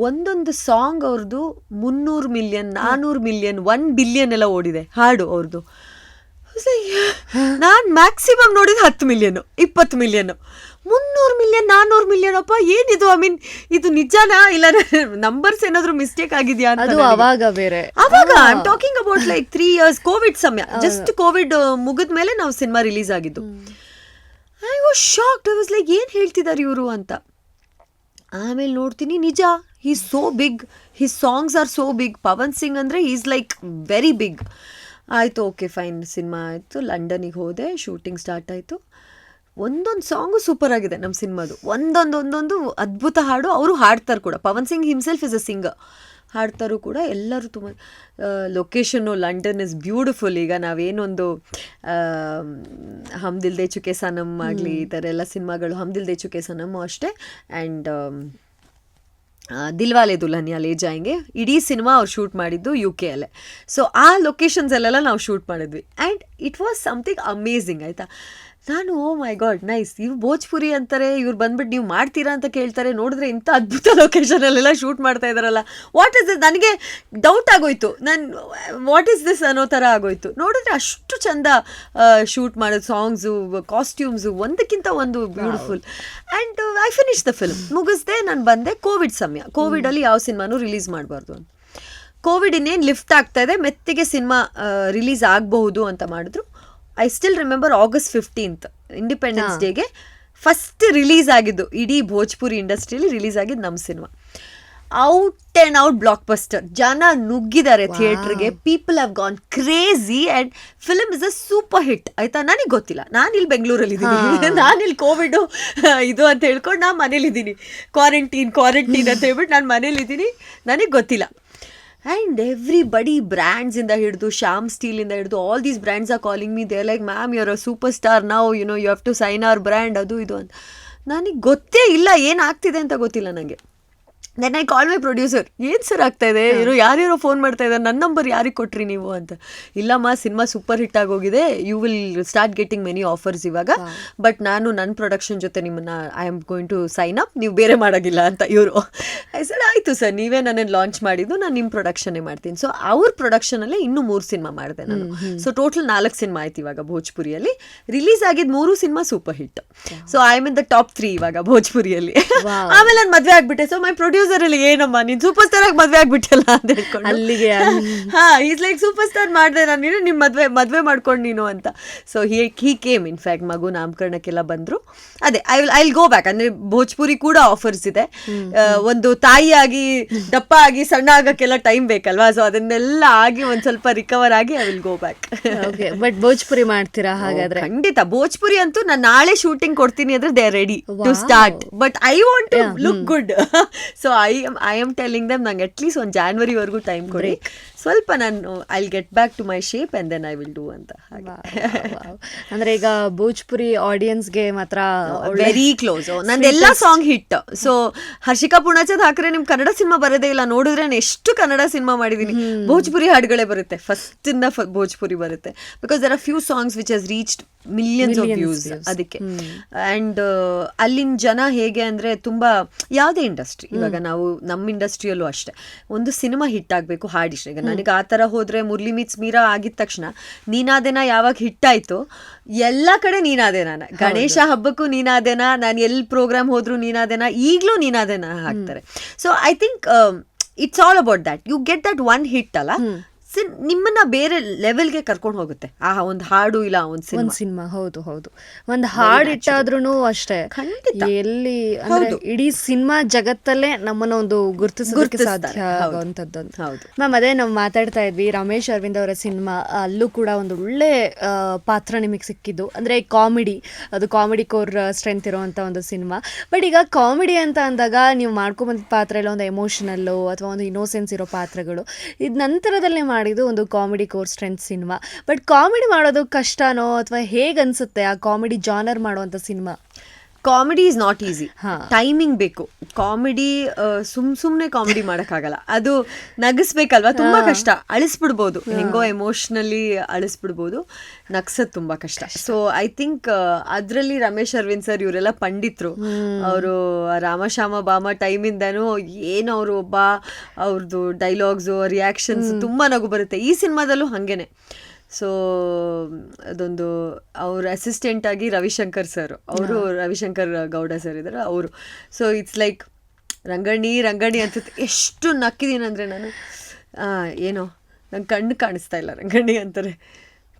ಒಂದೊಂದು ಸಾಂಗ್ ಅವ್ರದ್ದು 300 million, 400 million, 1 billion ಎಲ್ಲ ಓಡಿದೆ ಹಾಡು ಅವ್ರದ್ದು. ನಾನು ಮ್ಯಾಕ್ಸಿಮಮ್ ನೋಡಿದ 10 million, 20 million. 300 million, 400 million ಅಪ್ಪ, ಏನಿದು? ಐ ಮೀನ್ ಇದು ನಿಜನಾ ಇಲ್ಲ ನಂಬರ್ಸ್ ಏನಾದ್ರು ಮಿಸ್ಟೇಕ್ ಆಗಿದೆಯಾ ಅಂತ. ಅವಾಗ ಬೇರೆ, ಅವಾಗ I am talking about like 3 years, Covid ಸಮಯ, ಜಸ್ಟ್ ಕೋವಿಡ್ ಮುಗಿದ ಮೇಲೆ ನಾವು ಸಿನಿಮಾ ರಿಲೀಸ್ ಆಗಿದ್ದು. I was shocked. I was like, ಏನು ಹೇಳ್ತಿದ್ದಾರೆ ಇವರು ಅಂತ. ಆಮೇಲೆ ನೋಡ್ತೀನಿ, ನಿಜ, he is so big, his songs are so big. Pawan Singh ಅಂದರೆ ಈಸ್ ಲೈಕ್ ವೆರಿ ಬಿಗ್. ಆಯಿತು, ಓಕೆ ಫೈನ್, ಸಿನಿಮಾ ಆಯಿತು. ಲಂಡನಿಗೆ ಹೋದೆ, ಶೂಟಿಂಗ್ ಸ್ಟಾರ್ಟ್ ಆಯಿತು. ಒಂದೊಂದು ಸಾಂಗು ಸೂಪರ್ ಆಗಿದೆ ನಮ್ಮ ಸಿನಿಮಾದು. ಒಂದೊಂದು ಅದ್ಭುತ ಹಾಡು. ಅವರು ಹಾಡ್ತಾರೆ ಕೂಡ. Pawan Singh himself is a singer, ಹಾಡ್ತಾರೂ ಕೂಡ. ಎಲ್ಲರೂ ತುಂಬ ಲೊಕೇಶನ್ನು ಲಂಡನ್ ಇಸ್ ಬ್ಯೂಟಿಫುಲ್. ಈಗ ನಾವೇನೊಂದು ಹಮ್ ದಿಲ್ ದೇ ಚುಕೆ ಸನಮ್ ಆಗಲಿ, ಈ ಥರ ಎಲ್ಲ ಸಿನಿಮಾಗಳು, ಹಮ್ ದಿಲ್ ದೇ ಚುಕೆ ಸನಮ್ಮು ಅಷ್ಟೇ, ಆ್ಯಂಡ್ ದಿಲ್ವಾಲೆ ದುಲ್ಹನಿಯಾ ಲೇ ಜಾಯೆಂಗೆ, ಇಡೀ ಸಿನಿಮಾ ಅವ್ರು ಶೂಟ್ ಮಾಡಿದ್ದು UK ಅಲ್ಲೇ. ಸೊ ಆ ಲೊಕೇಶನ್ಸಲ್ಲೆಲ್ಲ ನಾವು ಶೂಟ್ ಮಾಡಿದ್ವಿ, and it was something amazing, ಆಯಿತಾ. ನಾನು ಓ ಮೈ ಗಾಡ್ ನೈಸ್, ಇವು ಭೋಜ್ಪುರಿ ಅಂತಾರೆ, ಇವ್ರು ಬಂದ್ಬಿಟ್ಟು ನೀವು ಮಾಡ್ತೀರಾ ಅಂತ ಕೇಳ್ತಾರೆ, ನೋಡಿದ್ರೆ ಇಂಥ ಅದ್ಭುತ ಲೊಕೇಶನಲ್ಲೆಲ್ಲ ಶೂಟ್ ಮಾಡ್ತಾ ಇದ್ದಾರಲ್ಲ, ವಾಟ್ ಇಸ್ ದಿಸ್? ನನಗೆ ಡೌಟ್ ಆಗೋಯ್ತು. ನಾನು ವಾಟ್ ಈಸ್ ದಿಸ್ ಅನ್ನೋ ಥರ ಆಗೋಯ್ತು. ನೋಡಿದ್ರೆ ಅಷ್ಟು ಚಂದ ಶೂಟ್ ಮಾಡೋದು, ಸಾಂಗ್ಸು, ಕಾಸ್ಟ್ಯೂಮ್ಸು, ಒಂದಕ್ಕಿಂತ ಒಂದು beautiful. And I finish the film. ಮುಗಿಸ್ದೆ, ನಾನು ಬಂದೆ. ಕೋವಿಡ್ ಸಮಯ, ಕೋವಿಡಲ್ಲಿ ಯಾವ ಸಿನಿಮಾನೂ ರಿಲೀಸ್ ಮಾಡಬಾರ್ದು ಅಂತ. ಕೋವಿಡ್ ಇನ್ನೇನು ಲಿಫ್ಟ್ ಆಗ್ತಾ ಇದೆ, ಮೆತ್ತಿಗೆ ಸಿನಿಮಾ ರಿಲೀಸ್ ಆಗಬಹುದು ಅಂತ ಮಾಡಿದ್ರು. I still remember August 15th, independence ಡೇಗೆ ಫಸ್ಟ್ ರಿಲೀಸ್ ಆಗಿದ್ದು ಇಡೀ ಭೋಜ್ಪುರಿ ಇಂಡಸ್ಟ್ರಿಯಲ್ಲಿ ರಿಲೀಸ್ ಆಗಿದ್ದು ನಮ್ಮ cinema. Out and out blockbuster. ಜನ ನುಗ್ಗಿದ್ದಾರೆ ಥಿಯೇಟ್ರಿಗೆ. People have gone crazy and film is a super hit, ಆಯಿತಾ. ನನಗೆ ಗೊತ್ತಿಲ್ಲ, ನಾನಿಲ್ಲಿ ಬೆಂಗಳೂರಲ್ಲಿ ಇದ್ದೀನಿ, ನಾನಿಲ್ಲಿ ಕೋವಿಡು ಇದು ಅಂತ ಹೇಳ್ಕೊಂಡು ನಾನು ಮನೇಲಿದ್ದೀನಿ. ಕ್ವಾರಂಟೀನ್ ಅಂತ ಹೇಳ್ಬಿಟ್ಟು ನಾನು ಮನೇಲಿದ್ದೀನಿ, ನನಗೆ ಗೊತ್ತಿಲ್ಲ. ಆ್ಯಂಡ್ ಎವ್ರಿಬಡಿ, ಬ್ರ್ಯಾಂಡ್ಸಿಂದ ಹಿಡಿದು, ಶ್ಯಾಮ್ ಸ್ಟೀಲಿಂದ ಹಿಡಿದು, all these brands are calling me. They like, ma'am you are a super star now, you know you have to sign our brand, ಅದು ಇದು ಅಂತ. ನನಗೆ ಗೊತ್ತೇ ಇಲ್ಲ ಏನಾಗ್ತಿದೆ ಅಂತ, ಗೊತ್ತಿಲ್ಲ ನನಗೆ. Then I call my producer, ಏನು ಸರ್ ಆಗ್ತಾ ಇದೆ, ಯಾರ್ಯಾರೋ ಫೋನ್ ಮಾಡ್ತಾ ಇದ್ದಾರೆ, ನನ್ನ ನಂಬರ್ ಯಾರಿಗೆ ಕೊಟ್ರಿ ನೀವು ಅಂತ. ಇಲ್ಲಮ್ಮ, ಸಿನಿಮಾ ಸೂಪರ್ ಹಿಟ್ ಆಗೋಗಿದೆ, you will start getting many offers ಇವಾಗ, ಬಟ್ ನಾನು ನನ್ನ ಪ್ರೊಡಕ್ಷನ್ ಜೊತೆ ನಿಮ್ಮನ್ನು I am going to sign up, ನೀವು ಬೇರೆ ಮಾಡೋಗಿಲ್ಲ ಅಂತ. ಇವರು ಐ ಸೆಡ್ ಆಯಿತು ಸರ್, ನೀವೇ ನನ್ನನ್ನು ಲಾಂಚ್ ಮಾಡಿದ್ದು, ನಾನು ನಿಮ್ಮ ಪ್ರೊಡಕ್ಷನ್ನೇ ಮಾಡ್ತೀನಿ. ಸೊ ಅವ್ರ ಪ್ರೊಡಕ್ಷನಲ್ಲೇ ಇನ್ನೂ 3 ಸಿನಿಮಾ ಮಾಡಿದೆ ನಾನು. ಸೊ ಟೋಟಲ್ 4 ಸಿನಿಮಾ ಆಯ್ತು ಇವಾಗ ಭೋಜ್ಪುರಿಯಲ್ಲಿ. ರಿಲೀಸ್ ಆಗಿದ್ದು 3 cinema super hit. So I am in the top 3 ಇವಾಗ ಭೋಜ್ಪುರಿಯಲ್ಲಿ. ಆಮೇಲೆ ನಾನು ಮದುವೆ ಆಗ್ಬಿಟ್ಟೆ. ಸೊ ಮೈ ಪ್ರೊಡ್ಯೂಸರ್ ಅಲ್ಲಿ, ಏನಮ್ಮ ನೀನ್ ಸೂಪರ್ ಸ್ಟಾರ್ ಆಗಿ ಮದ್ವೆ ಆಗ್ಬಿಟ್ಟಲ್ಲ ಅಂತ ಹೇಳ್ಕೊಂಡು, ಅಲ್ಲಿಗೆ ಈಸ್ ಲೈಕ್ ಸೂಪರ್ ಸ್ಟಾರ್ ಮಾಡಿದೆ ನಾನು, ನೀನು ನಿಮ್ಮ ಮದ್ವೆ ಮಾಡ್ಕೊಂಡು ನೀನು ಅಂತ. ಸೊ ಹಿ ಕೇಮ್, ಇನ್ಫ್ಯಾಕ್ಟ್ ಮಗು ನಾಮಕರಣಕ್ಕೆಲ್ಲ ಬಂದ್ರು. ಅದೇ ಐ ವಿಲ್ ಗೋ ಬ್ಯಾಕ್. ಅಂದ್ರೆ ಭೋಜ್ಪುರಿ ಕೂಡ ಆಫರ್ಸ್ ಇದೆ. ಒಂದು ತಾಯಿಯಾಗಿ ದಪ್ಪ ಆಗಿ ಸಣ್ಣ ಆಗಕ್ಕೆಲ್ಲ ಟೈಮ್ ಬೇಕಲ್ವಾ. ಸೊ ಅದನ್ನೆಲ್ಲ ಆಗಿ ಒಂದ್ ಸ್ವಲ್ಪ ರಿಕವರ್ ಆಗಿ I will go back. But Bhojpuri ಮಾಡ್ತೀರಾ ಹಾಗಾದ್ರೆ? ಖಂಡಿತ. ಭೋಜ್ಪುರಿ ಅಂತೂ ನಾನು ನಾಳೆ ಶೂಟಿಂಗ್ ಕೊಡ್ತೀನಿ ಅಂದ್ರೆ they are ready to start, but I want to look good. So I am telling them, ನಂಗೆ ಅಟ್ಲೀಸ್ಟ್ ಒಂದು ಜಾನ್ವರಿವರೆಗೂ ಟೈಮ್ ಕೊಡಿ, ಸ್ವಲ್ಪ ನಾನು I will get back to my shape and then I will do ಅಂತ. ಅಂದ್ರೆ ಈಗ ಭೋಜ್ಪುರಿ ಆಡಿಯನ್ಸ್ಗೆ ಮಾತ್ರ ವೆರಿ ಕ್ಲೋಸ್. ನಂದೆಲ್ಲ song hit. So Harshika Poornachand ಹಾಕ್ರೆ ನಿಮ್ ಕನ್ನಡ ಕನ್ನಡ ಸಿನಿಮಾ ಬರೋದೇ ಇಲ್ಲ. ನೋಡಿದ್ರೆ ನಾನು ಎಷ್ಟು ಕನ್ನಡ ಸಿನಿಮಾ ಮಾಡಿದ್ದೀನಿ, ಭೋಜ್ಪುರಿ ಹಾಡುಗಳೇ ಬರುತ್ತೆ, ಫಸ್ಟ್ ಇಂದ ಭೋಜ್ಪುರಿ ಬರುತ್ತೆ. Because there are few songs which has reached millions of views. ಅದಕ್ಕೆ ಆ್ಯಂಡ್ ಅಲ್ಲಿನ ಜನ ಹೇಗೆ ಅಂದರೆ ತುಂಬ, ಯಾವುದೇ ಇಂಡಸ್ಟ್ರಿ, ಇವಾಗ ನಾವು ನಮ್ಮ ಇಂಡಸ್ಟ್ರಿಯಲ್ಲೂ ಅಷ್ಟೇ, ಒಂದು ಸಿನಿಮಾ ಹಿಟ್ ಆಗಬೇಕು, ಹಾಡಿಷ್ಟ. ಈಗ ನನಗೆ ಆ ಥರ ಹೋದರೆ ಮುರಳಿ ಮೀಟ್ಸ್ ಮೀರಾ ಆಗಿದ ತಕ್ಷಣ ನೀನಾದೇನ ಯಾವಾಗ ಹಿಟ್ ಆಯಿತು, ಎಲ್ಲ ಕಡೆ ನೀನಾದೇನ, ಗಣೇಶ ಹಬ್ಬಕ್ಕೂ ನೀನಾದೇನ, ನಾನು ಎಲ್ಲಿ ಪ್ರೋಗ್ರಾಮ್ ಹೋದ್ರು ನೀನಾದೇನ, ಈಗಲೂ ನೀನಾದೇನ ಹಾಕ್ತಾರೆ. So I think it's all about that, you get that one hit ಅಲ್ಲ, ನಿಮ್ಮನ್ನ ಬೇರೆ ಲೆವೆಲ್ಗೆ ಕರ್ಕೊಂಡು ಹೋಗುತ್ತೆ ಆ ಒಂದು ಹಾಡು ಇಲ್ಲ ಒಂದು ಸಿನಿಮಾ. ಹೌದು ಹೌದು, ಒಂದು ಹಾಡು ಇಟ್ಟಾದ್ರೂ ಅಷ್ಟೇ, ಎಲ್ಲಿ ಅಂದ್ರೆ ಇಡೀ ಸಿನಿಮಾ ಜಗತ್ತಲ್ಲೇ ನಮ್ಮನ್ನ ಒಂದು ಗುರುತಿಸೋದಕ್ಕೆ ಸಾಧ್ಯ ಆಗುವಂಥದ್ದು. ಮ್ಯಾಮ್, ಅದೇ ನಾವು ಮಾತಾಡ್ತಾ ಇದ್ವಿ, ರಮೇಶ್ ಅರವಿಂದ್ ಅವರ ಸಿನಿಮಾ, ಅಲ್ಲೂ ಕೂಡ ಒಂದು ಒಳ್ಳೆ ಪಾತ್ರ ನಿಮಗೆ ಸಿಕ್ಕಿದ್ದು, ಅಂದ್ರೆ ಕಾಮಿಡಿ, ಅದು ಕಾಮಿಡಿ ಕೋರ್ ಸ್ಟ್ರೆಂತ್ ಇರುವಂತ ಒಂದು ಸಿನಿಮಾ. ಬಟ್ ಈಗ ಕಾಮಿಡಿ ಅಂತ ಅಂದಾಗ ನೀವು ಮಾಡ್ಕೊಂಬಂದ ಪಾತ್ರ ಎಲ್ಲ ಒಂದು ಎಮೋಷನಲ್ಲು ಅಥವಾ ಒಂದು ಇನ್ನೋಸೆನ್ಸ್ ಇರೋ ಪಾತ್ರಗಳು, ಇದು ನಂತರದಲ್ಲೇ ಮಾಡಿದ್ದು ಒಂದು comedy core strength cinema. But comedy ಮಾಡೋದು ಕಷ್ಟನೋ ಅಥವಾ ಹೇಗೆ ಅನ್ಸುತ್ತೆ ಆ ಕಾಮಿಡಿ ಜಾನರ್ ಮಾಡುವಂತ cinema? Comedy is not easy, timing ಬೇಕು. ಕಾಮಿಡಿ ಸುಮ್ಮನೆ ಕಾಮಿಡಿ ಮಾಡೋಕ್ಕಾಗಲ್ಲ, ಅದು ನಗಿಸ್ಬೇಕಲ್ವಾ, ತುಂಬ ಕಷ್ಟ. ಅಳಿಸ್ಬಿಡ್ಬೋದು, ಹೆಂಗೋ ಎಮೋಷ್ನಲಿ ಅಳಿಸ್ಬಿಡ್ಬೋದು, ನಗ್ಸೋದು ತುಂಬ ಕಷ್ಟ. ಸೊ ಐ ಥಿಂಕ್ ಅದರಲ್ಲಿ ರಮೇಶ್ ಅರವಿಂದ್ ಸರ್ ಇವರೆಲ್ಲ ಪಂಡಿತರು. ಅವರು ರಾಮಶ್ಯಾಮ ಬಾಮ ಟೈಮಿಂದನೂ ಏನು ಅವರು ಅವ್ರದ್ದು ಡೈಲಾಗ್ಸು, ರಿಯಾಕ್ಷನ್ಸ್ ತುಂಬ ನಗು ಬರುತ್ತೆ. ಈ ಸಿನಿಮಾದಲ್ಲೂ ಹಾಗೇನೆ. ಸೊ ಅದೊಂದು ಅವ್ರ ಅಸಿಸ್ಟೆಂಟ್ ಆಗಿ ರವಿಶಂಕರ್ ಸರ್, ಅವರು ರವಿಶಂಕರ್ ಗೌಡ ಸರ್ ಇದ್ದಾರೆ ಅವರು. ಸೊ ಇಟ್ಸ್ ಲೈಕ್ ರಂಗಣಿ ಅನ್ಸುತ್ತೆ. ಎಷ್ಟು ನಕ್ಕಿದ್ದೀನಿ ಅಂದರೆ ನಾನು, ಏನೋ ನಂಗೆ ಕಣ್ಣು ಕಾಣಿಸ್ತಾ ಇಲ್ಲ, ರಂಗಣಿ ಅಂತಾರೆ,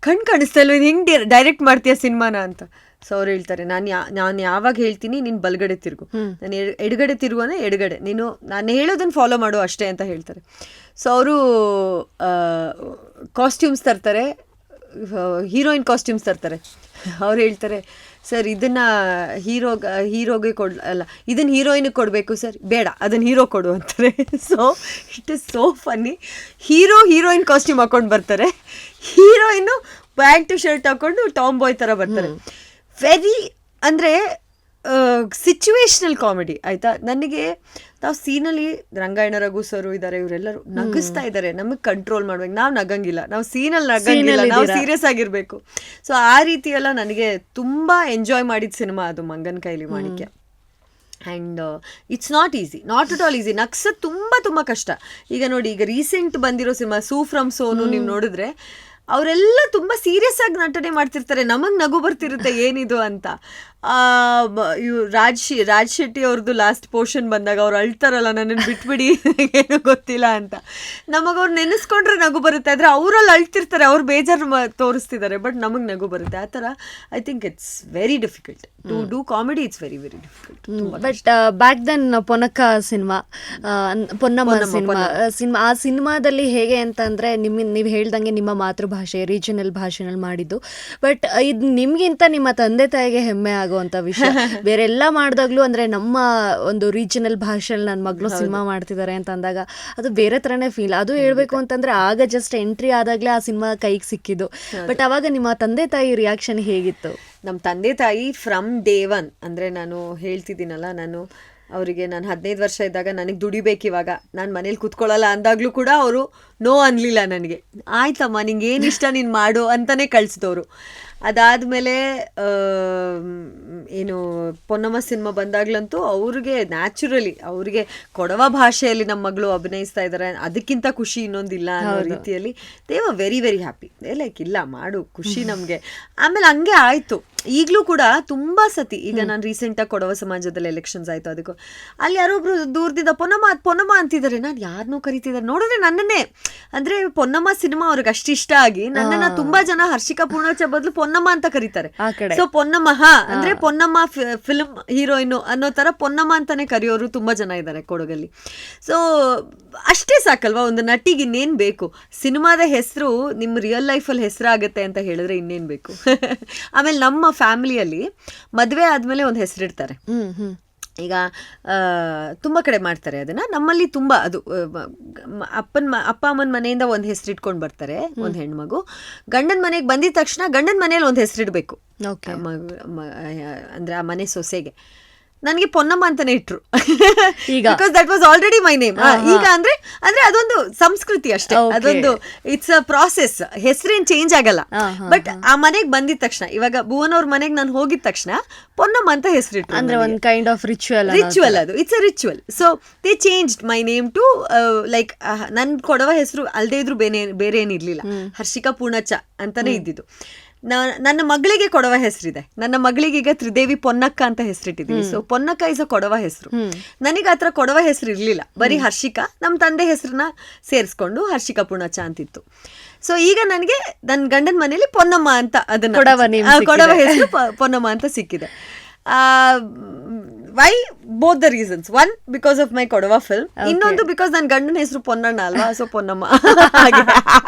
ಕಣ್ಣು ಕಾಣಿಸ್ತಾ ಇಲ್ಲ, ಇದು ಹೆಂಗೆ ಡೈರೆಕ್ಟ್ ಮಾಡ್ತೀಯ ಸಿನಿಮಾನ ಅಂತ. ಸೊ ಅವ್ರು ಹೇಳ್ತಾರೆ, ನಾನು ಯಾವಾಗ ಹೇಳ್ತೀನಿ ನೀನು ಬಲಗಡೆ ತಿರುಗು, ನಾನು ಎಡಗಡೆ ತಿರುಗುವ ಎಡಗಡೆ, ನೀನು ನಾನು ಹೇಳೋದನ್ನು ಫಾಲೋ ಮಾಡು ಅಷ್ಟೇ ಅಂತ ಹೇಳ್ತಾರೆ. ಸೊ ಅವರು ಕಾಸ್ಟ್ಯೂಮ್ಸ್ ತರ್ತಾರೆ, ಹೀರೋಯಿನ್ ಕಾಸ್ಟ್ಯೂಮ್ಸ್ ತರ್ತಾರೆ. ಅವ್ರು ಹೇಳ್ತಾರೆ, ಸರ್ ಇದನ್ನು ಹೀರೋಗೆ ಅಲ್ಲ, ಇದನ್ನು ಹೀರೋಯಿನಿಗೆ ಕೊಡಬೇಕು ಸರ್, ಬೇಡ ಅದನ್ನು ಹೀರೋ ಕೊಡು ಅಂತಾರೆ. So it is so funny. Heroine costume ಹಾಕೊಂಡು ಬರ್ತಾರೆ, ಹೀರೋಯಿನ್ನು ಪ್ಯಾಂಟು ಶರ್ಟ್ ಹಾಕೊಂಡು ಟಾಮ್ ಬಾಯ್ ಥರ ಬರ್ತಾರೆ. ವೆರಿ ಅಂದರೆ ಸಿಚುವೇಶ್ನಲ್ ಕಾಮಿಡಿ ಆಯಿತಾ. ನನಗೆ ನಾವು ಸೀನಲ್ಲಿ ರಂಗಾಯಣ ರಘು ಸರು ಇದ್ದಾರೆ, ಇವರೆಲ್ಲರೂ ನಗಿಸ್ತಾ ಇದ್ದಾರೆ, ನಮಗೆ ಕಂಟ್ರೋಲ್ ಮಾಡ್ಬೇಕು, ನಾವು ನಗಂಗಿಲ್ಲ, ನಾವು ಸೀನಲ್ಲಿ ನಗಂಗಿಲ್ಲ, ನಾವು ಸೀರಿಯಸ್ ಆಗಿರಬೇಕು. ಸೊ ಆ ರೀತಿ ಎಲ್ಲ ನನಗೆ ತುಂಬ ಎಂಜಾಯ್ ಮಾಡಿದ ಸಿನಿಮಾ ಅದು ಮಂಗನ ಕೈಲಿ ಮಾಣಿಕ್ಯ. And it's not easy, not at all easy. ನಗ್ಸೋದು ತುಂಬ ತುಂಬ ಕಷ್ಟ. ಈಗ ನೋಡಿ, ಈಗ ರೀಸೆಂಟ್ ಬಂದಿರೋ ಸಿನಿಮಾ ಸೂ ಫ್ರಮ್ ಸೋನು ನೀವು ನೋಡಿದ್ರೆ ಅವರೆಲ್ಲ ತುಂಬ ಸೀರಿಯಸ್ ಆಗಿ ನಟನೆ ಮಾಡ್ತಿರ್ತಾರೆ, ನಮಗೆ ನಗು ಬರ್ತಿರುತ್ತೆ ಏನಿದು ಅಂತ. ರಾಜ್ ಶೆಟ್ಟಿ ಅವ್ರದ್ದು ಲಾಸ್ಟ್ ಪೋರ್ಷನ್ ಬಂದಾಗ ಅವ್ರು ಅಳ್ತಾರಲ್ಲ, ನನ್ನನ್ನು ಬಿಟ್ಬಿಡಿ ಏನೂ ಗೊತ್ತಿಲ್ಲ ಅಂತ, ನಮಗೆ ಅವ್ರು ನೆನೆಸ್ಕೊಂಡ್ರೆ ನಗು ಬರುತ್ತೆ. ಆದರೆ ಅವರಲ್ಲಿ ಅಳ್ತಿರ್ತಾರೆ, ಅವ್ರು ಬೇಜಾರು ತೋರಿಸ್ತಿದ್ದಾರೆ, ಬಟ್ ನಮಗೆ ನಗು ಬರುತ್ತೆ. ಆ ಥರ I think it's very difficult to do comedy, it's very very difficult. But back then Ponnamma cinema ಆ ಸಿನಿಮಾದಲ್ಲಿ ಹೇಗೆ ಅಂತಂದರೆ ನೀವು ಹೇಳ್ದಂಗೆ ನಿಮ್ಮ ಮಾತೃಭಾಷೆ ರೀಜನಲ್ ಭಾಷೆನಲ್ಲಿ ಮಾಡಿದ್ದು. ಬಟ್ ಇದು ನಿಮಗಿಂತ ನಿಮ್ಮ ತಂದೆ ತಾಯಿಗೆ ಹೆಮ್ಮೆ ಆಗುವಂಥ ವಿಷಯ. ಬೇರೆಲ್ಲ ಮಾಡಿದಾಗ್ಲೂ ಅಂದರೆ ನಮ್ಮ ಒಂದು ರೀಜನಲ್ ಭಾಷೆಯಲ್ಲಿ ನನ್ನ ಮಗಳು ಸಿನಿಮಾ ಮಾಡ್ತಿದ್ದಾರೆ ಅಂತ ಅಂದಾಗ ಅದು ಬೇರೆ ಥರನೇ ಫೀಲ್. ಅದು ಹೇಳಬೇಕು ಅಂತಂದರೆ ಆಗ ಜಸ್ಟ್ ಎಂಟ್ರಿ ಆದಾಗಲೇ ಆ ಸಿನಿಮಾ ಕೈಗೆ ಸಿಕ್ಕಿದ್ದು. ಬಟ್ ಅವಾಗ ನಿಮ್ಮ ತಂದೆ ತಾಯಿ ರಿಯಾಕ್ಷನ್ ಹೇಗಿತ್ತು? ನಮ್ಮ ತಂದೆ ತಾಯಿ ಫ್ರಮ್ ಡೇ ಒನ್, ಅಂದರೆ ನಾನು ಹೇಳ್ತಿದ್ದೀನಲ್ಲ, ಅವರಿಗೆ ನಾನು 15 ವರ್ಷ ಇದ್ದಾಗ ನನಗೆ ದುಡಿಬೇಕು ಇವಾಗ, ನಾನು ಮನೇಲಿ ಕೂತ್ಕೊಳ್ಳಲ್ಲ ಅಂದಾಗಲೂ ಕೂಡ ಅವರು ನೋ ಅನ್ನಲಿಲ್ಲ ನನಗೆ. ಆಯ್ತಮ್ಮ ನಿಂಗೆ ಏನು ಇಷ್ಟ ನೀನು ಮಾಡು ಅಂತಲೇ ಕಳಿಸಿದವರು. ಅದಾದಮೇಲೆ ಏನು ಪೊನ್ನಮ್ಮ ಸಿನಿಮಾ ಬಂದಾಗ್ಲಂತೂ ಅವ್ರಿಗೆ ನ್ಯಾಚುರಲಿ ಅವ್ರಿಗೆ ಕೊಡವ ಭಾಷೆಯಲ್ಲಿ ನಮ್ಮ ಮಗಳು ಅಭಿನಯಿಸ್ತಾ ಇದ್ದಾರೆ, ಅದಕ್ಕಿಂತ ಖುಷಿ ಇನ್ನೊಂದಿಲ್ಲ ಅನ್ನೋ ರೀತಿಯಲ್ಲಿ they were very very happy. Like ಇಲ್ಲ ಮಾಡು, ಖುಷಿ ನಮಗೆ. ಆಮೇಲೆ ಹಂಗೆ ಆಯಿತು. ಈಗಲೂ ಕೂಡ ತುಂಬ ಸತಿ, ಈಗ ನಾನು ರೀಸೆಂಟಾಗಿ ಕೊಡವ ಸಮಾಜದಲ್ಲಿ ಎಲೆಕ್ಷನ್ಸ್ ಆಯಿತು, ಅದಕ್ಕೂ ಅಲ್ಲಿ ಯಾರೊಬ್ರು ದೂರದಿಂದ ಪೊನ್ನಮ್ಮ ಅಂತಿದ್ದಾರೆ. ನಾನು ಯಾರನ್ನೂ ಕರಿತಿದ್ದಾರೆ ನೋಡಿದ್ರೆ ನನ್ನನ್ನೇ, ಅಂದರೆ ಪೊನ್ನಮ್ಮ ಸಿನಿಮಾ ಅವ್ರಿಗೆ ಅಷ್ಟು ಇಷ್ಟ ಆಗಿ ನನ್ನನ್ನು ತುಂಬ ಜನ ಹರ್ಷಿಕಾ ಪೂರ್ಣಚ ಬದಲು ಪೊನ್ನಮ್ಮ ಅಂತ ಕರೀತಾರೆ. ಸೊ ಪೊನ್ನಮ್ಮ ಅಂದ್ರೆ ಪೊನ್ನಮ್ಮ ಫಿಲ್ಮ್ ಹೀರೋಯಿನ್ ಅನ್ನೋ ತರ ಪೊನ್ನಮ್ಮ ಅಂತಾನೆ ಕರೆಯೋರು ತುಂಬಾ ಜನ ಇದ್ದಾರೆ ಕೊಡಗಲ್ಲಿ. ಸೊ ಅಷ್ಟೇ ಸಾಕಲ್ವಾ ಒಂದು ನಟಿಗೆ, ಇನ್ನೇನ್ ಬೇಕು? ಸಿನಿಮಾದ ಹೆಸರು ನಿಮ್ಮ ರಿಯಲ್ ಲೈಫಲ್ಲಿ ಹೆಸರಾಗುತ್ತೆ ಅಂತ ಹೇಳಿದ್ರೆ ಇನ್ನೇನ್ ಬೇಕು? ಆಮೇಲೆ ನಮ್ಮ ಫ್ಯಾಮಿಲಿಯಲ್ಲಿ ಮದುವೆ ಆದ್ಮೇಲೆ ಒಂದು ಹೆಸರಿಡ್ತಾರೆ. ಈಗ ತುಂಬ ಕಡೆ ಮಾಡ್ತಾರೆ ಅದನ್ನು, ನಮ್ಮಲ್ಲಿ ತುಂಬ ಅದು ಅಪ್ಪ ಅಮ್ಮನ ಮನೆಯಿಂದ ಒಂದು ಹೆಸರು ಇಟ್ಕೊಂಡು ಬರ್ತಾರೆ ಒಂದು ಹೆಣ್ಮಗು. ಗಂಡನ ಮನೆಗೆ ಬಂದಿದ ತಕ್ಷಣ ಗಂಡನ ಮನೇಲಿ ಒಂದು ಹೆಸರಿಡಬೇಕು, ಅಂದರೆ ಆ ಮನೆ ಸೊಸೆಗೆ. ನನಗೆ ಪೊನ್ನಮ್ಮ ಅಂತಾನೆ ಇಟ್ರು. ಈಗ because that was already my name. ಈಗ ಅಂದ್ರೆ ಅದೊಂದು ಸಂಸ್ಕೃತಿ ಅಷ್ಟೇ, ಅದೊಂದು ಇಟ್ಸ್ ಅ ಪ್ರಾಸೆಸ್, ಹೆಸರೇನ್ ಚೇಂಜ್ ಆಗಲ್ಲ. ಬಟ್ ಆ ಮನೆಗೆ ಬಂದಿದ ತಕ್ಷಣ, ಇವಾಗ ಭುವನ್ ಅವ್ರ ಮನೆಗೆ ನಾನು ಹೋಗಿದ ತಕ್ಷಣ ಪೊನ್ನಮ್ಮ ಅಂತ ಹೆಸರಿಟ್ರು. ಅಂದ್ರೆ ಒಂದು ಕೈಂಡ್ ಆಫ್ ರಿಚುವಲ್ ಅದು, it's a ritual. So they changed my name to like ನನ್ ಕೊಡವ ಹೆಸರು ಅಲ್ದೇ ಇದ್ರು ಬೇರೆ ಏನಿರ್ಲಿಲ್ಲ, ಹರ್ಷಿಕಾ ಪೂರ್ಣಚ್ಚ ಅಂತಾನೆ ಇದ್ದಿದ್ದು. ನನ್ನ ಮಗಳಿಗೆ ಕೊಡವ ಹೆಸರಿದೆ. ನನ್ನ ಮಗಳಿಗೆ ಈಗ ತ್ರಿದೇವಿ ಪೊನ್ನಕ್ಕ ಅಂತ ಹೆಸರಿಟ್ಟಿದ್ದೀವಿ. ಸೊ ಪೊನ್ನಕ್ಕ ಇಸ್ ಅ ಕೊಡವ ಹೆಸರು. ನನಗೆ ಆತರ ಕೊಡವ ಹೆಸರು ಇರ್ಲಿಲ್ಲ, ಬರೀ ಹರ್ಷಿಕಾ. ನಮ್ಮ ತಂದೆ ಹೆಸರನ್ನ ಸೇರಿಸ್ಕೊಂಡು ಹರ್ಷಿಕಾ ಪೂರ್ಣಚ್ಚ ಅಂತಿತ್ತು. ಸೊ ಈಗ ನನಗೆ ನನ್ನ ಗಂಡನ ಮನೇಲಿ ಪೊನ್ನಮ್ಮ ಅಂತ ಅದನ್ನ ಕೊಡವ ಹೆಸರು ಪೊನ್ನಮ್ಮ ಅಂತ ಸಿಕ್ಕಿದೆ. Why both the reasons. One because of my Kodava film, ಇನ್ನೊಂದು ಬಿಕಾಸ್ ನನ್ನ ಗಂಡನ ಹೆಸರು ಪೊನ್ನಣ್ಣ ಅಲ್ವಾ, ಸೊ ಪೊನ್ನಮ್ಮ.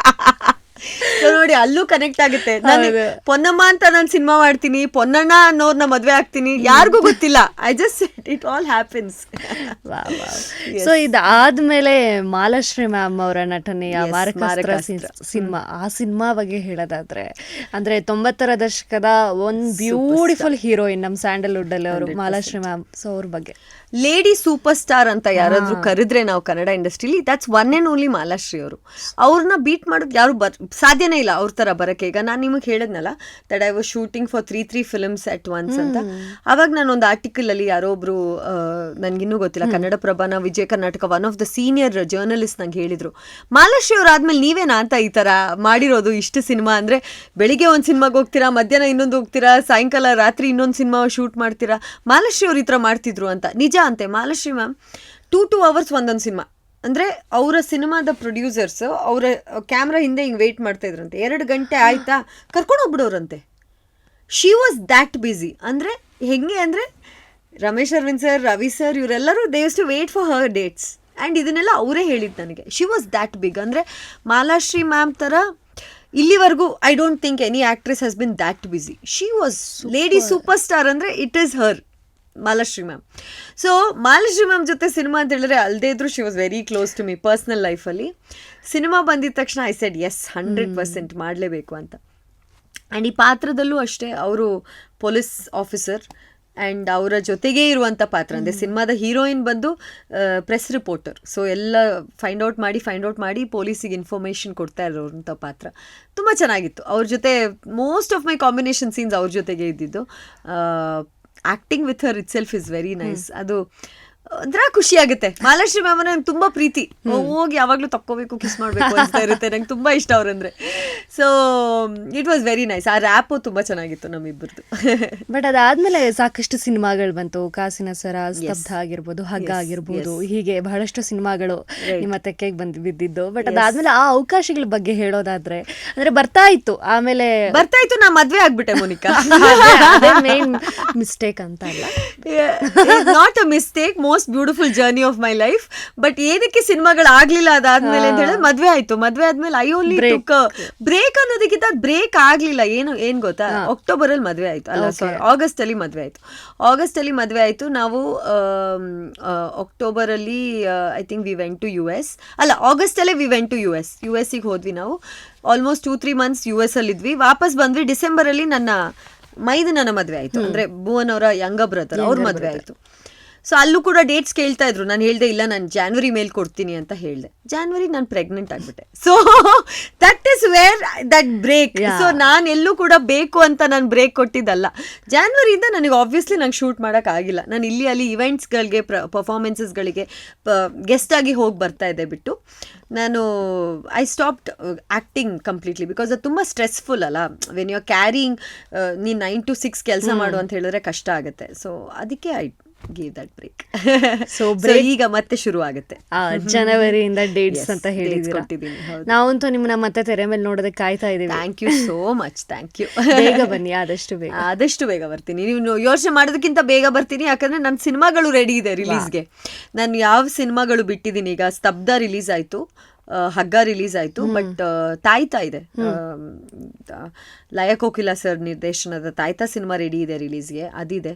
ನೋಡಿ, ಅಲ್ಲೂ ಕನೆಕ್ಟ್ ಆಗುತ್ತೆ. ನಾನು ಪೊನ್ನಮ್ಮ ಅಂತ ನಾನು ಸಿನಿಮಾ ಮಾಡ್ತೀನಿ, ಪೊನ್ನಣ್ಣ ಅನ್ನೋರ್ನ ಮದ್ವೆ ಆಗ್ತೀನಿ, ಯಾರಿಗೂ ಗೊತ್ತಿಲ್ಲ. I just it all happens. So ಇದಾದ್ಮೇಲೆ ಮಾಲಾಶ್ರೀ ಮ್ಯಾಮ್ ಅವರ ನಟನೆಯ ಮಾರಕಾಸ್ತ್ರ ಸಿನಿಮಾ, ಆ ಸಿನಿಮಾ ಬಗ್ಗೆ ಹೇಳೋದಾದ್ರೆ, ಅಂದ್ರೆ 90ರ ದಶಕದ ಒಂದು ಬ್ಯೂಟಿಫುಲ್ ಹೀರೋಯಿನ್ ನಮ್ಮ ಸ್ಯಾಂಡಲ್ವುಡ್ ಅಲ್ಲಿ ಅವರು ಮಾಲಾಶ್ರೀ ಮ್ಯಾಮ್. ಸೊ ಅವ್ರ ಬಗ್ಗೆ ಲೇಡಿ ಸೂಪರ್ ಸ್ಟಾರ್ ಅಂತ ಯಾರಾದ್ರೂ ಕರೆದ್ರೆ ನಾವು ಕನ್ನಡ ಇಂಡಸ್ಟ್ರಿಲಿ, that's one and only Malashri ಅವರು. ಅವ್ರನ್ನ ಬೀಟ್ ಮಾಡೋದು ಯಾರು ಸಾಧ್ಯನೇ ಇಲ್ಲ ಅವ್ರ ತರ ಬರಕ್ಕೆ. ಈಗ ನಾನು ನಿಮಗೆ ಹೇಳಿದ್ನಲ್ಲ that I was shooting for 3 films at once ಅಂತ. ಅವಾಗ ನಾನು ಒಂದು ಆರ್ಟಿಕಲ್ ಅಲ್ಲಿ ಯಾರೋ ಒಬ್ರು, ನನ್ಗಿನ್ನೂ ಗೊತ್ತಿಲ್ಲ, ಕನ್ನಡಪ್ರಭನ, Vijaya Karnataka, one of the senior journalist ನಂಗೆ ಹೇಳಿದ್ರು, ಮಾಲಾಶ್ರೀ ಅವ್ರು ಆದ್ಮೇಲೆ ನೀವೇನಾ ಅಂತ ಈ ತರ ಮಾಡಿರೋದು ಇಷ್ಟು ಸಿನಿಮಾ, ಅಂದ್ರೆ ಬೆಳಿಗ್ಗೆ ಒಂದು ಸಿನಿಮಾಗೆ ಹೋಗ್ತೀರಾ, ಮಧ್ಯಾಹ್ನ ಇನ್ನೊಂದು ಹೋಗ್ತೀರಾ, ಸಾಯಂಕಾಲ ರಾತ್ರಿ ಇನ್ನೊಂದು ಸಿನಿಮಾ ಶೂಟ್ ಮಾಡ್ತೀರಾ. ಮಾಲಾಶ್ರೀ ಅವ್ರು ಈ ತರ ಮಾಡ್ತಿದ್ರು ಅಂತ. ನಿಜ ಅಂತೆ, ಮಾಲಾಶ್ರೀ ಮ್ಯಾಮ್ 2 hours ಒಂದೊಂದು ಸಿನಿಮಾ. ಅಂದರೆ ಅವರ ಸಿನಿಮಾದ ಪ್ರೊಡ್ಯೂಸರ್ಸ್ ಅವರ ಕ್ಯಾಮ್ರಾ ಹಿಂದೆ ಹಿಂಗೆ ವೆಯ್ಟ್ ಮಾಡ್ತಾ ಇದ್ರಂತೆ. 2 ಗಂಟೆ ಆಯ್ತಾ ಕರ್ಕೊಂಡು ಹೋಗ್ಬಿಡೋರಂತೆ. She was that busy. ಅಂದರೆ ಹೆಂಗೆ ಅಂದರೆ ರಮೇಶ್ ಅರವಿಂದ್ ಸರ್, ರವಿ ಸರ್, ಇವರೆಲ್ಲರೂ they use to wait for her dates. And ಇದನ್ನೆಲ್ಲ ಅವರೇ ಹೇಳಿದ್ದು ನನಗೆ. She was that big. ಅಂದರೆ ಮಾಲಾಶ್ರೀ ಮ್ಯಾಮ್ ಥರ ಇಲ್ಲಿವರೆಗೂ I don't think any actress has been that busy. She was lady superstar. ಅಂದರೆ it is her, Malashri ma'am. So Malashri ma'am ಜೊತೆ cinema ಅಂತ ಹೇಳಿದ್ರೆ ಅಲ್ಲದೇ ಇದ್ರು she was very close to me personal ಲೈಫಲ್ಲಿ. ಸಿನಿಮಾ ಬಂದಿದ ತಕ್ಷಣ ಐ ಸೆಡ್ ಎಸ್ 100% ಮಾಡಲೇಬೇಕು ಅಂತ. ಆ್ಯಂಡ್ ಈ ಪಾತ್ರದಲ್ಲೂ ಅಷ್ಟೇ, ಅವರು ಪೊಲೀಸ್ ಆಫೀಸರ್ ಆ್ಯಂಡ್ ಅವರ ಜೊತೆಗೇ ಇರುವಂಥ ಪಾತ್ರ. ಅಂದರೆ ಸಿನಿಮಾದ ಹೀರೋಯಿನ್ ಬಂದು ಪ್ರೆಸ್ ರಿಪೋರ್ಟರ್. ಸೊ ಎಲ್ಲ ಫೈಂಡ್ ಔಟ್ ಮಾಡಿ ಪೊಲೀಸಿಗೆ ಇನ್ಫಾರ್ಮೇಷನ್ ಕೊಡ್ತಾ ಇರೋಂಥ ಪಾತ್ರ. ತುಂಬ ಚೆನ್ನಾಗಿತ್ತು. ಅವ್ರ ಜೊತೆ most of my combination scenes ಅವ್ರ ಜೊತೆಗೆ ಇದ್ದಿದ್ದು. Acting with her it self is very nice. ಅದು ಒಂಥರ ಖುಷಿ ಆಗುತ್ತೆ. ಮಾಲಾಶ್ರೀ ಮ್ಯಾಮ್ ನಂಗೆ ತುಂಬ ಪ್ರೀತಿ. ಹೋಗಿ ಯಾವಾಗಲೂ ತಕ್ಕೋಬೇಕು, ಕಿಸ್ ಮಾಡಬೇಕು ಅಂತ ಇರುತ್ತೆ. ನಂಗೆ ತುಂಬ ಇಷ್ಟ ಅವ್ರಂದ್ರೆ. So it was very nice. ಆ ರ್ಯಾಪು ತುಂಬ ಚೆನ್ನಾಗಿತ್ತು ನಮ್ಮಿಬ್ಬರದು. ಬಟ್ ಅದಾದ್ಮೇಲೆ ಸಾಕಷ್ಟು ಸಿನಿಮಾಗಳು ಬಂತು. ಕಾಸಿನ ಸರ, ಸ್ತಬ್ಧ ಆಗಿರ್ಬೋದು, ಹಗ್ಗ ಆಗಿರ್ಬೋದು, ಹೀಗೆ ಬಹಳಷ್ಟು ಸಿನಿಮಾಗಳು ನಿಮ್ಮ ತೆಕ್ಕೆಗೆ ಬಿದ್ದಿದ್ದು. ಬಟ್ ಅದಾದ್ಮೇಲೆ ಆ ಅವಕಾಶಗಳ ಬಗ್ಗೆ ಹೇಳೋದಾದ್ರೆ, ಅಂದ್ರೆ ಬರ್ತಾ ಇತ್ತು, ನಾ ಮದ್ವೆ ಆಗ್ಬಿಟ್ಟೆ ಮೋನಿಕಾ. ಮೇನ್ ಮಿಸ್ಟೇಕ್ ಅಂತ ಅಲ್ಲ, not a mistake, most beautiful journey of my life. But ಏನಕ್ಕೆ ಸಿನಿಮಾಗಳು ಆಗ್ಲಿಲ್ಲ ಅದಾದ್ಮೇಲೆ ಅಂತ ಹೇಳಿದ್ರೆ, ಮದ್ವೆ ಆಯ್ತು. ಮದ್ವೆ ಆದ್ಮೇಲೆ ಐ ಓನ್ಲಿ ಟುಕ್ ಬ್ರೇಕ್ ಅನ್ನೋದಕ್ಕಿಂತ ಬ್ರೇಕ್ ಆಗ್ಲಿಲ್ಲ. ಏನ್ ಗೊತ್ತಾ, ಅಕ್ಟೋಬರ್ ಅಲ್ಲಿ ಮದ್ವೆ ಆಯ್ತು, ಅಲ್ಲ ಸಾರಿ ಆಗಸ್ಟ್ ಅಲ್ಲಿ ಮದ್ವೆ ಆಯ್ತು. ನಾವು ಅಕ್ಟೋಬರ್ ಅಲ್ಲಿ I think we went to US, ಅಲ್ಲ ಆಗಸ್ಟ್ ಅಲ್ಲೇ ವಿ ವೆಂಟ್ ಟು US ಗೆ ಹೋದ್ವಿ ನಾವು. ಆಲ್ಮೋಸ್ಟ್ 2-3 months US ಅಲ್ಲಿ ಇದ್ವಿ. ವಾಪಸ್ ಬಂದ್ವಿ. ಡಿಸೆಂಬರ್ ಅಲ್ಲಿ ನನ್ನ ಮೈದನನ ಮದ್ವೆ ಆಯ್ತು. ಅಂದ್ರೆ ಭುವನ್ ಅವರ ಯಂಗ ಬ್ರದರ್ ಅವ್ರ ಮದ್ವೆ ಆಯ್ತು. ಸೊ ಅಲ್ಲೂ ಕೂಡ ಡೇಟ್ಸ್ ಕೇಳ್ತಾ ಇದ್ರು. ನಾನು ಹೇಳ್ದೆ ಇಲ್ಲ, ನಾನು ಜಾನ್ವರಿ ಮೇಲೆ ಕೊಡ್ತೀನಿ ಅಂತ ಹೇಳಿದೆ. ಜಾನ್ವರಿ ನಾನು ಪ್ರೆಗ್ನೆಂಟ್ ಆಗ್ಬಿಟ್ಟೆ. So that is where that break. So ನಾನು ಎಲ್ಲೂ ಕೂಡ ಬೇಕು ಅಂತ ನಾನು ಬ್ರೇಕ್ ಕೊಟ್ಟಿದ್ದಲ್ಲ. ಜಾನ್ವರಿಯಿಂದ ನನಗೆ ಆಬ್ವಿಯಸ್ಲಿ ನಂಗೆ ಶೂಟ್ ಮಾಡೋಕ್ಕಾಗಿಲ್ಲ. ನಾನು ಇಲ್ಲಿ ಅಲ್ಲಿ ಇವೆಂಟ್ಸ್ಗಳಿಗೆ, ಪರ್ಫಾರ್ಮೆನ್ಸಸ್ಗಳಿಗೆ ಗೆಸ್ಟ್ ಆಗಿ ಹೋಗಿ ಬರ್ತಾ ಇದ್ದೆ ಬಿಟ್ಟು. ನಾನು I stopped acting completely because ಅದು ತುಂಬ ಸ್ಟ್ರೆಸ್ಫುಲ್ ಅಲ್ಲ. ವೆನ್ ಯು ಆರ್ ಕ್ಯಾರಿಂಗ್, ನೀನು 9 to 6 ಕೆಲಸ ಮಾಡು ಅಂತ ಹೇಳಿದ್ರೆ ಕಷ್ಟ ಆಗುತ್ತೆ. ಸೊ ಅದಕ್ಕೆ I give that break. So ಈಗ ಮತ್ತೆ ಶುರು ಆಗುತ್ತೆ. ಜನವರಿಯಿಂದ ಡೇಟ್ಸ್ ಅಂತ ಹೇಳಿದ್ದೀರಾ. ನಾವಂತೂ ನಿಮ್ಮನ್ನ ಮತ್ತೆ ತೆರೆ ಮೇಲೆ ನೋಡೋದಕ್ಕೆ ಕಾಯ್ತಾ ಇದೀವಿ. Thank you so much. Thank you. ಬೇಗ ಬನ್ನಿ, ಆದಷ್ಟು ಬೇಗ ಬರ್ತೀನಿ. ನೀವು ಯೋಚನೆ ಮಾಡೋದಕ್ಕಿಂತ ಬೇಗ ಬರ್ತೀನಿ. ಯಾಕಂದ್ರೆ ನನ್ನ ಸಿನಿಮಾಗಳು ರೆಡಿ ಇದೆ ರಿಲೀಸ್ಗೆ. ನಾನು ಯಾವ ಸಿನಿಮಾಗಳು ಬಿಟ್ಟಿದ್ದೀನಿ, ಈಗ ಸ್ತಬ್ಧ ರಿಲೀಸ್ ಆಯ್ತು, ಹಗ್ಗ ರಿಲೀಸ್ ಆಯಿತು. ಬಟ್ ತಾಯ್ತಾ ಇದೆ, ಲಯ ಕೋಕಿಲಾ ಸರ್ ನಿರ್ದೇಶನದ ತಾಯ್ತಾ ಸಿನಿಮಾ ರೆಡಿ ಇದೆ ರಿಲೀಸ್ಗೆ. ಅದಿದೆ.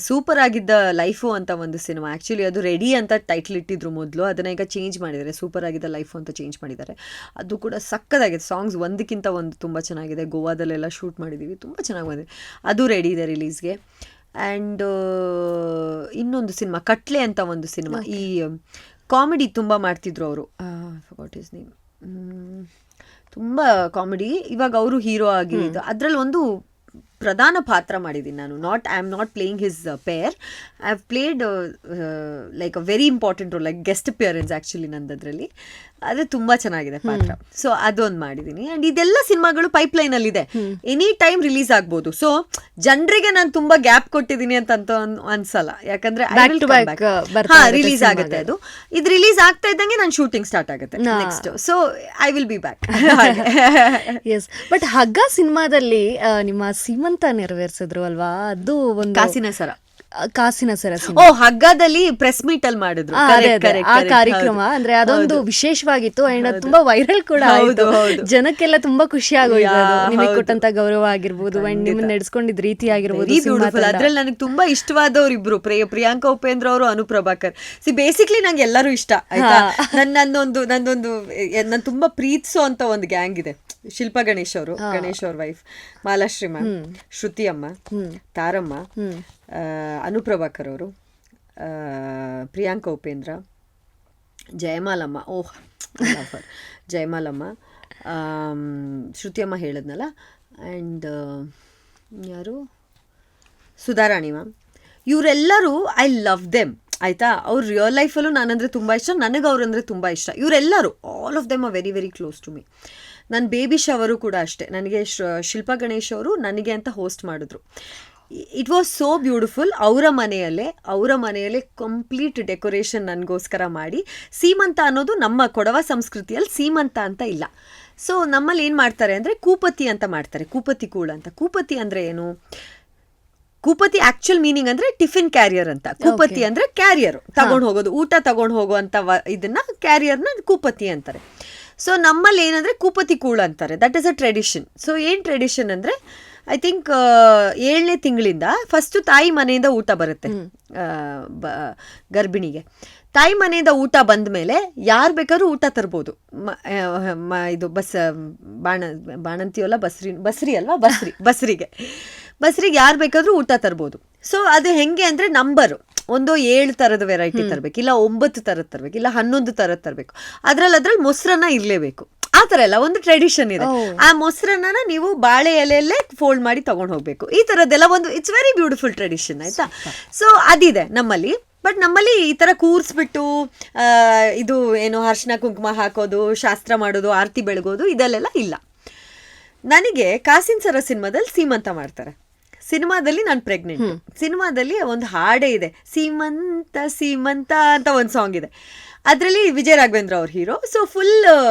ಸೂಪರ್ ಆಗಿದ್ದ ಲೈಫು ಅಂತ ಒಂದು ಸಿನಿಮಾ. ಆ್ಯಕ್ಚುಲಿ ಅದು ರೆಡಿ ಅಂತ ಟೈಟ್ಲ್ ಇಟ್ಟಿದ್ರು ಮೊದಲು, ಅದನ್ನು ಈಗ ಚೇಂಜ್ ಮಾಡಿದ್ದಾರೆ. ಸೂಪರ್ ಆಗಿದ್ದ ಲೈಫು ಅಂತ ಚೇಂಜ್ ಮಾಡಿದ್ದಾರೆ. ಅದು ಕೂಡ ಸಕ್ಕದಾಗಿದೆ. ಸಾಂಗ್ಸ್ ಒಂದಕ್ಕಿಂತ ಒಂದು ತುಂಬ ಚೆನ್ನಾಗಿದೆ. ಗೋವಾದಲ್ಲೆಲ್ಲ ಶೂಟ್ ಮಾಡಿದ್ದೀವಿ, ತುಂಬ ಚೆನ್ನಾಗಿ ಬಂದಿದೆ. ಅದು ರೆಡಿ ಇದೆ ರಿಲೀಸ್ಗೆ. ಆ್ಯಂಡ್ ಇನ್ನೊಂದು ಸಿನಿಮಾ ಕಟ್ಲೆ ಅಂತ ಒಂದು ಸಿನಿಮಾ, ಈ ಕಾಮಿಡಿ ತುಂಬ ಮಾಡ್ತಿದ್ರು ಅವರು, ವಾಟ್ ಈಸ್ ನೇಮ್, ತುಂಬ ಕಾಮಿಡಿ, ಇವಾಗ ಅವರು ಹೀರೋ ಆಗಿ ಅದರಲ್ಲಿ ಒಂದು ಪ್ರಧಾನ ಪಾತ್ರ ಮಾಡಿದ್ದೀನಿ ನಾನು. I am not playing his pair, I have played like a very important role, like guest appearance actually ನಂದದ್ರಲ್ಲಿ. ಅದು ತುಂಬ ಚೆನ್ನಾಗಿದೆ ಪಾತ್ರ. ಸೊ ಅದೊಂದು ಮಾಡಿದ್ದೀನಿ. ಆ್ಯಂಡ್ ಇದೆಲ್ಲ ಸಿನಿಮಾಗಳು ಪೈಪ್ಲೈನಲ್ಲಿದೆ, ಎನಿ ಟೈಮ್ ರಿಲೀಸ್ ಆಗ್ಬೋದು. ಸೊ ಜನರಿಗೆ ನಾನು ತುಂಬ ಗ್ಯಾಪ್ ಕೊಟ್ಟಿದ್ದೀನಿ ಅಂತ ಅನ್ಸಲ್ಲ, ಯಾಕಂದ್ರೆ ರಿಲೀಸ್ ಆಗುತ್ತೆ. ಇದು ರಿಲೀಸ್ ಆಗ್ತಾ ಇದ್ದಂಗೆ ನಾನು ಶೂಟಿಂಗ್ ಸ್ಟಾರ್ಟ್ ಆಗುತ್ತೆ next. So I will be back. Yes, but Hagga ಸಿನಿಮಾದಲ್ಲಿ ನಿಮ್ಮ ಸೀಮಂತ ನೆರವೇರಿಸಿದ್ರು ಅಲ್ವಾ, ಅದು ಒಂದು ಕಾಸಿನ ಸರ ಹಗ್ಗದಲ್ಲಿ ಪ್ರೆಸ್ ಮೀಟ್ ಅಲ್ಲಿ ಮಾಡಿದ್ರು ಆ ಕಾರ್ಯಕ್ರಮ. ಅಂದ್ರೆ ಅದೊಂದು ವಿಶೇಷವಾಗಿತ್ತು ಅಂಡ್ ಅದು ತುಂಬಾ ವೈರಲ್ ಕೂಡ ಆಯ್ತು. ಜನಕ್ಕೆಲ್ಲ ತುಂಬಾ ಖುಷಿ ಆಗೋಯ್ತು ನಿಮಗೆ ಕೊಟ್ಟಂತ ಗೌರವ ಆಗಿರ್ಬೋದು ಅಂಡ್ ನಿಮ್ಮನ್ನ ನಡೆಸ್ಕೊಂಡಿದ್ ರೀತಿ ಆಗಿರ್ಬೋದು. ಅದ್ರಲ್ಲಿ ನನಗೆ ತುಂಬಾ ಇಷ್ಟವಾದವ್ರು ಇಬ್ರು, ಪ್ರಿಯಾಂಕಾ ಉಪೇಂದ್ರ ಅವರು, ಅನು ಪ್ರಭಾಕರ್. ಬೇಸಿಕ್ಲಿ ನಂಗೆ ಎಲ್ಲರೂ ಇಷ್ಟ ಆಯ್ತಾ. ನಂದೊಂದು ನಾನು ತುಂಬಾ ಪ್ರೀತಿಸೋ ಅಂತ ಒಂದು ಗ್ಯಾಂಗ್ ಇದೆ. ಶಿಲ್ಪಾ ಗಣೇಶ್ ಅವರು, ಗಣೇಶ್ ಅವ್ರ ವೈಫ್, ಮಾಲಾಶ್ರೀ ಮ್ಯಾಮ್, ಶ್ರುತಿ ಅಮ್ಮ, ತಾರಮ್ಮ, ಅನುಪ್ರಭಾಕರ್ ಅವರು, ಪ್ರಿಯಾಂಕಾ ಉಪೇಂದ್ರ, ಜಯಮಾಲಮ್ಮ, ಜಯಮಾಲಮ್ಮ, ಶ್ರುತಿ ಅಮ್ಮ ಹೇಳಿದ್ನಲ್ಲ, ಆ್ಯಂಡ್ ಯಾರು, ಸುಧಾರಾಣಿ ಮ್ಯಾಮ್. ಇವರೆಲ್ಲರೂ ಐ ಲವ್ ದೆಮ್ ಆಯಿತಾ. ಅವ್ರ ರಿಯಲ್ ಲೈಫಲ್ಲೂ ನಾನಂದರೆ ತುಂಬ ಇಷ್ಟ, ನನಗೆ ಅವ್ರಂದರೆ ತುಂಬ ಇಷ್ಟ. ಇವರೆಲ್ಲರೂ all of them are very very close to me. ನನ್ನ ಬೇಬಿ ಶವರು ಕೂಡ ಅಷ್ಟೇ, ನನಗೆ ಶಿಲ್ಪಾ ಗಣೇಶ್ ಅವರು ನನಗೆ ಅಂತ ಹೋಸ್ಟ್ ಮಾಡಿದ್ರು. It was so beautiful. ಅವರ ಮನೆಯಲ್ಲೇ ಕಂಪ್ಲೀಟ್ ಡೆಕೋರೇಷನ್ ನನಗೋಸ್ಕರ ಮಾಡಿ. ಸೀಮಂತ ಅನ್ನೋದು ನಮ್ಮ ಕೊಡವ ಸಂಸ್ಕೃತಿಯಲ್ಲಿ ಸೀಮಂತ ಅಂತ ಇಲ್ಲ. ಸೊ ನಮ್ಮಲ್ಲಿ ಏನು ಮಾಡ್ತಾರೆ ಅಂದರೆ ಕೂಪತಿ ಅಂತ ಮಾಡ್ತಾರೆ, ಕೂಪತಿ ಕೂಳ ಅಂತ. ಕೂಪತಿ ಅಂದರೆ ಏನು? ಕೂಪತಿ ಆ್ಯಕ್ಚುಲ್ ಮೀನಿಂಗ್ ಅಂದರೆ ಟಿಫಿನ್ ಕ್ಯಾರಿಯರ್ ಅಂತ. ಕೂಪತಿ ಅಂದರೆ ಕ್ಯಾರಿಯರ್ ತಗೊಂಡು ಹೋಗೋದು, ಊಟ ತಗೊಂಡು ಹೋಗುವಂಥ ಇದನ್ನು ಕ್ಯಾರಿಯರ್ನ ಕೂಪತಿ ಅಂತಾರೆ. ಸೊ ನಮ್ಮಲ್ಲಿ ಏನಂದರೆ ಕೂಪತಿ ಕೂಳ ಅಂತಾರೆ. That is a tradition. So ಏನು ಟ್ರೆಡಿಷನ್ ಅಂದರೆ, ಐ ಥಿಂಕ್ 7ನೇ ತಿಂಗಳಿಂದ ಫಸ್ಟು ತಾಯಿ ಮನೆಯಿಂದ ಊಟ ಬರುತ್ತೆ ಗರ್ಭಿಣಿಗೆ. ತಾಯಿ ಮನೆಯಿಂದ ಊಟ ಬಂದ ಮೇಲೆ ಯಾರು ಬೇಕಾದ್ರೂ ಊಟ ತರ್ಬೋದು. ಇದು ಬಾಣಂತಿ ಅಲ್ಲ, ಬಸ್ರಿಗೆ ಯಾರು ಬೇಕಾದ್ರೂ ಊಟ ತರ್ಬೋದು. ಸೊ ಅದು ಹೆಂಗೆ ಅಂದರೆ ನಂಬರು, 7 ಥರದ ವೆರೈಟಿ ತರಬೇಕು, ಇಲ್ಲ 9 ಥರದ್ದು ತರಬೇಕು, ಇಲ್ಲ 11 ಥರದ್ದು ತರಬೇಕು. ಅದ್ರಲ್ಲಿ ಮೊಸರನ್ನ ಇರಲೇಬೇಕು. ಆ ಥರ ಎಲ್ಲ ಒಂದು ಟ್ರೆಡಿಷನ್ ಇದೆ. ಆ ಮೊಸರನ್ನ ನೀವು ಬಾಳೆ ಎಲೆಯಲ್ಲೇ ಫೋಲ್ಡ್ ಮಾಡಿ ತಗೊಂಡು ಹೋಗ್ಬೇಕು. ಈ ಥರದ್ದೆಲ್ಲ ಒಂದು ಇಟ್ಸ್ ವೆರಿ ಬ್ಯೂಟಿಫುಲ್ ಟ್ರೆಡಿಷನ್ ಆಯ್ತಾ. ಸೊ ಅದಿದೆ ನಮ್ಮಲ್ಲಿ. ಬಟ್ ನಮ್ಮಲ್ಲಿ ಈ ಥರ ಕೂರಿಸ್ಬಿಟ್ಟು ಇದು ಏನು ಅರ್ಶಿನ ಕುಂಕುಮ ಹಾಕೋದು, ಶಾಸ್ತ್ರ ಮಾಡೋದು, ಆರತಿ ಬೆಳಗೋದು ಇದಲ್ಲೆಲ್ಲ ಇಲ್ಲ. ನನಗೆ ಕಾಸಿನ ಸರ ಸಿನಿಮಾದಲ್ಲಿ ಸೀಮಂತ ಮಾಡ್ತಾರೆ. ಸಿನಿಮಾದಲ್ಲಿ ನಾನು ಪ್ರೆಗ್ನೆಂಟ್. ಸಿನಿಮಾದಲ್ಲಿ ಒಂದು ಹಾಡೇ ಇದೆ, ಸೀಮಂತ ಸೀಮಂತ ಅಂತ ಒಂದು ಸಾಂಗ್ ಇದೆ. ಅದರಲ್ಲಿ ವಿಜಯ ರಾಘವೇಂದ್ರ ಅವ್ರ ಹೀರೋ. ಸೊ ಫುಲ್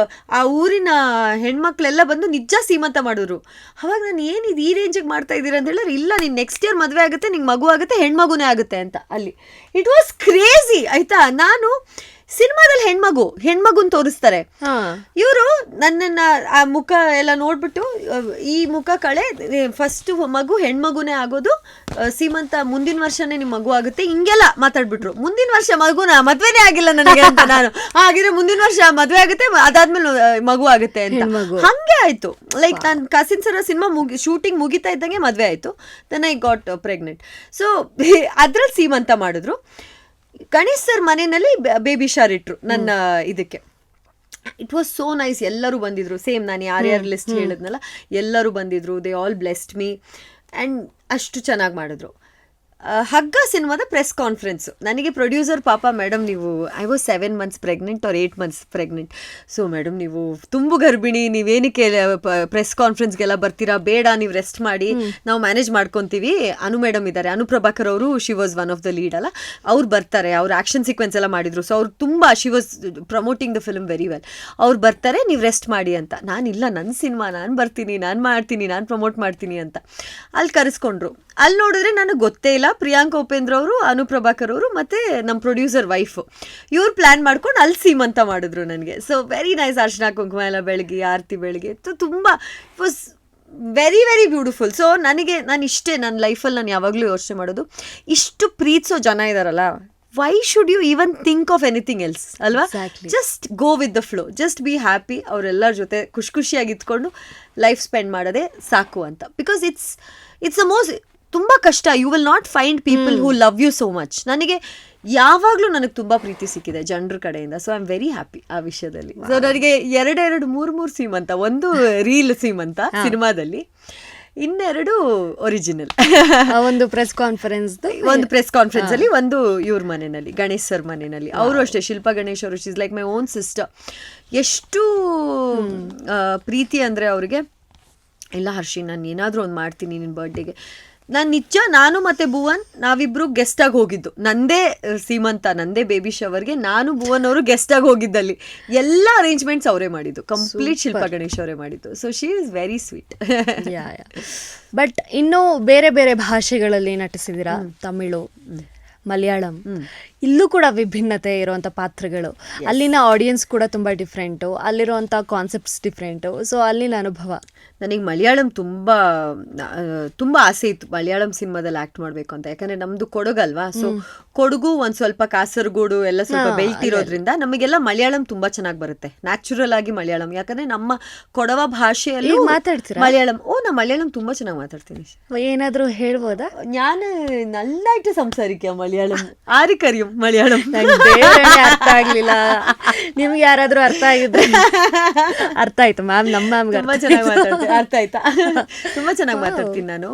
ಆ ಊರಿನ ಹೆಣ್ಮಕ್ಳೆಲ್ಲ ಬಂದು ನಿಜ ಸೀಮಂತ ಮಾಡಿದ್ರು. ಅವಾಗ ನಾನು ಏನಿದು ಈ ರೇಂಜಿಗೆ ಮಾಡ್ತಾ ಇದ್ದೀರಾ ಅಂತ ಹೇಳಿದ್ರೆ, ಇಲ್ಲ ನೀನು ನೆಕ್ಸ್ಟ್ ಇಯರ್ ಮದುವೆ ಆಗುತ್ತೆ, ನಿಂಗೆ ಮಗು ಆಗುತ್ತೆ, ಹೆಣ್ಮಗುನೇ ಆಗುತ್ತೆ ಅಂತ. ಅಲ್ಲಿ ಇಟ್ ವಾಸ್ ಕ್ರೇಜಿ ಆಯ್ತಾ. ನಾನು ಸಿನಿಮಾದಲ್ಲಿ ಹೆಣ್ಮಗುನ್ ತೋರಿಸ್ತಾರೆ. ಇವರು ನನ್ನನ್ನು ಆ ಮುಖ ಎಲ್ಲ ನೋಡ್ಬಿಟ್ಟು, ಈ ಮುಖ ಕಳೆ ಫಸ್ಟ್ ಮಗು ಹೆಣ್ಮಗುನೇ ಆಗೋದು, ಸೀಮಂತ ಮುಂದಿನ ವರ್ಷನೇ ನಿಮ್ಮ ಮಗು ಆಗುತ್ತೆ, ಹಿಂಗೆಲ್ಲ ಮಾತಾಡ್ಬಿಟ್ರು. ಮುಂದಿನ ವರ್ಷ ಮದ್ವೆನೇ ಆಗಿಲ್ಲ ನನಗೆ ಅಂತ ನಾನು, ಹಾಗಿದ್ರೆ ಮುಂದಿನ ವರ್ಷ ಮದ್ವೆ ಆಗುತ್ತೆ, ಅದಾದ್ಮೇಲೆ ಮಗು ಆಗುತ್ತೆ ಅಂತ. ಹಂಗೆ ಆಯ್ತು. ಲೈಕ್ ನಾನು ಕಾಸಿನ ಸರ ಸಿನಿಮಾ ಶೂಟಿಂಗ್ ಮುಗಿತಾ ಇದ್ದಂಗೆ ಮದ್ವೆ ಆಯ್ತು. Then I got pregnant. So ಅದ್ರಲ್ಲಿ ಸೀಮಂತ ಮಾಡಿದ್ರು. ಗಣೇಶ್ ಸರ್ ಮನೆಯಲ್ಲಿ ಬೇಬಿ ಶಾರ್ ಇಟ್ರು ನನ್ನ ಇದಕ್ಕೆ. It was so nice. ಎಲ್ಲರೂ ಬಂದಿದ್ರು. ಸೇಮ್ ನಾನು ಯಾರ್ಯಾರು ಲಿಸ್ಟ್ ಹೇಳಿದ್ನಲ್ಲ, ಎಲ್ಲರೂ ಬಂದಿದ್ರು. They all blessed me and ಅಷ್ಟು ಚೆನ್ನಾಗಿ ಮಾಡಿದ್ರು. ಹಗ್ಗ ಸಿನಿಮಾದ ಪ್ರೆಸ್ ಕಾನ್ಫರೆನ್ಸು ನನಗೆ ಪ್ರೊಡ್ಯೂಸರ್ ಪಾಪ, ಮೇಡಮ್ ನೀವು I was 7 months pregnant or 8 months pregnant. So madam ನೀವು ತುಂಬು ಗರ್ಭಿಣಿ, ನೀವೇನಕ್ಕೆ ಪ್ರೆಸ್ ಕಾನ್ಫರೆನ್ಸ್ಗೆಲ್ಲ ಬರ್ತೀರಾ, ಬೇಡ ನೀವು ರೆಸ್ಟ್ ಮಾಡಿ, ನಾವು ಮ್ಯಾನೇಜ್ ಮಾಡ್ಕೊತೀವಿ. ಅನು ಮೇಡಮ್ ಇದ್ದಾರೆ, ಅನು ಪ್ರಭಾಕರ್ ಅವರು, she was one of the lead ಅಲ್ಲ, ಅವ್ರು ಬರ್ತಾರೆ. ಅವ್ರು ಆ್ಯಕ್ಷನ್ ಸೀಕ್ವೆನ್ಸ್ ಎಲ್ಲ ಮಾಡಿದ್ರು. ಸೊ ಅವ್ರು ತುಂಬ, she was promoting the film very well. ಅವ್ರು ಬರ್ತಾರೆ, ನೀವು ರೆಸ್ಟ್ ಮಾಡಿ ಅಂತ. ನಾನಿಲ್ಲ, ನನ್ನ ಸಿನಿಮಾ ನಾನು ಬರ್ತೀನಿ, ನಾನು ಮಾಡ್ತೀನಿ, ನಾನು ಪ್ರಮೋಟ್ ಮಾಡ್ತೀನಿ ಅಂತ. ಅಲ್ಲಿ ಕರೆಸ್ಕೊಂಡ್ರು. ಅಲ್ಲಿ ನೋಡಿದ್ರೆ ನನಗೆ ಗೊತ್ತೇ ಇಲ್ಲ. ಪ್ರಿಯಾಂಕಾ ಉಪೇಂದ್ರ ಅವರು, ಅನು ಪ್ರಭಾಕರ್ ಅವರು ಮತ್ತು ನಮ್ಮ ಪ್ರೊಡ್ಯೂಸರ್ ವೈಫು ಇವ್ರು ಪ್ಲ್ಯಾನ್ ಮಾಡ್ಕೊಂಡು ಅಲ್ಲಿ ಸೀಮಂತ ಮಾಡಿದ್ರು ನನಗೆ. So very nice. ಅರ್ಶಿನ ಕುಂಕುಮ ಎಲ್ಲ ಬೆಳಗ್ಗೆ, ಆರತಿ ಬೆಳಗ್ಗೆ, ತುಂಬ it was very very beautiful. So ನಾನು ಇಷ್ಟೇ ನನ್ನ ಲೈಫಲ್ಲಿ ನಾನು ಯಾವಾಗಲೂ ಯೋಚನೆ ಮಾಡೋದು, ಇಷ್ಟು ಪ್ರೀತಿಸೋ ಜನ ಇದ್ದಾರಲ್ಲ, why should you even think of anything else ಅಲ್ವಾ. Just go with the flow, just be happy. ಅವರೆಲ್ಲರ ಜೊತೆ ಖುಷಿಯಾಗಿ ಇದ್ಕೊಂಡು ಲೈಫ್ ಸ್ಪೆಂಡ್ ಮಾಡೋದೇ ಸಾಕು ಅಂತ. ಬಿಕಾಸ್ ಇಟ್ಸ್ ದ ಮೋಸ್ಟ್ ತುಂಬ ಕಷ್ಟ. You will not find people who love you so much. ನನಗೆ ಯಾವಾಗಲೂ ನನಗೆ ತುಂಬ ಪ್ರೀತಿ ಸಿಕ್ಕಿದೆ ಜನರ ಕಡೆಯಿಂದ. So I am very happy ಆ ವಿಷಯದಲ್ಲಿ. ಸೊ ನನಗೆ 2 ಸೀಮಂತ, ಒಂದು ರೀಲ್ ಸೀಮಂತ ಸಿನಿಮಾದಲ್ಲಿ, ಇನ್ನೆರಡು ಒರಿಜಿನಲ್. ಒಂದು ಪ್ರೆಸ್ ಕಾನ್ಫರೆನ್ಸ್ ಅಲ್ಲಿ, ಒಂದು ಇವ್ರ ಮನೆಯಲ್ಲಿ, ಗಣೇಶ್ ಸರ್ ಮನೆಯಲ್ಲಿ. ಅವರು ಅಷ್ಟೇ, ಶಿಲ್ಪಾ ಗಣೇಶ್ ಅವರು, she's like my own sister. ಎಷ್ಟು ಪ್ರೀತಿ ಅಂದರೆ ಅವ್ರಿಗೆ. ಇಲ್ಲ ಹರ್ಷಿ, ನಾನು ಏನಾದರೂ ಒಂದು ಮಾಡ್ತೀನಿ ನಿನ್ನ ಬರ್ಡೇಗೆ. ನಾನು ಮತ್ತು ಭುವನ್ ನಾವಿಬ್ರು ಗೆಸ್ಟಾಗಿ ಹೋಗಿದ್ದು, ನಂದೇ ಸೀಮಂತ, ನಂದೇ ಬೇಬಿ ಶವರ್ಗೆ ನಾನು ಭುವನ್ ಅವರು ಗೆಸ್ಟಾಗಿ ಹೋಗಿದ್ದಲ್ಲಿ. ಎಲ್ಲ ಅರೇಂಜ್ಮೆಂಟ್ಸ್ ಅವರೇ ಮಾಡಿದ್ದು, ಕಂಪ್ಲೀಟ್ ಶಿಲ್ಪಾ ಗಣೇಶ್ ಅವರೇ ಮಾಡಿದ್ದು. So she is very sweet. But ಇನ್ನು ಬೇರೆ ಬೇರೆ ಭಾಷೆಗಳಲ್ಲಿ ನಟಿಸಿದ್ದೀರಾ, ತಮಿಳು, ಮಲಯಾಳಂ, ಇಲ್ಲೂ ಕೂಡ ವಿಭಿನ್ನತೆ ಇರುವಂಥ ಪಾತ್ರಗಳು. ಅಲ್ಲಿನ ಆಡಿಯನ್ಸ್ ಕೂಡ ತುಂಬ ಡಿಫ್ರೆಂಟು, ಅಲ್ಲಿರುವಂಥ ಕಾನ್ಸೆಪ್ಟ್ಸ್ ಡಿಫ್ರೆಂಟು. ಸೊ ಅಲ್ಲಿನ ಅನುಭವ. ನನಗೆ ಮಲಯಾಳಂ ತುಂಬ ಆಸೆ ಇತ್ತು ಮಲಯಾಳಂ ಸಿನಿಮಾದಲ್ಲಿ ಆ್ಯಕ್ಟ್ ಮಾಡಬೇಕು ಅಂತ. ಯಾಕಂದರೆ ನಮ್ಮದು ಕೊಡಗಲ್ವಾ, ಸೊ ಕೊಡಗು ಒಂದು ಸ್ವಲ್ಪ ಕಾಸರಗೋಡು ಎಲ್ಲ ಸ್ವಲ್ಪ ಬೆಲ್ಟ್ ಇರೋದ್ರಿಂದ ನಮಗೆಲ್ಲ ಮಲಯಾಳಂ ತುಂಬ ಚೆನ್ನಾಗಿ ಬರುತ್ತೆ, ನ್ಯಾಚುರಲ್ ಆಗಿ ಮಲಯಾಳಂ. ಯಾಕಂದರೆ ನಮ್ಮ ಕೊಡವ ಭಾಷೆಯಲ್ಲಿ ಮಾತಾಡ್ತೀರಾ ಮಲಯಾಳಂ. ನಾ ಮಲಯಾಳಂ ತುಂಬ ಚೆನ್ನಾಗಿ ಮಾತಾಡ್ತೀನಿ. ಏನಾದರೂ ಹೇಳ್ಬೋದಾ? ഞാൻ നല്ലായിട്ട് സംസാരിക്കാം മലയാളം. ആര് കറിയും മലയാളം? ಅರ್ಥ ಆಗ್ಲಿಲ್ಲ. ನಿಮ್ಗೆ ಯಾರಾದ್ರೂ ಅರ್ಥ ಆಗಿದ್ರೆ? ಅರ್ಥ ಆಯ್ತು ಮ್ಯಾಮ್, ನಮ್ಮ ಮ್ಯಾಮ್ ತುಂಬ ಚೆನ್ನಾಗಿ ಮಾತಾಡ್ತೀನಿ. ಅರ್ಥ ಆಯ್ತಾ? ತುಂಬ ಚೆನ್ನಾಗಿ ಮಾತಾಡ್ತೀನಿ ನಾನು.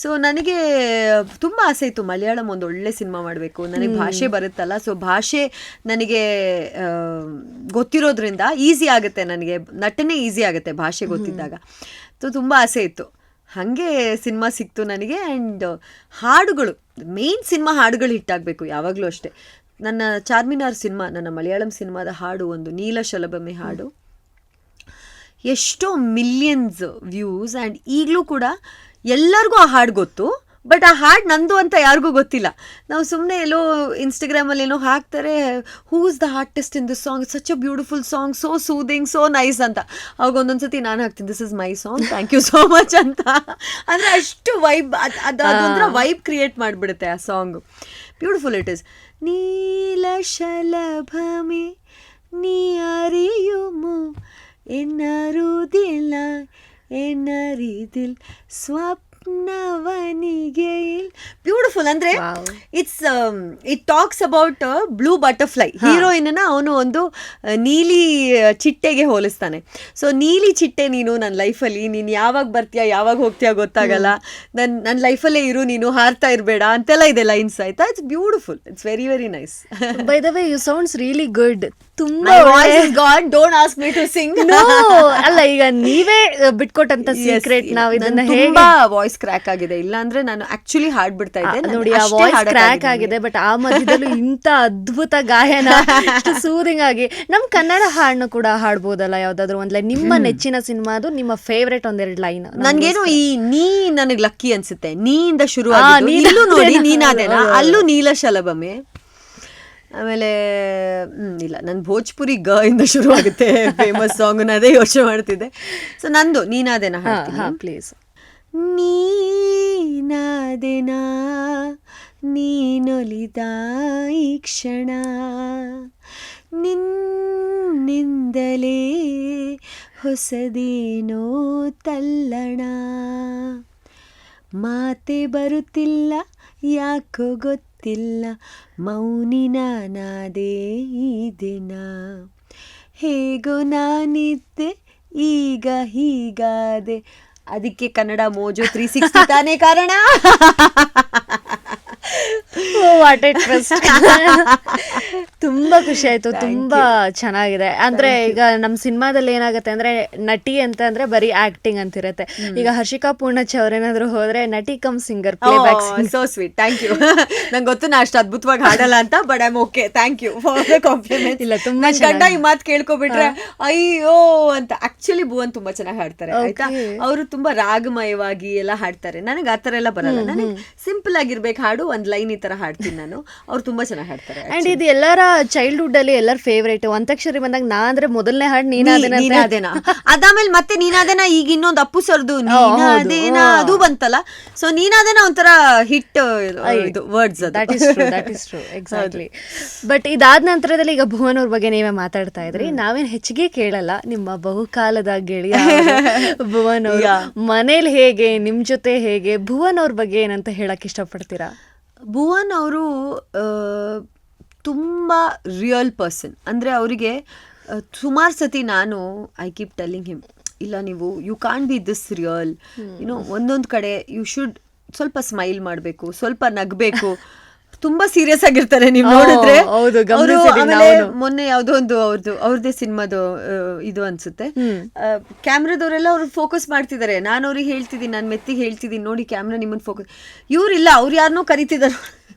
ಸೊ ನನಗೆ ತುಂಬ ಆಸೆ ಇತ್ತು ಮಲಯಾಳಂ ಒಂದು ಒಳ್ಳೆ ಸಿನಿಮಾ ಮಾಡಬೇಕು. ನನಗೆ ಭಾಷೆ ಬರುತ್ತಲ್ಲ, ಸೊ ಭಾಷೆ ನನಗೆ ಗೊತ್ತಿರೋದ್ರಿಂದ ಈಸಿ ಆಗುತ್ತೆ, ನನಗೆ ನಟನೆ ಈಸಿ ಆಗುತ್ತೆ ಭಾಷೆ ಗೊತ್ತಿದ್ದಾಗ. ಸೊ ತುಂಬ ಆಸೆ ಇತ್ತು. ಹಾಗೆ ಸಿನಿಮಾ ಸಿಕ್ತು ನನಗೆ. ಆ್ಯಂಡ್ ಹಾಡುಗಳು, ಮೇನ್ ಸಿನಿಮಾ ಹಾಡುಗಳು ಹಿಟ್ಟಾಗಬೇಕು ಯಾವಾಗಲೂ ಅಷ್ಟೇ. ನನ್ನ ಚಾರ್ಮಿನಾರ್ ಸಿನಿಮಾ, ನನ್ನ ಮಲಯಾಳಂ ಸಿನಿಮಾದ ಹಾಡು ಒಂದು ನೀಲಶಲಭಮೆ ಹಾಡು, ಎಷ್ಟೋ ಮಿಲಿಯನ್ಸ್ ವ್ಯೂಸ್. ಆ್ಯಂಡ್ ಈಗಲೂ ಕೂಡ ಎಲ್ಲರಿಗೂ ಆ ಹಾಡು ಗೊತ್ತು, ಬಟ್ ಆ ಹಾಡು ನಂದು ಅಂತ ಯಾರಿಗೂ ಗೊತ್ತಿಲ್ಲ. ನಾವು ಸುಮ್ಮನೆ ಎಲ್ಲೋ ಇನ್ಸ್ಟಾಗ್ರಾಮಲ್ಲಿ ಏನೋ ಹಾಕ್ತಾರೆ, who is the artist in this song, such a beautiful song, so soothing, so nice ಅಂತ. ಅವಾಗ ಒಂದೊಂದ್ಸತಿ ನಾನು ಹಾಕ್ತೀನಿ, this is my song, thank you so much ಅಂತ. ಅಂದರೆ ಅಷ್ಟು ವೈಬ್, ಅದೊಂಥರ ವೈಬ್ ಕ್ರಿಯೇಟ್ ಮಾಡಿಬಿಡುತ್ತೆ ಆ ಸಾಂಗು. Beautiful it is. ನೀಲಶಲಭಮೆ ನೀ ಅರಿಯುಮು ಎನ್ನರುದಿಲ್ಲ ಎನ್ನರಿದಿಲ್ ಸ್ವಪ್ನವನಿಗೆಯಿಲ್. ಬ್ಯೂಟಿಫುಲ್. ಅಂದರೆ it talks about blue butterfly. ಹೀರೋಯಿನ್ನ ಅವನು ಒಂದು ನೀಲಿ ಚಿಟ್ಟೆಗೆ ಹೋಲಿಸ್ತಾನೆ. ಸೊ ನೀಲಿ ಚಿಟ್ಟೆ ನೀನು ನನ್ನ ಲೈಫಲ್ಲಿ, ನೀನು ಯಾವಾಗ ಬರ್ತೀಯಾ ಯಾವಾಗ ಹೋಗ್ತೀಯಾ ಗೊತ್ತಾಗಲ್ಲ, ನನ್ನ ಲೈಫಲ್ಲೇ ಇರು, ನೀನು ಹಾರ್ತಾ ಇರಬೇಡ ಅಂತೆಲ್ಲ ಇದೆ ಲೈನ್ಸ್. ಆಯ್ತಾ? It's beautiful, it's very very nice. By the way you sounds really good. ತುಂಬಾ don't ask me to sing. ಅಲ್ಲ, ಈಗ ನೀವೇ ಬಿಟ್ಕೊಟ್ಟಂತ ಸೀಕ್ರೆಟ್. ನಾವು ಇದನ್ನ ತುಂಬಾ ವಾಯ್ಸ್ ಕ್ರ್ಯಾಕ್ ಆಗಿದೆ, ಇಲ್ಲ ಅಂದ್ರೆ ನಾನು ಆಕ್ಚುಲಿ ಹಾಡ್ಬಿಡ್ತಾ ಇದ್ದೆ. ನೋಡಿ, ಆ ವಾಯ್ಸ್ ಕ್ರ್ಯಾಕ್ ಆಗಿದೆ, ಬಟ್ ಆ ಮಧ್ಯದಲ್ಲೂ ಇಂಥ ಅದ್ಭುತ ಗಾಯನ, ಸೂದಿಂಗ್ ಆಗಿ. ನಮ್ ಕನ್ನಡ ಹಾಡನ್ನು ಕೂಡ ಹಾಡ್ಬೋದಲ್ಲ ಯಾವ್ದಾದ್ರು ಒಂದ್ ಲೈನ್, ನಿಮ್ಮ ನೆಚ್ಚಿನ ಸಿನಿಮಾದು ನಿಮ್ಮ ಫೇವ್ರೇಟ್ ಒಂದೆರಡು ಲೈನ್. ನನ್ಗೇನು ಈ ನೀ ನನಗ್ ಲಕ್ಕಿ ಅನ್ಸುತ್ತೆ, ನೀಯಿಂದ ಶುರು ಇಲ್ಲೂ ನೋಡಿ ನೀನಾದೇನಾ, ಅಲ್ಲೂ ನೀಲಶಲಭಮೆ. ಆಮೇಲೆ ಇಲ್ಲ, ನನ್ನ ಭೋಜ್ಪುರಿ ಇಂದ ಶುರು ಆಗುತ್ತೆ ಫೇಮಸ್ ಸಾಂಗ್, ಅದೇ ಯೋಚನೆ ಮಾಡ್ತಿದ್ದೆ. ಸೊ ನಂದು ನೀನಾದೇನಾ ಹಾಡ್ತೀನಿ ಪ್ಲೀಸ್. ನೀನಾದೇನಾ ನೀನೊಲಿದ ಈ ಕ್ಷಣ, ನಿನ್ನಿಂದಲೇ ಹೊಸದೇನೋ ತಲ್ಲಣ, ಮಾತೆ ಬರುತ್ತಿಲ್ಲ ಯಾಕೋ ಗೊತ್ತಿಲ್ಲ, ಮೌನಿ ನಾನಾದೆ ಈ ದಿನ, ಹೇಗೋ ನಾನಿದ್ದೆ ಈಗ ಹೀಗಾದೆ. ಅದಕ್ಕೆ ಕನ್ನಡ ಮೋಜು 360 ತಾನೇ ಕಾರಣ. ತುಂಬಾ ಖುಷಿ ಆಯ್ತು, ತುಂಬಾ ಚೆನ್ನಾಗಿದೆ. ಅಂದ್ರೆ ಈಗ ನಮ್ ಸಿನಿಮಾದಲ್ಲಿ ಏನಾಗುತ್ತೆ ಅಂದ್ರೆ, ನಟಿ ಅಂತ ಅಂದ್ರೆ ಬರೀ ಆಕ್ಟಿಂಗ್ ಅಂತಿರತ್ತೆ. ಈಗ ಹರ್ಷಿಕಾ ಪೂರ್ಣಚ್ಚ ಅವ್ರೇನಾದ್ರು ಹೋದ್ರೆ ನಟಿ cum singer, playback singer. So sweet, thank you. ನಂಗೆ ಗೊತ್ತು ನಾ ಅಷ್ಟು ಅದ್ಭುತವಾಗಿ ಹಾಡಲ್ಲ ಅಂತ, but I am okay, thank you for the compliment. ಇಲ್ಲ, ತುಂಬಾ ಗಂಡ ಈ ಮಾತು ಕೇಳ್ಕೊಬಿಟ್ರೆ ಅಯ್ಯೋ ಅಂತ. ಆಕ್ಚುಲಿ ಭುವನ್ ತುಂಬಾ ಚೆನ್ನಾಗಿ ಹಾಡ್ತಾರೆ, ಆಯ್ತಾ? ಅವರು ತುಂಬಾ ರಾಗಮಯವಾಗಿ ಎಲ್ಲ ಹಾಡ್ತಾರೆ. ನನಗೆ ಆ ಥರ ಎಲ್ಲ ಬರಲ್ಲ, ನನಗೆ ಸಿಂಪಲ್ ಆಗಿರ್ಬೇಕು ಹಾಡು, ಒಂದ್ ಲೈನ್ ಈ ತರ ಹಾಡ್ತೀನಿ ನಾನು. ಅವ್ರು ತುಂಬಾ ಚೆನ್ನಾಗಿ ಹಾಡ್ತಾರೆ. ಅಂಡ್ ಇದು ಎಲ್ಲರ ಚೈಲ್ಡ್ಹುಡ್ ಅಲ್ಲಿ ಎಲ್ಲರ ಫೇವ್ರೇಟ್. ಒಂತಾಕ್ಷರಿ ಬಂದಾಗ ನಾ ಅಂದ್ರೆ ಮೊದಲನೇ ಹಾಡು ನೀನಾದೇನಾ, ಅದಾದ್ಮೇಲೆ ಮತ್ತೆ ನೀನಾದೇನಾ, ಈಗ ಇನ್ನೊಂದು ಅಪ್ಪು ಸರ್ದು ನೀನಾದೇನಾ ಅದು ಬಂತಲ್ಲ. ಸೊ ನೀನಾದೇನಾ ಒಂಥರ hit words. That is true exactly. But ಇದಾದ ನಂತರದಲ್ಲಿ ಈಗ ಭುವನ್ ಅವ್ರ ಬಗ್ಗೆ ನೀವೇ ಮಾತಾಡ್ತಾ ಇದ್ರಿ, ನಾವೇನ್ ಹೆಚ್ಚಿಗೆ ಕೇಳಲ್ಲ. ನಿಮ್ಮ ಬಹುಕಾಲ ಕಾಲದ ಗೆಳೆಯ ಅವರು, ಭುವನ್ ಅವರು. ಮನೇಲಿ ಹೇಗೆ, ನಿಮ್ ಜೊತೆ ಹೇಗೆ, ಭುವನ್ ಅವ್ರ ಬಗ್ಗೆ ಏನಂತ ಹೇಳಕ್ ಇಷ್ಟಪಡ್ತೀರಾ? ಭುವನ್ ಅವರು ತುಂಬ ರಿಯಲ್ ಪರ್ಸನ್. ಅಂದರೆ ಅವರಿಗೆ ಸುಮಾರು ಸತಿ ನಾನು ಐ ಕೀಪ್ ಟೆಲ್ಲಿಂಗ್ ಹಿಮ್, ಇಲ್ಲ ನೀವು you can't be this real, ಒಂದೊಂದು ಕಡೆ ಯು ಶುಡ್ ಸ್ವಲ್ಪ ಸ್ಮೈಲ್ ಮಾಡಬೇಕು, ಸ್ವಲ್ಪ ನಗಬೇಕು. ತುಂಬಾ ಸೀರಿಯಸ್ ಆಗಿರ್ತಾರೆ ನೀವು ನೋಡಿದ್ರೆ. ಆಮೇಲೆ ಮೊನ್ನೆ ಯಾವುದೋ ಒಂದು ಅವ್ರದ್ದೇ ಸಿನಿಮಾದು ಇದು ಅನ್ಸುತ್ತೆ, ಕ್ಯಾಮ್ರಾದವರೆಲ್ಲ ಅವ್ರು ಫೋಕಸ್ ಮಾಡ್ತಿದ್ದಾರೆ. ನಾನು ಅವ್ರಿಗೆ ಹೇಳ್ತಿದ್ದೀನಿ, ನಾನು ಮೆತ್ತಿಗೆ ಹೇಳ್ತಿದ್ದೀನಿ, ನೋಡಿ ಕ್ಯಾಮ್ರಾ ನಿಮ್ಮನ್ನು ಫೋಕಸ್, ಇವ್ರಿಲ್ಲ ಅವ್ರು ಯಾರನ್ನೋ ಕರಿತಿದ್ದಾರೆ.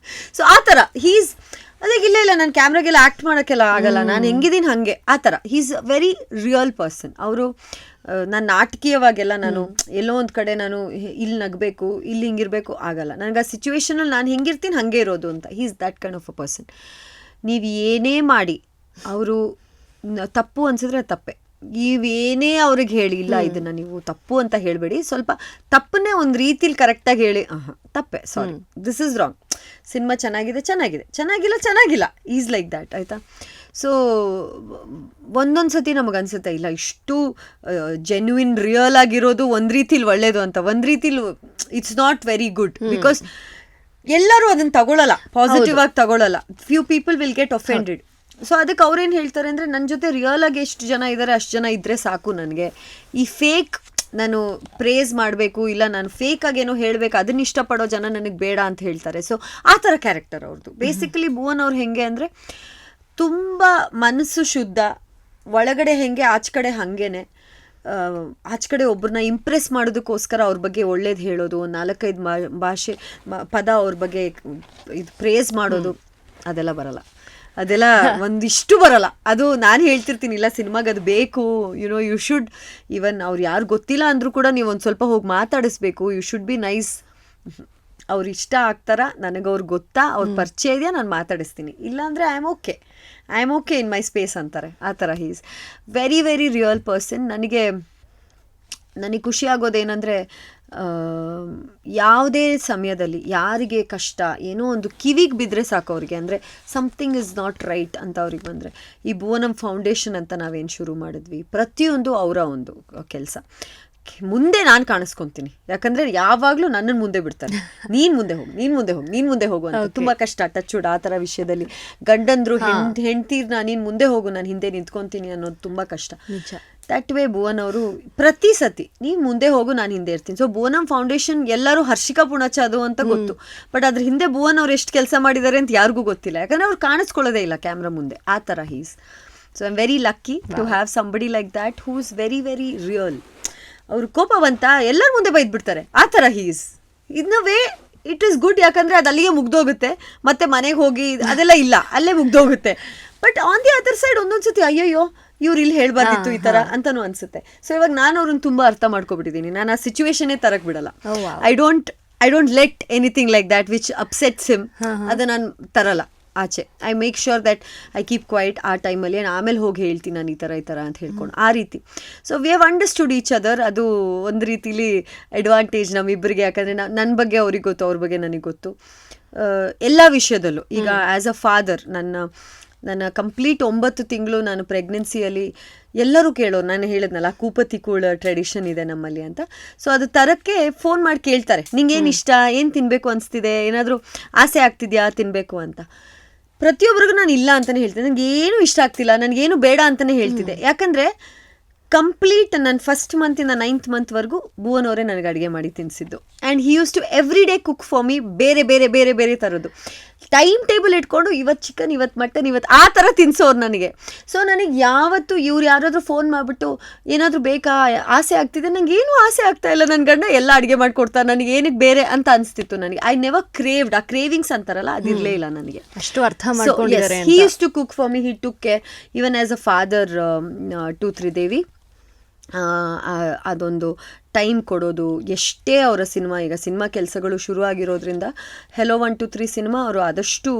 ಸೊ ಆ ಥರ ಹೀಸ್ ಅದಕ್ಕೆ ಇಲ್ಲ ನಾನು ಕ್ಯಾಮ್ರಾಗೆಲ್ಲ ಆ್ಯಕ್ಟ್ ಮಾಡೋಕ್ಕೆಲ್ಲ ಆಗಲ್ಲ, ನಾನು ಹೆಂಗಿದ್ದೀನಿ ಹಾಗೆ, ಆ ಥರ ಹೀಸ್ ವೆರಿ ರಿಯಲ್ ಪರ್ಸನ್. ಅವರು ನಾನು ನಾಟಕೀಯವಾಗೆಲ್ಲ ನಾನು ಎಲ್ಲೋ ಒಂದು ಕಡೆ ನಾನು ಇಲ್ಲಿ ನಗಬೇಕು, ಇಲ್ಲಿ ಹಿಂಗಿರಬೇಕು ಆಗಲ್ಲ, ನನಗೆ ಆ ಸಿಚುವೇಶನಲ್ಲಿ ನಾನು ಹೆಂಗಿರ್ತೀನಿ ಹಾಗೆ ಇರೋದು ಅಂತ. He's that kind of a person. ನೀವು ಏನೇ ಮಾಡಿ ಅವರು ತಪ್ಪು ಅನ್ಸಿದ್ರೆ ತಪ್ಪೆ, ನೀವೇನೇ ಅವ್ರಿಗೆ ಹೇಳಿ, ಇಲ್ಲ ಇದನ್ನು ನೀವು ತಪ್ಪು ಅಂತ ಹೇಳಬೇಡಿ, ಸ್ವಲ್ಪ ತಪ್ಪನ್ನೇ ಒಂದು ರೀತಿಲಿ ಕರೆಕ್ಟಾಗಿ ಹೇಳಿ, ತಪ್ಪೆ, sorry this is wrong, cinema ಚೆನ್ನಾಗಿದೆ ಚೆನ್ನಾಗಿದೆ, ಚೆನ್ನಾಗಿಲ್ಲ ಚೆನ್ನಾಗಿಲ್ಲ, ಈಸ್ ಲೈಕ್ ದ್ಯಾಟ್, ಆಯಿತಾ. ಸೊ ಒಂದೊಂದು ಸತಿ ನಮಗನ್ಸುತ್ತೆ ಇಲ್ಲ ಇಷ್ಟು ಜೆನ್ಯೂನ್ ರಿಯಲ್ ಆಗಿರೋದು ಒಂದು ರೀತಿಲಿ ಒಳ್ಳೇದು ಅಂತ, ಒಂದು ರೀತಿಲಿ it's not very good, because ಎಲ್ಲರೂ ಅದನ್ನು ತಗೊಳ್ಳಲ್ಲ, ಪಾಸಿಟಿವ್ ಆಗಿ ತಗೊಳ್ಳಲ್ಲ. Few people will get offended. So ಅದಕ್ಕೆ ಅವ್ರೇನು ಹೇಳ್ತಾರೆ ಅಂದರೆ, ನನ್ನ ಜೊತೆ ರಿಯಲ್ ಆಗಿ ಎಷ್ಟು ಜನ ಇದ್ದಾರೆ ಅಷ್ಟು ಜನ ಇದ್ದರೆ ಸಾಕು ನನಗೆ, ಈ ಫೇಕ್ ನಾನು ಪ್ರೇಸ್ ಮಾಡಬೇಕು, ಇಲ್ಲ ನಾನು ಫೇಕಾಗಿ ಏನೋ ಹೇಳಬೇಕು, ಅದನ್ನ ಇಷ್ಟಪಡೋ ಜನ ನನಗೆ ಬೇಡ ಅಂತ ಹೇಳ್ತಾರೆ. ಸೊ ಆ ಥರ ಕ್ಯಾರೆಕ್ಟರ್ ಅವ್ರದ್ದು. ಬೇಸಿಕಲಿ ಭುವನ್ ಅವ್ರು ಹೆಂಗೆ ಅಂದರೆ ತುಂಬ ಮನಸ್ಸು ಶುದ್ಧ, ಒಳಗಡೆ ಹೆಂಗೆ ಆಚೆ ಕಡೆ ಹಾಗೇನೆ. ಆಚೆ ಕಡೆ ಒಬ್ಬರನ್ನ ಇಂಪ್ರೆಸ್ ಮಾಡೋದಕ್ಕೋಸ್ಕರ ಅವ್ರ ಬಗ್ಗೆ ಒಳ್ಳೇದು ಹೇಳೋದು, 4-5 ಭಾಷೆ ಪದ ಅವ್ರ ಬಗ್ಗೆ ಇದು ಪ್ರೇಸ್ ಮಾಡೋದು, ಅದೆಲ್ಲ ಬರಲ್ಲ, ಅದೆಲ್ಲ ಒಂದಿಷ್ಟು ಬರಲ್ಲ. ಅದು ನಾನು ಹೇಳ್ತಿರ್ತೀನಿ, ಇಲ್ಲ ಸಿನಿಮಾಗೆ ಅದು ಬೇಕು, ಯು ಶುಡ್, ಈವನ್ ಅವ್ರು ಯಾರು ಗೊತ್ತಿಲ್ಲ ಅಂದರೂ ಕೂಡ ನೀವು ಒಂದು ಸ್ವಲ್ಪ ಹೋಗಿ ಮಾತಾಡಿಸ್ಬೇಕು, ಯು ಶುಡ್ ಬಿ ನೈಸ್. ಅವ್ರು ಇಷ್ಟ ಆಗ್ತಾರ, ನನಗೆ ಅವ್ರು ಗೊತ್ತಾ, ಅವ್ರ ಪರಿಚಯ ಇದೆಯಾ, ನಾನು ಮಾತಾಡಿಸ್ತೀನಿ, ಇಲ್ಲಾಂದರೆ I am okay in my space ಅಂತಾರೆ. ಆ ಥರ he's very very real person. ನನಗೆ ಖುಷಿ ಆಗೋದೇನೆಂದರೆ, ಯಾವುದೇ ಸಮಯದಲ್ಲಿ ಯಾರಿಗೆ ಕಷ್ಟ ಏನೋ ಒಂದು ಕಿವಿಗೆ ಬಿದ್ದರೆ ಸಾಕು ಅವ್ರಿಗೆ, ಅಂದರೆ ಸಮಥಿಂಗ್ ಇಸ್ ನಾಟ್ ರೈಟ್ ಅಂತ ಅವ್ರಿಗೆ ಬಂದರೆ, ಈ ಭುವನಂ ಫೌಂಡೇಶನ್ ಅಂತ ನಾವೇನು ಶುರು ಮಾಡಿದ್ವಿ, ಪ್ರತಿಯೊಂದು ಅವರ ಒಂದು ಕೆಲಸ. ಮುಂದೆ ನಾನು ಕಾಣಿಸ್ಕೊತೀನಿ, ಯಾಕಂದರೆ ಯಾವಾಗಲೂ ನನ್ನನ್ನು ಮುಂದೆ ಬಿಡ್ತಾರೆ, ನೀನು ಮುಂದೆ ಹೋಗು, ನೀನು ಮುಂದೆ ಹೋಗು, ನೀನು ಮುಂದೆ ಹೋಗು ಅಂತ. ತುಂಬ ಕಷ್ಟ ಟಚ್ವುಡ್ ಆ ಥರ ವಿಷಯದಲ್ಲಿ. ಗಂಡಂದ್ರು ಹೆಂಡ್ತೀರ್ನ ನೀನು ಮುಂದೆ ಹೋಗು, ನಾನು ಹಿಂದೆ ನಿಂತ್ಕೊತೀನಿ ಅನ್ನೋದು ತುಂಬ ಕಷ್ಟ. ದಟ್ ವೇ ಭುವನ್ ಅವರು ಪ್ರತಿ ಸತಿ ನೀನು ಮುಂದೆ ಹೋಗು, ನಾನು ಹಿಂದೆ ಇರ್ತೀನಿ. ಸೊ ಭುವನಂ ಫೌಂಡೇಶನ್ ಎಲ್ಲರೂ ಹರ್ಷಿಕಾ ಪೂಣಚ್ಚ ಅದು ಅಂತ ಗೊತ್ತು, ಬಟ್ ಅದ್ರ ಹಿಂದೆ ಭುವನ್ ಅವ್ರು ಎಷ್ಟು ಕೆಲಸ ಮಾಡಿದ್ದಾರೆ ಅಂತ ಯಾರಿಗೂ ಗೊತ್ತಿಲ್ಲ, ಯಾಕಂದರೆ ಅವ್ರು ಕಾಣಿಸ್ಕೊಳ್ಳೋದೇ ಇಲ್ಲ ಕ್ಯಾಮ್ರಾ ಮುಂದೆ. ಆ ಥರ he's. So I am very lucky to have somebody like that who is very very real. ಅವರು ಕೋಪವಂತ, ಎಲ್ಲರ ಮುಂದೆ ಬೈದ್ಬಿಡ್ತಾರೆ, ಆ ಥರ he's. In way it is good, ಯಾಕಂದರೆ ಅದು ಅಲ್ಲಿಗೆ ಮುಗ್ದೋಗುತ್ತೆ, ಮತ್ತೆ ಮನೆಗೆ ಹೋಗಿ ಅದೆಲ್ಲ ಇಲ್ಲ, ಅಲ್ಲೇ ಮುಗ್ದೋಗುತ್ತೆ. But on the other side ಒಂದೊಂದ್ಸತಿ ಅಯ್ಯಯ್ಯೋ ಇವ್ರು ಇಲ್ಲಿ ಹೇಳ್ಬಾರ್ದಿತ್ತು ಈ ಥರ ಅಂತಲೂ ಅನಿಸುತ್ತೆ. ಸೊ ಇವಾಗ ನಾನು ಅವ್ರನ್ನ ತುಂಬ ಅರ್ಥ ಮಾಡ್ಕೊಬಿಟ್ಟಿದ್ದೀನಿ, ನಾನು ಆ ಸಿಚುವೇಶನ್ನೇ ತರಕ್ಕೆ ಬಿಡಲ್ಲ. I don't let anything like that which upsets him, ಅದು ನಾನು ತರಲ್ಲ ಆಚೆ. I make sure that I keep quiet ಆ ಟೈಮಲ್ಲಿ, ಆಮೇಲೆ ಹೋಗಿ ಹೇಳ್ತೀನಿ ನಾನು ಈ ಥರ ಅಂತ ಹೇಳ್ಕೊಂಡು, ಆ ರೀತಿ. So we have understood each other. ಅದು ಒಂದು ರೀತಿಲಿ ಅಡ್ವಾಂಟೇಜ್ ನಮ್ಮಿಬ್ಬರಿಗೆ, ಯಾಕಂದರೆ ನನ್ನ ಬಗ್ಗೆ ಅವ್ರಿಗೆ ಗೊತ್ತು, ಅವ್ರ ಬಗ್ಗೆ ನನಗೆ ಗೊತ್ತು ಎಲ್ಲ ವಿಷಯದಲ್ಲೂ. ಈಗ ಆ್ಯಸ್ ಅ ಫಾದರ್ ನನ್ನ ಕಂಪ್ಲೀಟ್ 9 ತಿಂಗಳು ನಾನು ಪ್ರೆಗ್ನೆನ್ಸಿಯಲ್ಲಿ ಎಲ್ಲರೂ ಕೇಳೋರು, ನಾನು ಹೇಳಿದ್ನಲ್ಲ ಕೂಪತಿಕೂಳ ಟ್ರೆಡಿಷನ್ ಇದೆ ನಮ್ಮಲ್ಲಿ ಅಂತ. ಸೊ ಅದು ತರಕ್ಕೆ ಫೋನ್ ಮಾಡಿ ಕೇಳ್ತಾರೆ, ನಿಂಗೇನು ಇಷ್ಟ, ಏನು ತಿನ್ನಬೇಕು ಅನಿಸ್ತಿದೆ, ಏನಾದರೂ ಆಸೆ ಆಗ್ತಿದೆಯಾ ತಿನ್ನಬೇಕು ಅಂತ. ಪ್ರತಿಯೊಬ್ಬರಿಗೂ ನಾನು ಇಲ್ಲ ಅಂತಲೇ ಹೇಳ್ತಿದ್ದೆ, ನನಗೇನು ಇಷ್ಟ ಆಗ್ತಿಲ್ಲ, ನನಗೇನು ಬೇಡ ಅಂತಲೇ ಹೇಳ್ತಿದ್ದೆ. ಯಾಕಂದರೆ ಕಂಪ್ಲೀಟ್ ನನ್ನ ಫಸ್ಟ್ ಮಂತಿಂದ 9th ಮಂತ್ವರೆಗೂ ಭುವನ್ ಅವರೇ ನನಗೆ ಅಡುಗೆ ಮಾಡಿ ತಿನ್ನಿಸಿದ್ದು. And he use to every day cook for me, ಬೇರೆ ಬೇರೆ ಬೇರೆ ಬೇರೆ ಥರದ್ದು ಟೈಮ್ ಟೇಬಲ್ ಇಟ್ಕೊಂಡು, ಇವತ್ತು ಚಿಕನ್, ಇವತ್ತು ಮಟನ್, ಇವತ್ತು ಆ ಥರ ತಿನ್ನಿಸೋರು ನನಗೆ. ಸೊ ನನಗೆ ಯಾವತ್ತು ಇವ್ರು ಯಾರಾದರೂ ಫೋನ್ ಮಾಡಿಬಿಟ್ಟು ಏನಾದರೂ ಬೇಕಾ, ಆಸೆ ಆಗ್ತಿದೆ, ನನಗೇನು ಆಸೆ ಆಗ್ತಾ ಇಲ್ಲ, ನನ್ನ ಗಂಡ ಎಲ್ಲ ಅಡುಗೆ ಮಾಡಿಕೊಡ್ತಾರೆ, ನನಗೆ ಏನಕ್ಕೆ ಬೇರೆ ಅಂತ ಅನಿಸ್ತಿತ್ತು ನನಗೆ. ಐ ನೆವರ್ ಕ್ರೇವ್ಡ್, ಆ ಕ್ರೇವಿಂಗ್ಸ್ ಅಂತಾರಲ್ಲ ಅದಿರಲೇ ಇಲ್ಲ ನನಗೆ. ಅಷ್ಟು ಅರ್ಥ ಮಾಡ್ಕೊಂಡಿದ್ದಾರೆ. He use to cook for me, he took care even as a father to Tridevi. ಅದೊಂದು ಟೈಮ್ ಕೊಡೋದು, ಎಷ್ಟೇ ಅವರ ಈಗ ಸಿನಿಮಾ ಕೆಲಸಗಳು ಶುರು ಆಗಿರೋದ್ರಿಂದ ಹೆಲೋ 1 2 3 ಸಿನಿಮಾ ಅವರು ಆದಷ್ಟು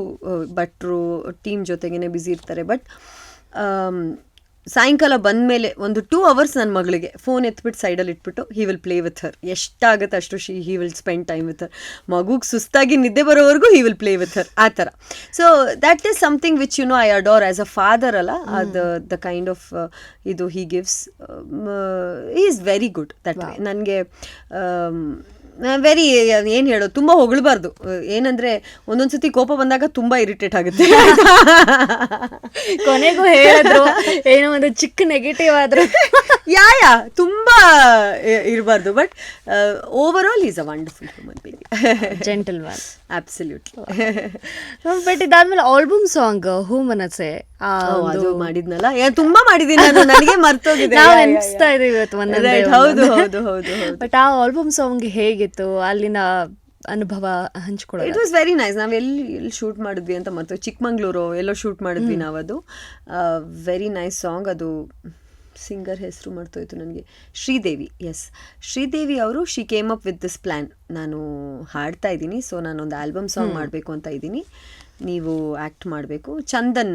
ಭಟ್ರು ಟೀಮ್ ಜೊತೆಗೇ ಬ್ಯುಸಿ ಇರ್ತಾರೆ. ಬಟ್ ಸಾಯಂಕಾಲ ಬಂದಮೇಲೆ ಒಂದು 2 hours ನನ್ನ ಮಗಳಿಗೆ ಫೋನ್ ಎತ್ಬಿಟ್ಟು ಸೈಡಲ್ಲಿ ಇಟ್ಬಿಟ್ಟು ಹಿ ವಿಲ್ ಪ್ಲೇ ವಿತ್ ಹರ್. ಎಷ್ಟಾಗುತ್ತೆ ಅಷ್ಟು he will spend time with her. ಮಗುಗೆ ಸುಸ್ತಾಗಿ ನಿದ್ದೆ ಬರೋವರೆಗೂ ಹಿ ವಿಲ್ ಪ್ಲೇ ವಿತ್ ಹರ್, ಆ ಥರ. So that is something which I adore as a father ಅಲ್ಲ, ಅದು ದ ಕೈಂಡ್ ಆಫ್ ಇದು he gives. He is very good that way. ನನಗೆ ವೆರಿ ಏನು ಹೇಳೋದು, ತುಂಬ ಹೊಗಳಬಾರ್ದು. ಏನಂದರೆ ಒಂದೊಂದ್ಸತಿ ಕೋಪ ಬಂದಾಗ ತುಂಬ ಇರಿಟೇಟ್ ಆಗುತ್ತೆ. ಕೊನೆಗೂ ಹೇಳಿದ್ರು ಏನೋ ಒಂದು ಚಿಕ್ಕ ನೆಗೆಟಿವ್ ಆದ್ರೂ ಯಾ ತುಂಬ ಇರಬಾರ್ದು. But over all is a wonderful human being, gentle man. Absolutely. But ಇದಾದ್ಮೇಲೆ ಆಲ್ಬಮ್ ಸಾಂಗ್ ಹೂ ಮನಸೆ ಅದು ಮಾಡಿದ್ನಲ್ಲ, ತುಂಬಾ ಮಾಡಿದೀನಿ ನಾನು, ನನಗೆ ಮರ್ತೋಗಿದೆ. ನಾವು ನೆನಪಿಸ್ತಾ ಇದೀವಿ ಇವತ್ತು ಒಂದೊಂದೇ. ಹೌದು ಹೌದು ಹೌದು ಹೌದು. ಬಟ್ ಆ ಆಲ್ಬಮ್ ಸಾಂಗ್ ಹೇಗಿತ್ತು, ಅಲ್ಲಿನ ಅನುಭವ ಹಂಚ್ಕೊಳ್ಳೋದು? It was very nice. ನಾವು ಎಲ್ಲಿ ಶೂಟ್ ಮಾಡಿದ್ವಿ ಅಂತ ಮತ್ತು ಚಿಕ್ಕಮಂಗ್ಳೂರು ಎಲ್ಲೋ ಶೂಟ್ ಮಾಡಿದ್ವಿ ನಾವದು. Very nice song. ಅದು ಸಿಂಗರ್ ಹೆಸರು ಮಾಡ್ತೋಯ್ತು ನನಗೆ, ಶ್ರೀದೇವಿ. ಎಸ್, ಶ್ರೀದೇವಿ ಅವರು she came up with this plan. ನಾನು ಹಾಡ್ತಾ ಇದ್ದೀನಿ, ಸೊ ನಾನೊಂದು ಆಲ್ಬಮ್ ಸಾಂಗ್ ಮಾಡಬೇಕು ಅಂತ ಇದ್ದೀನಿ, ನೀವು ಆ್ಯಕ್ಟ್ ಮಾಡಬೇಕು. ಚಂದನ್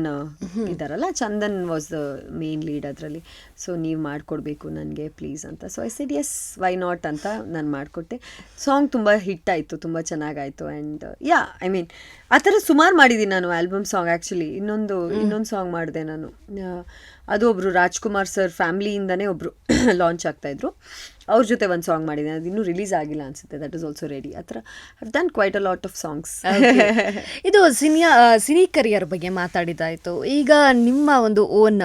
ಇದ್ದಾರಲ್ಲ, Chandan was the main lead ಅದರಲ್ಲಿ. ಸೊ ನೀವು ಮಾಡಿಕೊಡ್ಬೇಕು ನನಗೆ ಪ್ಲೀಸ್ ಅಂತ. So I said yes, why not ಅಂತ ನಾನು ಮಾಡಿಕೊಟ್ಟೆ. ಸಾಂಗ್ ತುಂಬ ಹಿಟ್ ಆಯಿತು, ತುಂಬ ಚೆನ್ನಾಗಾಯಿತು. ಆ್ಯಂಡ್ ಯಾ, ಐ ಮೀನ್ ಆ ಥರ ಸುಮಾರು ಮಾಡಿದ್ದೀನಿ ನಾನು ಆಲ್ಬಮ್ ಸಾಂಗ್. ಆ್ಯಕ್ಚುಲಿ ಇನ್ನೊಂದು ಸಾಂಗ್ ಮಾಡಿದೆ ನಾನು. ಅದು ಒಬ್ಬರು ರಾಜ್ಕುಮಾರ್ ಸರ್ ಫ್ಯಾಮ್ಲಿಯಿಂದನೇ ಒಬ್ಬರು ಲಾಂಚ್ ಆಗ್ತಾಯಿದ್ರು, ಅವ್ರ ಜೊತೆ ಒಂದು ಸಾಂಗ್ ಮಾಡಿದ್ದೀನಿ. ಅದು ಇನ್ನೂ ರಿಲೀಸ್ ಆಗಿಲ್ಲ ಅನಿಸುತ್ತೆ. That is also ready. ಆ ಥರ have done quite a lot of songs. ಇದು ಸಿನಿ ಕರಿಯರ್ ಬಗ್ಗೆ ಮಾತಾಡಿದಾಯಿತು. ಈಗ ನಿಮ್ಮ ಒಂದು own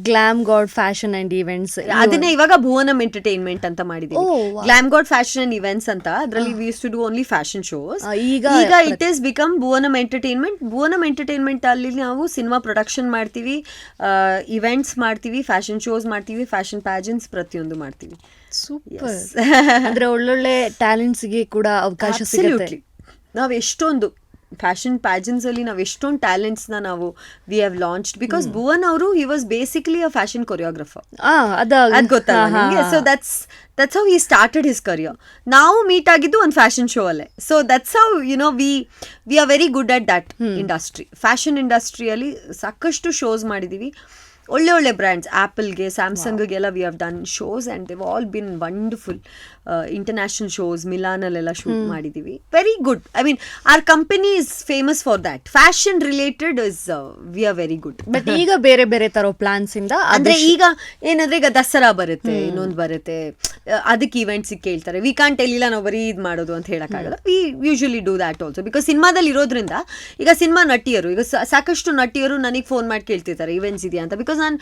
glam god fashion and events, ಅದನ್ನೇ ಇವಾಗ ಭುವನಂ ಎಂಟರ್ಟೈನ್ಮೆಂಟ್ ಅಂತ ಮಾಡಿದ್ದೀವಿ. Glam god fashion and events ಅಂತ. ಅದರಲ್ಲಿ we used to do only fashion shows. ಈಗ it is become Bhuvanam entertainment. Bhuvanam entertainment ಅಲ್ಲಿ ನಾವು ಸಿನಿಮಾ ಪ್ರೊಡಕ್ಷನ್ ಮಾಡ್ತೀವಿ, ಇವೆಂಟ್ಸ್ ಮಾಡ್ತೀವಿ, ಫ್ಯಾಷನ್ ಶೋಸ್ ಮಾಡ್ತೀವಿ, ಫ್ಯಾಷನ್ ಪ್ಯಾಜೆಂಟ್ಸ್ ಪ್ರತಿಯೊಂದು ಮಾಡ್ತೀವಿ. ಸೂಪರ್. ಅಂದ್ರೆ ಒಳ್ಳೊಳ್ಳೆ ಟ್ಯಾಲೆಂಟ್ಸ್ಗೆ ಕೂಡ ಅವಕಾಶ ಸಿಗುತ್ತೆ. ನಾವು ಎಷ್ಟೊಂದು ಫ್ಯಾಷನ್ ಪ್ಯಾಜೆಂಟ್ಸ್ ಅಲ್ಲಿ ನಾವು ಎಷ್ಟೊಂದು ಟ್ಯಾಲೆಂಟ್ಸ್ನ ನಾವು we have launched. Because Bhuvan ಅವರು he was basically a fashion choreographer. ಅದು ಗೊತ್ತಲ್ಲ ನಿಮಗೆ. So that's how he started his career. ನಾವು ಮೀಟ್ ಆಗಿದ್ದು ಒಂದು ಫ್ಯಾಷನ್ ಶೋ ಅಲ್ಲೇ. So that's how we are very good at that industry. Fashion ಇಂಡಸ್ಟ್ರಿಯಲ್ಲಿ ಸಾಕಷ್ಟು ಶೋಸ್ ಮಾಡಿದ್ದೀವಿ. ಒಳ್ಳೆ ಒಳ್ಳೆ ಬ್ರ್ಯಾಂಡ್ಸ್, ಆ್ಯಪಲ್ಗೆ, ಸ್ಯಾಮ್ಸಂಗ್ಗೆಲ್ಲ we have done shows and they've all been wonderful. International shows ಮಿಲಾನಲ್ಲೆಲ್ಲ ಶೂಟ್ ಮಾಡಿದ್ದೀವಿ. Very good. I mean our company is famous for that. Fashion related is we are very good. But ಈಗ ಬೇರೆ ಬೇರೆ ತರೋ plants ಇಂದ, ಅಂದರೆ ಈಗ ಏನಂದರೆ ಈಗ ದಸರಾ ಬರುತ್ತೆ, ಇನ್ನೊಂದು ಬರುತ್ತೆ, ಅದಕ್ಕೆ ಈವೆಂಟ್ಸಿಗೆ ಕೇಳ್ತಾರೆ. ವಿ ಕಾಂಟ್ ಟೆಲ್, ಇಲ್ಲ ನಾವು ಬರೀ ಇದು ಮಾಡೋದು ಅಂತ ಹೇಳೋಕ್ಕಾಗಲ್ಲ. V usually do that also. Because ಸಿನಿಮಾದಲ್ಲಿ ಇರೋದ್ರಿಂದ ಈಗ ಸಿನಿಮಾ ನಟಿಯರು, ಈಗ ಸಾಕಷ್ಟು ನಟಿಯರು ನನಗೆ ಫೋನ್ ಮಾಡಿ ಕೇಳ್ತಿರ್ತಾರೆ ಈವೆಂಟ್ಸ್ ಇದೆಯಾ ಅಂತ. ಬಿಕಾಸ್ ನಾನು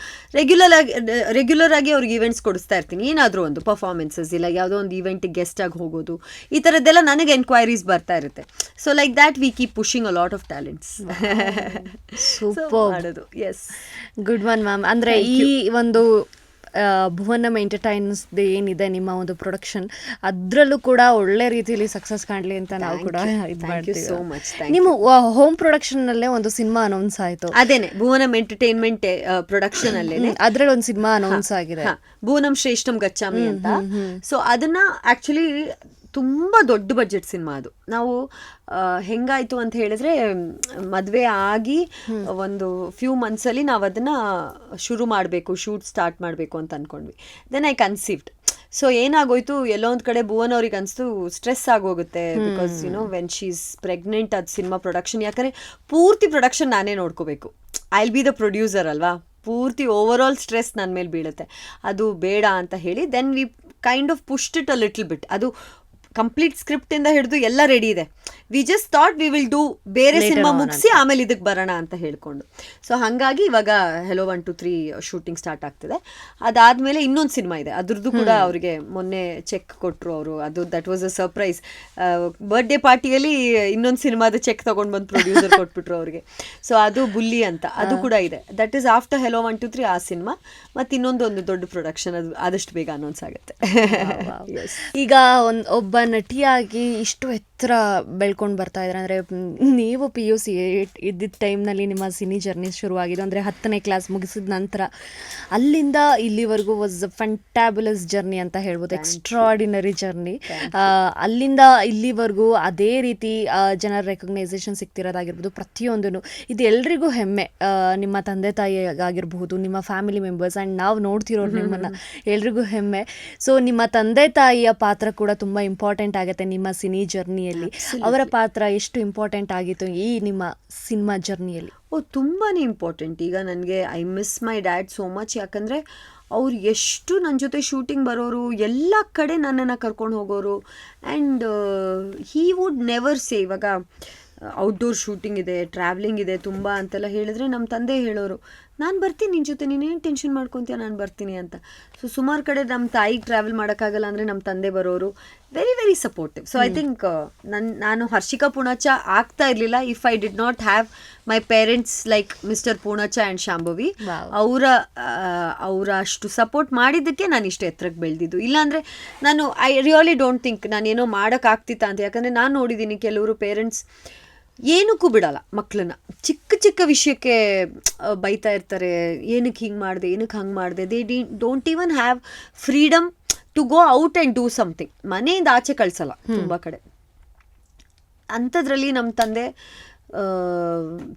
ರೆಗ್ಯುಲರ್ ಆಗಿ ಅವ್ರಿಗೆ ಈವೆಂಟ್ಸ್ ಕೊಡಿಸ್ತಾ ಇರ್ತೀನಿ. ಏನಾದರೂ ಒಂದು ಪರ್ಫಾರ್ಮೆನ್ಸಸ್, ಇಲ್ಲ ಯಾವುದೋ ಒಂದು ಈವೆಂಟಿಗೆ ಗೆಸ್ಟ್ ಆಗಿ ಹೋಗೋದು, ಈ ಥರದ್ದೆಲ್ಲ ನನಗೆ ಎನ್ಕ್ವೈರೀಸ್ ಬರ್ತಾ ಇರುತ್ತೆ. So like that we keep pushing a lot of talents. Super ಮಾಡೋದು. Yes, good one ma'am. ಅಂದರೆ ಈ ಒಂದು ಭುವನಂ ಎಂಟರ್ಟೈನ್ಸ್ ಏನಿದೆ ನಿಮ್ಮ ಒಂದು ಪ್ರೊಡಕ್ಷನ್, ಅದರಲ್ಲೂ ಕೂಡ ಒಳ್ಳೆ ರೀತಿಯಲ್ಲಿ ಸಕ್ಸಸ್ ಕಾಣಲಿ ಅಂತ ನಾವು ಕೂಡ ಇದು ಮಾಡ್ತೀವಿ. So much. ನಿಮ್ಮ ಹೋಮ್ ಪ್ರೊಡಕ್ಷನ್ ನಲ್ಲೇ ಒಂದು ಸಿನಿಮಾ ಅನೌನ್ಸ್ ಆಯಿತು. ಅದೇನೆ ಭುವನಂ ಎಂಟರ್ಟೈನ್ಮೆಂಟ್ ಪ್ರೊಡಕ್ಷನ್ ಅಲ್ಲೇನೆ ಅದ್ರಲ್ಲಿ ಒಂದು ಸಿನಿಮಾ ಅನೌನ್ಸ್ ಆಗಿದೆ, ಭುವನಂ ಶ್ರೇಷ್ಠಂ ಗಚ್ಚಾಮಿ ಅಂತ. ಸೊ ಅದನ್ನ ಆಕ್ಚುಲಿ ತುಂಬ ದೊಡ್ಡ ಬಜೆಟ್ ಸಿನಿಮಾ ಅದು. ನಾವು ಹೆಂಗಾಯಿತು ಅಂತ ಹೇಳಿದ್ರೆ, ಮದುವೆ ಆಗಿ ಒಂದು ಫ್ಯೂ ಮಂತ್ಸಲ್ಲಿ ನಾವು ಅದನ್ನು ಶುರು ಮಾಡಬೇಕು, ಶೂಟ್ ಸ್ಟಾರ್ಟ್ ಮಾಡಬೇಕು ಅಂತ ಅಂದ್ಕೊಂಡ್ವಿ. Then I conceived. ಸೊ ಏನಾಗೋಯ್ತು, ಎಲ್ಲೋ ಒಂದು ಕಡೆ ಭುವನ್ ಅವ್ರಿಗೆ ಅನಿಸ್ತು ಸ್ಟ್ರೆಸ್ ಆಗೋಗುತ್ತೆ. Because when she is pregnant, ಅದು ಸಿನಿಮಾ ಪ್ರೊಡಕ್ಷನ್, ಯಾಕಂದರೆ ಪೂರ್ತಿ ಪ್ರೊಡಕ್ಷನ್ ನಾನೇ ನೋಡ್ಕೋಬೇಕು. I will be the producer ಅಲ್ವಾ, ಪೂರ್ತಿ ಓವರ್ ಆಲ್ ಸ್ಟ್ರೆಸ್ ನನ್ನ ಮೇಲೆ ಬೀಳುತ್ತೆ. ಅದು ಬೇಡ ಅಂತ ಹೇಳಿ then we kind of pushed it a little bit. ಅದು ಕಂಪ್ಲೀಟ್ ಸ್ಕ್ರಿಪ್ಟಿಂದ ಹಿಡಿದು ಎಲ್ಲ ರೆಡಿ ಇದೆ. We just thought we will do ಬೇರೆ ಸಿನಿಮಾ ಮುಗಿಸಿ ಆಮೇಲೆ ಇದಕ್ಕೆ ಬರೋಣ ಅಂತ ಹೇಳ್ಕೊಂಡು. ಸೊ ಹಾಗಾಗಿ ಇವಾಗ ಹೆಲೋ 1 2 3 ಶೂಟಿಂಗ್ ಸ್ಟಾರ್ಟ್ ಆಗ್ತಿದೆ. ಅದಾದಮೇಲೆ ಇನ್ನೊಂದು ಸಿನಿಮಾ ಇದೆ, ಅದ್ರದ್ದು ಕೂಡ ಅವರಿಗೆ ಮೊನ್ನೆ ಚೆಕ್ ಕೊಟ್ಟರು ಅವರು. ಅದು that was a surprise. Birthday ಪಾರ್ಟಿಯಲ್ಲಿ ಇನ್ನೊಂದು ಸಿನಿಮಾದ ಚೆಕ್ ತೊಗೊಂಡು ಬಂದು ಪ್ರೊಡ್ಯೂಸರ್ ಕೊಟ್ಬಿಟ್ರು ಅವ್ರಿಗೆ. ಸೊ ಅದು ಬುಲ್ಲಿ ಅಂತ, ಅದು ಕೂಡ ಇದೆ. ದಟ್ ಈಸ್ ಆಫ್ಟರ್ ಹೆಲೋ 1 2 3 ಆ ಸಿನಿಮಾ. ಮತ್ತು ಇನ್ನೊಂದು ದೊಡ್ಡ ಪ್ರೊಡಕ್ಷನ್, ಅದು ಆದಷ್ಟು ಬೇಗ ಅನೌನ್ಸ್ ಆಗುತ್ತೆ. ಈಗ ಒಬ್ಬ ನಟಿಯಾಗಿ ಇಷ್ಟು ಎತ್ತರ ಬೆಳ್ಕೊಂಡು ಬರ್ತಾ ಇದ್ದಾರೆ ಅಂದರೆ ನೀವು PUC ಇದ್ದಿದ್ದ ಟೈಮ್ನಲ್ಲಿ ನಿಮ್ಮ ಸಿನಿ ಜರ್ನಿ ಶುರುವಾಗಿದ್ದು ಅಂದರೆ 10ನೇ ಕ್ಲಾಸ್ ಮುಗಿಸಿದ ನಂತರ ಅಲ್ಲಿಂದ ಇಲ್ಲಿವರೆಗೂ ವಾಸ್ ಫ್ಯಾಂಟಾಬುಲಸ್ ಜರ್ನಿ ಅಂತ ಹೇಳ್ಬೋದು, ಎಕ್ಸ್ಟ್ರಾಡಿನರಿ ಜರ್ನಿ. ಅಲ್ಲಿಂದ ಇಲ್ಲಿವರೆಗೂ ಅದೇ ರೀತಿ ಜನರ ರೆಕಗ್ನೈಸೇಷನ್ ಸಿಗ್ತಿರೋದಾಗಿರ್ಬೋದು, ಪ್ರತಿಯೊಂದೂ ಇದು ಎಲ್ರಿಗೂ ಹೆಮ್ಮೆ. ನಿಮ್ಮ ತಂದೆ ತಾಯಿಗಾಗಿರ್ಬಹುದು, ನಿಮ್ಮ ಫ್ಯಾಮಿಲಿ ಮೆಂಬರ್ಸ್ ಆ್ಯಂಡ್ ನಾವು ನೋಡ್ತಿರೋರು ನಿಮ್ಮನ್ನು ಎಲ್ರಿಗೂ ಹೆಮ್ಮೆ. ಸೊ ನಿಮ್ಮ ತಂದೆ ತಾಯಿಯ ಪಾತ್ರ ಕೂಡ ತುಂಬ ಇಂಪಾರ್ಟೆಂಟ್ ಆಗುತ್ತೆ ನಿಮ್ಮ ಸಿನಿ ಜರ್ನಿಯಲ್ಲಿ. ಅವರ ಪಾತ್ರ ಎಷ್ಟು ಇಂಪಾರ್ಟೆಂಟ್ ಆಗಿತ್ತು ಈ ನಿಮ್ಮ ಸಿನಿಮಾ ಜರ್ನಿಯಲ್ಲಿ? ತುಂಬಾ ಇಂಪಾರ್ಟೆಂಟ್. ಈಗ ನನಗೆ I miss my dad so much. ಯಾಕಂದರೆ ಅವ್ರು ಎಷ್ಟು ನನ್ನ ಜೊತೆ ಶೂಟಿಂಗ್ ಬರೋರು, ಎಲ್ಲ ಕಡೆ ನನ್ನನ್ನು ಕರ್ಕೊಂಡು ಹೋಗೋರು. And he would never say, ಇವಾಗ ಔಟ್ಡೋರ್ ಶೂಟಿಂಗ್ ಇದೆ, ಟ್ರಾವೆಲಿಂಗ್ ಇದೆ ತುಂಬ ಅಂತೆಲ್ಲ ಹೇಳಿದ್ರೆ ನಮ್ಮ ತಂದೆ ಹೇಳೋರು, ನಾನು ಬರ್ತೀನಿ ನಿನ್ನ ಜೊತೆ, ನೀನೇನು ಟೆನ್ಷನ್ ಮಾಡ್ಕೊತೀಯ, ನಾನು ಬರ್ತೀನಿ ಅಂತ. ಸೊ ಸುಮಾರು ಕಡೆ ನಮ್ಮ ತಾಯಿಗೆ ಟ್ರಾವೆಲ್ ಮಾಡೋಕ್ಕಾಗಲ್ಲ ಅಂದರೆ ನಮ್ಮ ತಂದೆ ಬರೋರು. Very very supportive. So I think ನಾನು ಹರ್ಷಿಕಾ ಪೂಣಚ್ಚ ಆಗ್ತಾ ಇರಲಿಲ್ಲ if I did not have my parents like mister Poonacha and Shambhavi. ಅವರ ಅಷ್ಟು ಸಪೋರ್ಟ್ ಮಾಡಿದ್ದಕ್ಕೆ ನಾನು ಇಷ್ಟು ಎತ್ತರಕ್ಕೆ ಬೆಳೆದಿದ್ದು. ಇಲ್ಲಾಂದರೆ ನಾನು ಐ ರಿಯಲಿ ಡೋಂಟ್ ಥಿಂಕ್ ನಾನೇನೋ ಮಾಡೋಕ್ಕಾಗ್ತಿತ್ತ ಅಂತ. ಯಾಕಂದರೆ ನಾನು ನೋಡಿದ್ದೀನಿ ಕೆಲವರು ಪೇರೆಂಟ್ಸ್ ಏನಕ್ಕೂ ಬಿಡಲ್ಲ ಮಕ್ಕಳನ್ನ, ಚಿಕ್ಕ ಚಿಕ್ಕ ವಿಷಯಕ್ಕೆ ಬೈತಾ ಇರ್ತಾರೆ, ಏನಕ್ಕೆ ಹಿಂಗೆ ಮಾಡಿದೆ, ಏನಕ್ಕೆ ಹಂಗೆ ಮಾಡಿದೆ. They don't even have freedom to go out and do something. ಮನೆಯಿಂದ ಆಚೆ ಕಳಿಸಲ್ಲ ತುಂಬ ಕಡೆ. ಅಂಥದ್ರಲ್ಲಿ ನಮ್ಮ ತಂದೆ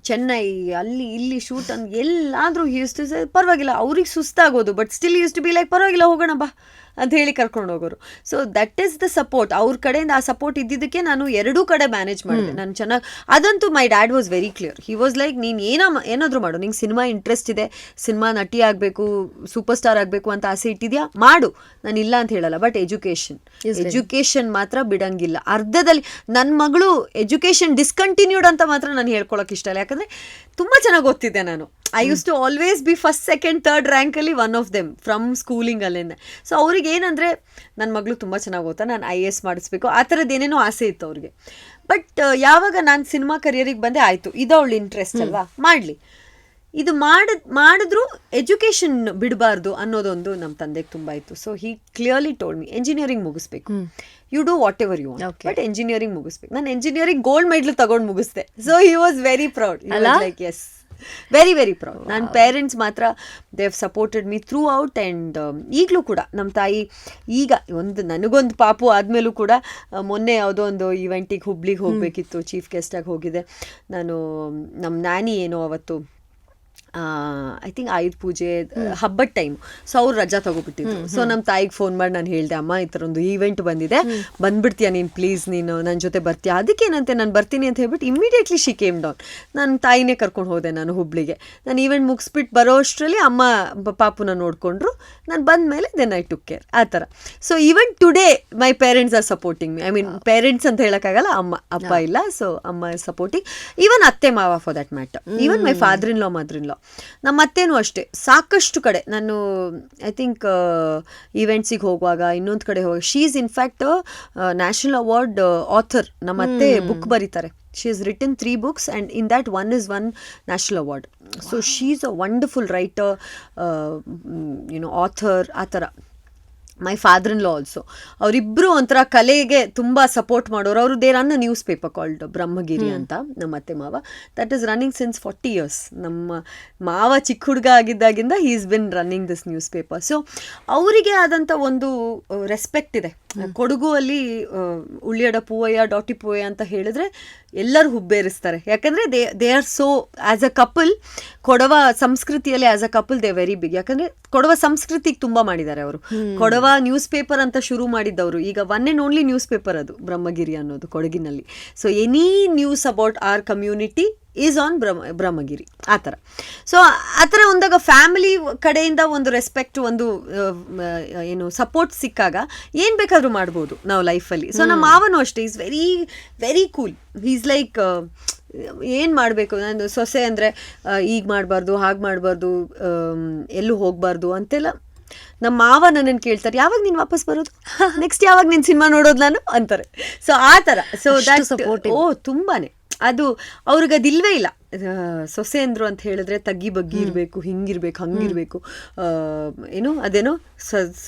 ಚೆನ್ನೈ ಅಲ್ಲಿ ಇಲ್ಲಿ ಶೂಟ್ ಅಂತ ಎಲ್ಲಾದರೂ ಯೂಸ್ ಟು ಪರವಾಗಿಲ್ಲ, ಅವ್ರಿಗೆ ಸುಸ್ತಾಗೋದು, but still used to be like ಪರವಾಗಿಲ್ಲ ಹೋಗೋಣ ಬಾ ಅಂತ ಹೇಳಿ ಕರ್ಕೊಂಡು ಹೋಗೋರು. So that is the support. ಅವ್ರ ಕಡೆಯಿಂದ ಆ ಸಪೋರ್ಟ್ ಇದ್ದಿದ್ದಕ್ಕೆ ನಾನು ಎರಡೂ ಕಡೆ ಮ್ಯಾನೇಜ್ ಮಾಡಿದೆ. ನಾನು ಚೆನ್ನಾಗಿ, ಅದಂತೂ my dad was very clear. He was like, ನೀನು ಏನಾದರೂ ಮಾಡು, ನಿಂಗೆ ಸಿನಿಮಾ ಇಂಟ್ರೆಸ್ಟ್ ಇದೆ, ಸಿನಿಮಾ ನಟಿ ಆಗಬೇಕು, ಸೂಪರ್ ಸ್ಟಾರ್ ಆಗಬೇಕು ಅಂತ ಆಸೆ ಇಟ್ಟಿದ್ಯಾ ಮಾಡು, ನಾನು ಇಲ್ಲ ಅಂತ ಹೇಳಲ್ಲ. ಬಟ್ ಎಜುಕೇಷನ್ ಮಾತ್ರ ಬಿಡಂಗಿಲ್ಲ. ಅರ್ಧದಲ್ಲಿ ನನ್ನ ಮಗಳು ಎಜುಕೇಷನ್ ಡಿಸ್ಕಂಟಿನ್ಯೂಡ್ ಅಂತ ಮಾತ್ರ ನಾನು ಹೇಳ್ಕೊಳಕ್ಕೆ ಇಷ್ಟ ಇಲ್ಲ. ಯಾಕಂದರೆ ತುಂಬ ಚೆನ್ನಾಗಿ ಓದ್ತಿದ್ದೆ ನಾನು. I use to always be first, second, third ರ್ಯಾಂಕಲ್ಲಿ ಒನ್ ಆಫ್ ದೆಮ್ ಫ್ರಮ್ ಸ್ಕೂಲಿಂಗಲ್ಲೇನೆ. ಸೊ ಅವ್ರಿಗೆ ಏನಂದರೆ ನನ್ನ ಮಗಳು ತುಂಬ ಚೆನ್ನಾಗಿ ಓದ್ತಾ, ನಾನು IAS ಮಾಡಿಸ್ಬೇಕು, ಆ ಥರದ್ದು ಏನೇನೋ ಆಸೆ ಇತ್ತು ಅವ್ರಿಗೆ. ಬಟ್ ಯಾವಾಗ ನಾನು ಸಿನಿಮಾ ಕರಿಯರಿಗೆ ಬಂದೆ, ಆಯಿತು ಇದು ಅವಳು ಇಂಟ್ರೆಸ್ಟ್ ಅಲ್ವಾ, ಮಾಡಲಿ, ಇದು ಮಾಡಿದ್ರು ಎಜುಕೇಷನ್ ಬಿಡಬಾರ್ದು ಅನ್ನೋದೊಂದು ನಮ್ಮ ತಂದೆಗೆ ತುಂಬ ಇತ್ತು. So he clearly told me, engineering ಮುಗಿಸ್ಬೇಕು, you do whatever you want, but engineering ಮುಗಿಸ್ಬೇಕು. ನಾನು ಎಂಜಿನಿಯರಿಂಗ್ ಗೋಲ್ಡ್ ಮೆಡಲ್ ತಗೊಂಡು ಮುಗಿಸ್ದೆ. So he was very proud, like yes, very very proud. ನನ್ನ ಪೇರೆಂಟ್ಸ್ ಮಾತ್ರ they have supported me throughout. And ಈಗಲೂ ಕೂಡ ನಮ್ಮ ತಾಯಿ, ಈಗ ನನಗೊಂದು ಪಾಪು ಆದಮೇಲೂ ಕೂಡ, ಮೊನ್ನೆ ಯಾವುದೋ ಒಂದು ಈವೆಂಟಿಗೆ ಹುಬ್ಳಿಗೆ ಹೋಗಬೇಕಿತ್ತು, ಚೀಫ್ ಗೆಸ್ಟಾಗಿ ಹೋಗಿದೆ ನಾನು. ನಮ್ಮ ನ್ಯಾನಿ ಏನೋ ಅವತ್ತು ಐ ಥಿಂಕ್ ಆಯುಧ ಪೂಜೆ ಹಬ್ಬದ ಟೈಮ್, ಸೊ ಅವ್ರು ರಜಾ ತಗೋಬಿಟ್ಟಿದ್ರು. ಸೊ ನಮ್ಮ ತಾಯಿಗೆ ಫೋನ್ ಮಾಡಿ ನಾನು ಹೇಳಿದೆ, ಅಮ್ಮ ಈ ಥರ ಒಂದು ಈವೆಂಟ್ ಬಂದಿದೆ, ಬಂದ್ಬಿಡ್ತೀಯ ನೀನು ಪ್ಲೀಸ್, ನೀನು ನನ್ನ ಜೊತೆ ಬರ್ತೀಯಾ? ಅದಕ್ಕೇನಂತೆ, ನಾನು ಬರ್ತೀನಿ ಅಂತ ಹೇಳ್ಬಿಟ್ಟು ಇಮಿಡಿಯೇಟ್ಲಿ ಶಿ ಕೇಮ್ ಡೌನ್. ನನ್ನ ತಾಯಿನೇ ಕರ್ಕೊಂಡು ಹೋದೆ ನಾನು ಹುಬ್ಳಿಗೆ. ನಾನು ಈವೆಂಟ್ ಮುಗಿಸ್ಬಿಟ್ಟು ಬರೋ ಅಷ್ಟರಲ್ಲಿ ಅಮ್ಮ ಪಾಪುನ ನೋಡಿಕೊಂಡ್ರು. ನಾನು ಬಂದ ಮೇಲೆ ದೆನ್ ಐ ಟುಕ್ ಕೇರ್, ಆ ಥರ. So even today my parents are supporting me. I mean parents ಅಂತ ಹೇಳೋಕ್ಕಾಗಲ್ಲ, ಅಪ್ಪ ಇಲ್ಲ, ಸೊ ಅಮ್ಮ ಇಸ್ ಸಪೋರ್ಟಿಂಗ್. ಈವನ್ ಅತ್ತೆ ಮಾವ for that matter, even my father in law, mother in law. ನಮ್ಮ ಅತ್ತೇನೂ ಅಷ್ಟೇ, ಸಾಕಷ್ಟು ಕಡೆ ನಾನು ಐ ಥಿಂಕ್ ಈವೆಂಟ್ಸಿಗೆ ಹೋಗುವಾಗ, ಇನ್ನೊಂದು ಕಡೆ ಹೋಗಿ, she is in fact national award author. ನಮ್ಮ ಅತ್ತೆ ಬುಕ್ ಬರೀತಾರೆ. She has written 3 books and in that one is one national award. Wow. So she's a wonderful writer, author, ಆ ಥರ. ಮೈ ಫಾದರ್ ಇನ್ ಲಾ ಆಲ್ಸೋ, ಅವರಿಬ್ಬರು ಒಂಥರ ಕಲೆಗೆ ತುಂಬ ಸಪೋರ್ಟ್ ಮಾಡೋರು. ಅವರು they run a newspaper called Brahmagiri ಅಂತ, ನಮ್ಮ ಅತ್ತೆ ಮಾವ. That is running since 40 years. ನಮ್ಮ ಮಾವ ಚಿಕ್ಕ ಹುಡುಗ ಆಗಿದ್ದಾಗಿಂದ he is been running this newspaper. So ಅವರಿಗೆ ಆದಂಥ ಒಂದು ರೆಸ್ಪೆಕ್ಟ್ ಇದೆ. ಕೊಡಗು ಅಲ್ಲಿ ಉಳ್ಳಿಯಡ ಪೂವಯ್ಯ, ಡಾಟಿ ಪೂವಯ್ಯ ಅಂತ ಹೇಳಿದ್ರೆ ಎಲ್ಲರೂ ಹುಬ್ಬೇರಿಸ್ತಾರೆ. ಯಾಕಂದರೆ they are so, as a couple, Kodava ಸಂಸ್ಕೃತಿಯಲ್ಲಿ as a couple they very big. ಯಾಕಂದರೆ ಕೊಡವ ಸಂಸ್ಕೃತಿಗೆ ತುಂಬ ಮಾಡಿದ್ದಾರೆ ಅವರು. ಕೊಡವ ನ್ಯೂಸ್ ಪೇಪರ್ ಅಂತ ಶುರು ಮಾಡಿದ್ದವರು. ಈಗ one and only newspaper ಅದು ಬ್ರಹ್ಮಗಿರಿ ಅನ್ನೋದು ಕೊಡಗಿನಲ್ಲಿ. So any news about our community is on Brahmagiri, ಆ ಥರ. ಸೊ ಆ ಥರ ಒಂದಾಗ ಫ್ಯಾಮಿಲಿ ಕಡೆಯಿಂದ ಒಂದು ರೆಸ್ಪೆಕ್ಟ್, ಒಂದು ಏನು ಸಪೋರ್ಟ್ ಸಿಕ್ಕಾಗ ಏನು ಬೇಕಾದರೂ ಮಾಡ್ಬೋದು ನಾವು ಲೈಫಲ್ಲಿ. ಸೊ ನಮ್ಮ ಮಾವನೂ ಅಷ್ಟೇ, is very very cool. Is like, ಏನು ಮಾಡಬೇಕು, ನಾನು ಸೊಸೆ ಅಂದರೆ ಈಗ ಮಾಡಬಾರ್ದು, ಹಾಗೆ ಮಾಡಬಾರ್ದು, ಎಲ್ಲೂ ಹೋಗಬಾರ್ದು ಅಂತೆಲ್ಲ. ನಮ್ಮ ಮಾವ ನನ್ನನ್ನು ಕೇಳ್ತಾರೆ, ಯಾವಾಗ ನೀನು ವಾಪಸ್ ಬರೋದು, ನೆಕ್ಸ್ಟ್ ಯಾವಾಗ ನೀನು ಸಿನಿಮಾ ನೋಡೋದು ನಾನು ಅಂತಾರೆ. ಸೊ ಆ ಥರ. ಸೊ ದಟ್, ತುಂಬಾ ಅದು ಅವ್ರಿಗೆ ಅದಿಲ್ವೇ ಇಲ್ಲ. ಸೊಸೆ ಅಂದ್ರು ಅಂತ ಹೇಳಿದ್ರೆ ತಗ್ಗಿ ಬಗ್ಗಿ ಇರಬೇಕು, ಹಿಂಗಿರ್ಬೇಕು, ಹಂಗಿರ್ಬೇಕು, ಏನು ಅದೇನೋ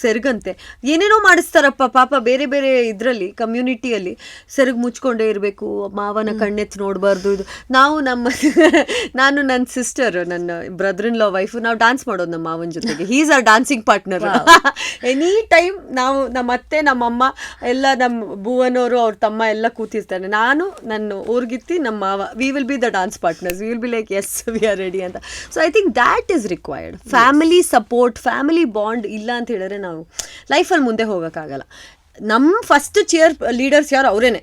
ಸೆರಗಂತೆ ಏನೇನೋ ಮಾಡಿಸ್ತಾರಪ್ಪ ಪಾಪ ಬೇರೆ ಬೇರೆ ಇದರಲ್ಲಿ ಕಮ್ಯುನಿಟಿಯಲ್ಲಿ. ಸೆರಗು ಮುಚ್ಕೊಂಡೇ ಇರಬೇಕು, ಮಾವನ ಕಣ್ಣೆತ್ತು ನೋಡಬಾರ್ದು. ಇದು ನಾವು ನಾನು ನನ್ನ ಸಿಸ್ಟರ್, ನನ್ನ ಬ್ರದರ್ ಇನ್ ಲಾ ವೈಫು, ನಾವು ಡ್ಯಾನ್ಸ್ ಮಾಡೋದು ನಮ್ಮ ಮಾವನ ಜೊತೆಗೆ. His or dancing partner. Any time ನಾವು ನಮ್ಮ ಅತ್ತೆ, ನಮ್ಮಮ್ಮ ಎಲ್ಲ, ನಮ್ಮ ಭುವನವರು, ಅವ್ರ ತಮ್ಮ ಎಲ್ಲ ಕೂತಿರ್ತಾರೆ. ನಾನು ನನ್ನ ಊರ್ಗಿತ್ತಿ, ನಮ್ಮ ಮಾವ, we will be the dance partners. We will be like yes we are ready ಅಂತ. So I think that is required. Family support, family bond ಇಲ್ಲ ಅಂತ ಹೇಳಿದ್ರೆ ನಾವು ಲೈಫಲ್ಲಿ ಮುಂದೆ ಹೋಗೋಕ್ಕಾಗಲ್ಲ. ನಮ್ಮ ಫಸ್ಟ್ ಚಿಯರ್ ಲೀಡರ್ಸ್ ಯಾರು? ಅವರೇನೆ.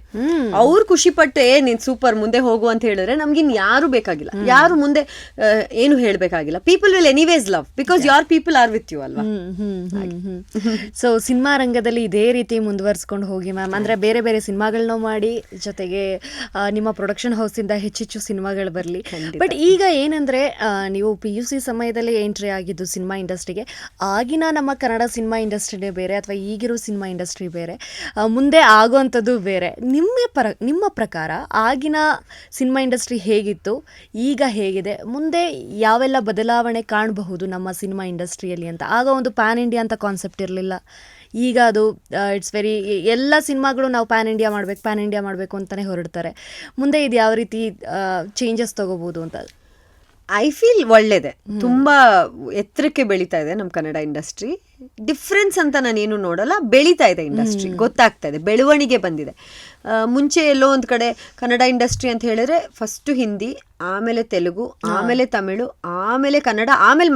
ಅವ್ರು ಖುಷಿ ಪಟ್ಟೆ ನೀನ್ ಸೂಪರ್ ಮುಂದೆ ಹೋಗು ಅಂತ ಹೇಳಿದ್ರೆ ನಮ್ಗಿನ್ ಯಾರು ಬೇಕಾಗಿಲ್ಲ, ಯಾರು ಮುಂದೆ ಏನು ಹೇಳ್ಬೇಕಾಗಿಲ್ಲ. People will anyways love because your people are with you ಅಲ್ವಾ. ಸೊ ಸಿನಿಮಾ ರಂಗದಲ್ಲಿ ಇದೇ ರೀತಿ ಮುಂದುವರ್ಸ್ಕೊಂಡು ಹೋಗಿ ಮ್ಯಾಮ್. ಅಂದ್ರೆ ಬೇರೆ ಬೇರೆ ಸಿನಿಮಾಗಳನ್ನ ಮಾಡಿ, ಜೊತೆಗೆ ನಿಮ್ಮ ಪ್ರೊಡಕ್ಷನ್ ಹೌಸ್ ಇಂದ ಹೆಚ್ಚೆಚ್ಚು ಸಿನಿಮಾಗಳು ಬರಲಿ. ಬಟ್ ಈಗ ಏನಂದ್ರೆ ನೀವು PUC ಸಮಯದಲ್ಲಿ ಎಂಟ್ರಿ ಆಗಿದ್ದು ಸಿನಿಮಾ ಇಂಡಸ್ಟ್ರಿಗೆ. ಆಗಿನ ನಮ್ಮ ಕನ್ನಡ ಸಿನಿಮಾ ಇಂಡಸ್ಟ್ರಿನೇ ಬೇರೆ, ಅಥವಾ ಈಗಿರೋ ಸಿನಿಮಾ ಇಂಡಸ್ಟ್ರಿ ಬೇರೆ, ಮುಂದೆ ಆಗೋವಂಥದ್ದು ಬೇರೆ. ನಿಮ್ಮ ಪ್ರಕಾರ ಆಗಿನ ಸಿನಿಮಾ ಇಂಡಸ್ಟ್ರಿ ಹೇಗಿತ್ತು, ಈಗ ಹೇಗಿದೆ, ಮುಂದೆ ಯಾವೆಲ್ಲ ಬದಲಾವಣೆ ಕಾಣಬಹುದು ನಮ್ಮ ಸಿನಿಮಾ ಇಂಡಸ್ಟ್ರಿಯಲ್ಲಿ ಅಂತ? ಆಗ ಒಂದು ಪ್ಯಾನ್ ಇಂಡಿಯಾ ಅಂತ ಕಾನ್ಸೆಪ್ಟ್ ಇರಲಿಲ್ಲ. ಈಗ ಅದು ಇಟ್ಸ್ ವೆರಿ, ಎಲ್ಲ ಸಿನಿಮಾಗಳು ನಾವು ಪ್ಯಾನ್ ಇಂಡಿಯಾ ಮಾಡಬೇಕು ಅಂತಲೇ ಹೊರಡ್ತಾರೆ. ಮುಂದೆ ಇದು ಯಾವ ರೀತಿ ಚೇಂಜಸ್ ತಗೋಬೋದು ಅಂತ? ಐ ಫೀಲ್ ಒಳ್ಳೇದೆ, ತುಂಬಾ ಎತ್ತರಕ್ಕೆ ಬೆಳೀತಾ ಇದೆ ನಮ್ಮ ಕನ್ನಡ ಇಂಡಸ್ಟ್ರಿ. ಡಿಫ್ರೆನ್ಸ್ ಅಂತ ನಾನೇನು ನೋಡಲ್ಲ, ಬೆಳೀತಾ ಇದೆ ಇಂಡಸ್ಟ್ರಿ, ಗೊತ್ತಾಗ್ತಾ ಇದೆ, ಬೆಳವಣಿಗೆ ಬಂದಿದೆ. ಮುಂಚೆ ಎಲ್ಲೋ ಒಂದು ಕಡೆ ಕನ್ನಡ ಇಂಡಸ್ಟ್ರಿ ಅಂತ ಹೇಳಿದ್ರೆ ಫಸ್ಟು ಹಿಂದಿ, ಆಮೇಲೆ ತೆಲುಗು, ಆಮೇಲೆ ತಮಿಳು, ಆಮೇಲೆ ಕನ್ನಡ, ಆಮೇಲೆ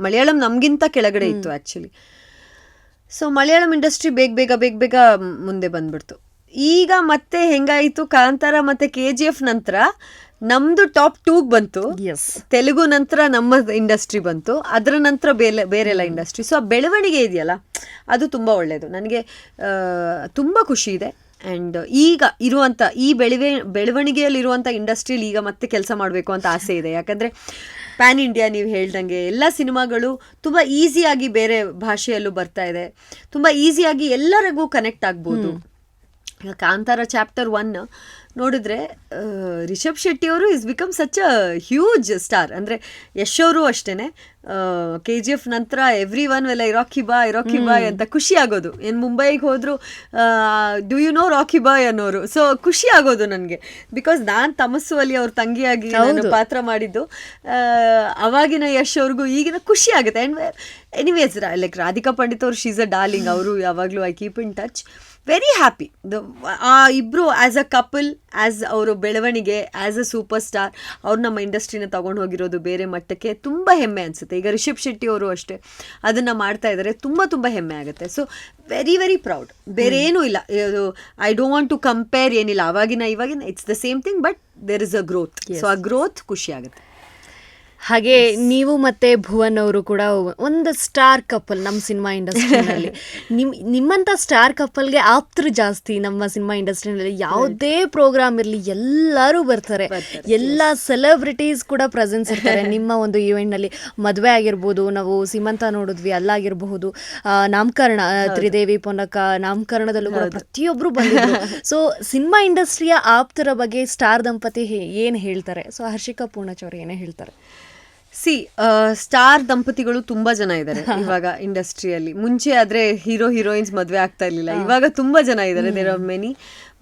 ಮಲಯಾಳಂ ನಮಗಿಂತ ಕೆಳಗಡೆ ಇತ್ತು ಆ್ಯಕ್ಚುಲಿ. ಸೊ ಮಲಯಾಳಂ ಇಂಡಸ್ಟ್ರಿ ಬೇಗ ಮುಂದೆ ಬಂದ್ಬಿಡ್ತು. ಈಗ ಮತ್ತೆ ಹೆಂಗಾಯಿತು, ಕಾಂತಾರ ಮತ್ತು KGF ನಂತರ ನಮ್ದು ಟಾಪ್ 2 ಬಂತು. ತೆಲುಗು ನಂತರ ನಮ್ಮ ಇಂಡಸ್ಟ್ರಿ ಬಂತು, ಅದರ ನಂತರ ಬೇರೆಲ್ಲ ಇಂಡಸ್ಟ್ರಿ. ಸೊ ಆ ಬೆಳವಣಿಗೆ ಇದೆಯಲ್ಲ, ಅದು ತುಂಬ ಒಳ್ಳೆಯದು. ನನಗೆ ತುಂಬ ಖುಷಿ ಇದೆ. ಆ್ಯಂಡ್ ಈಗ ಇರುವಂಥ ಈ ಬೆಳವಣಿಗೆಯಲ್ಲಿರುವಂಥ ಇಂಡಸ್ಟ್ರಿಯಲ್ಲಿ ಈಗ ಮತ್ತೆ ಕೆಲಸ ಮಾಡಬೇಕು ಅಂತ ಆಸೆ ಇದೆ. ಯಾಕಂದರೆ ಪ್ಯಾನ್ ಇಂಡಿಯಾ ನೀವು ಹೇಳ್ದಂಗೆ ಎಲ್ಲ ಸಿನಿಮಾಗಳು ತುಂಬ ಈಸಿಯಾಗಿ ಬೇರೆ ಭಾಷೆಯಲ್ಲೂ ಬರ್ತಾ ಇದೆ, ತುಂಬ ಈಸಿಯಾಗಿ ಎಲ್ಲರಿಗೂ ಕನೆಕ್ಟ್ ಆಗ್ಬೋದು. ಕಾಂತಾರ ಚಾಪ್ಟರ್ 1 ನೋಡಿದ್ರೆ ರಿಷಬ್ ಶೆಟ್ಟಿಯವರು is become such a huge star. ಅಂದರೆ ಯಶ್ ಅವರು ಅಷ್ಟೇ, KGF ನಂತರ ಎವ್ರಿ ಒನ್ ಎಲ್ಲ ರಾಕಿ ಬಾಯ್ ಅಂತ ಖುಷಿ ಆಗೋದು. ಏನು ಮುಂಬೈಗೆ ಹೋದ್ರು ಡು ಯು ನೋ ರಾಕಿ ಬಾಯ್ ಅನ್ನೋರು. ಸೊ ಖುಷಿ ಆಗೋದು ನನಗೆ, ಬಿಕಾಸ್ ನಾನು ತಮಸ್ಸು ಅಲ್ಲಿ ಅವ್ರ ತಂಗಿಯಾಗಿ ನಾನು ಪಾತ್ರ ಮಾಡಿದ್ದು. ಅವಾಗಿನ ಯಶ್ ಅವ್ರಿಗೂ ಈಗಿನ ಖುಷಿ ಆಗುತ್ತೆ. And anyways like Radhika Pandit ಅವರು, ಶೀಸ್ ಅ ಡಾರ್ಲಿಂಗ್. ಅವರು ಯಾವಾಗಲೂ I keep in touch. Very happy ಇಬ್ಬರು ಆ್ಯಸ್ ಅ ಕಪಲ್, ಆ್ಯಸ್ ಅವರು ಬೆಳವಣಿಗೆ, ಆ್ಯಸ್ ಅ ಸೂಪರ್ ಸ್ಟಾರ್, ಅವ್ರು ನಮ್ಮ ಇಂಡಸ್ಟ್ರಿನ ತೊಗೊಂಡು ಹೋಗಿರೋದು ಬೇರೆ ಮಟ್ಟಕ್ಕೆ ತುಂಬ ಹೆಮ್ಮೆ ಅನಿಸುತ್ತೆ. ಈಗ ರಿಷಬ್ ಶೆಟ್ಟಿ ಅವರು ಅಷ್ಟೇ ಅದನ್ನು ಮಾಡ್ತಾ ಇದ್ದಾರೆ, ತುಂಬ ಹೆಮ್ಮೆ ಆಗುತ್ತೆ. So very proud. ಬೇರೆ ಏನೂ ಇಲ್ಲ, I don't want to compare, ಏನಿಲ್ಲ ಅವಾಗಿನ ಇವಾಗಿನ, it's the same thing, but there is a growth. So ಆ ಗ್ರೋತ್ ಖುಷಿ ಆಗುತ್ತೆ. ಹಾಗೆ ನೀವು ಮತ್ತೆ ಭುವನ್ ಅವರು ಕೂಡ ಒಂದು ಸ್ಟಾರ್ ಕಪಲ್ ನಮ್ಮ ಸಿನಿಮಾ ಇಂಡಸ್ಟ್ರಿನಲ್ಲಿ. ನಿಮ್ಮಂಥ ಸ್ಟಾರ್ ಕಪಲ್ಗೆ ಆಪ್ತರು ಜಾಸ್ತಿ ನಮ್ಮ ಸಿನಿಮಾ ಇಂಡಸ್ಟ್ರಿನಲ್ಲಿ. ಯಾವುದೇ ಪ್ರೋಗ್ರಾಮ್ ಇರಲಿ ಎಲ್ಲರೂ ಬರ್ತಾರೆ, ಎಲ್ಲ ಸೆಲೆಬ್ರಿಟೀಸ್ ಕೂಡ ಪ್ರೆಸೆನ್ಸ್ ಇರ್ತಾರೆ ನಿಮ್ಮ ಒಂದು ಈವೆಂಟ್ನಲ್ಲಿ. ಮದುವೆ ಆಗಿರ್ಬೋದು, ನಾವು ಸೀಮಂತ ನೋಡಿದ್ವಿ, ಅಲ್ಲಾಗಿರಬಹುದು, ನಾಮಕರಣ, ತ್ರಿದೇವಿ ಪೊನ್ನಕ ನಾಮಕರಣದಲ್ಲೂ ಕೂಡ ಪ್ರತಿಯೊಬ್ಬರು ಬಂದಿದ್ರು. ಸೊ ಸಿನಿಮಾ ಇಂಡಸ್ಟ್ರಿಯ ಆಪ್ತರ ಬಗ್ಗೆ ಸ್ಟಾರ್ ದಂಪತಿ ಏನು ಹೇಳ್ತಾರೆ? ಸೊ ಹರ್ಷಿಕಾ ಪೂರ್ಣಚ್ ಅವರು ಏನೇ ಹೇಳ್ತಾರೆ? ಸ್ಟಾರ್ ದಂಪತಿಗಳು ತುಂಬಾ ಜನ ಇದ್ದಾರೆ ಇವಾಗ ಇಂಡಸ್ಟ್ರಿಯಲ್ಲಿ. ಮುಂಚೆ ಆದ್ರೆ ಹೀರೋಯಿನ್ಸ್ ಮದುವೆ ಆಗ್ತಾ ಇರ್ಲಿಲ್ಲ, ಇವಾಗ ತುಂಬಾ ಜನ ಇದ್ದಾರೆ, ದೇರ್ ಆರ್ ಮೆನಿ.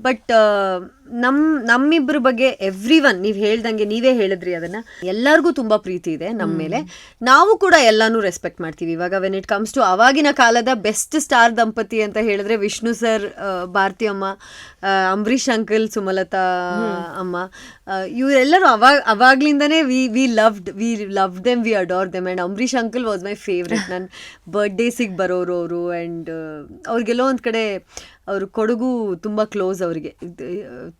ಬಟ್ ನಮ್ಮಿಬ್ಬರ ಬಗ್ಗೆ ಎವ್ರಿ ಒನ್, ನೀವು ಹೇಳ್ದಂಗೆ, ನೀವೇ ಹೇಳಿದ್ರಿ ಅದನ್ನ, ಎಲ್ಲರಿಗೂ ತುಂಬಾ ಪ್ರೀತಿ ಇದೆ ನಮ್ಮ ಮೇಲೆ. ನಾವು ಕೂಡ ಎಲ್ಲಾನು ರೆಸ್ಪೆಕ್ಟ್ ಮಾಡ್ತೀವಿ. ಇವಾಗ ವೆನ್ ಇಟ್ ಕಮ್ಸ್ ಟು ಅವಾಗಿನ ಕಾಲದ ಬೆಸ್ಟ್ ಸ್ಟಾರ್ ದಂಪತಿ ಅಂತ ಹೇಳಿದ್ರೆ ವಿಷ್ಣು ಸರ್, ಭಾರತಿ ಅಮ್ಮ, ಅಂಬರೀಷ್ ಅಂಕಲ್, ಸುಮಲತಾ ಅಮ್ಮ, ಇವರೆಲ್ಲರೂ ಅವಾಗ್ಲಿಂದನೇ we loved them, we adore them. And Ambareesh uncle was my favourite. ನನ್ನ ಬರ್ಡೇಸಿಗೆ ಬರೋರು ಅವರು. ಆ್ಯಂಡ್ ಅವ್ರಿಗೆಲ್ಲೋ ಒಂದು ಕಡೆ ಅವರು ಕೊಡಗು ತುಂಬ ಕ್ಲೋಸ್ ಅವರಿಗೆ,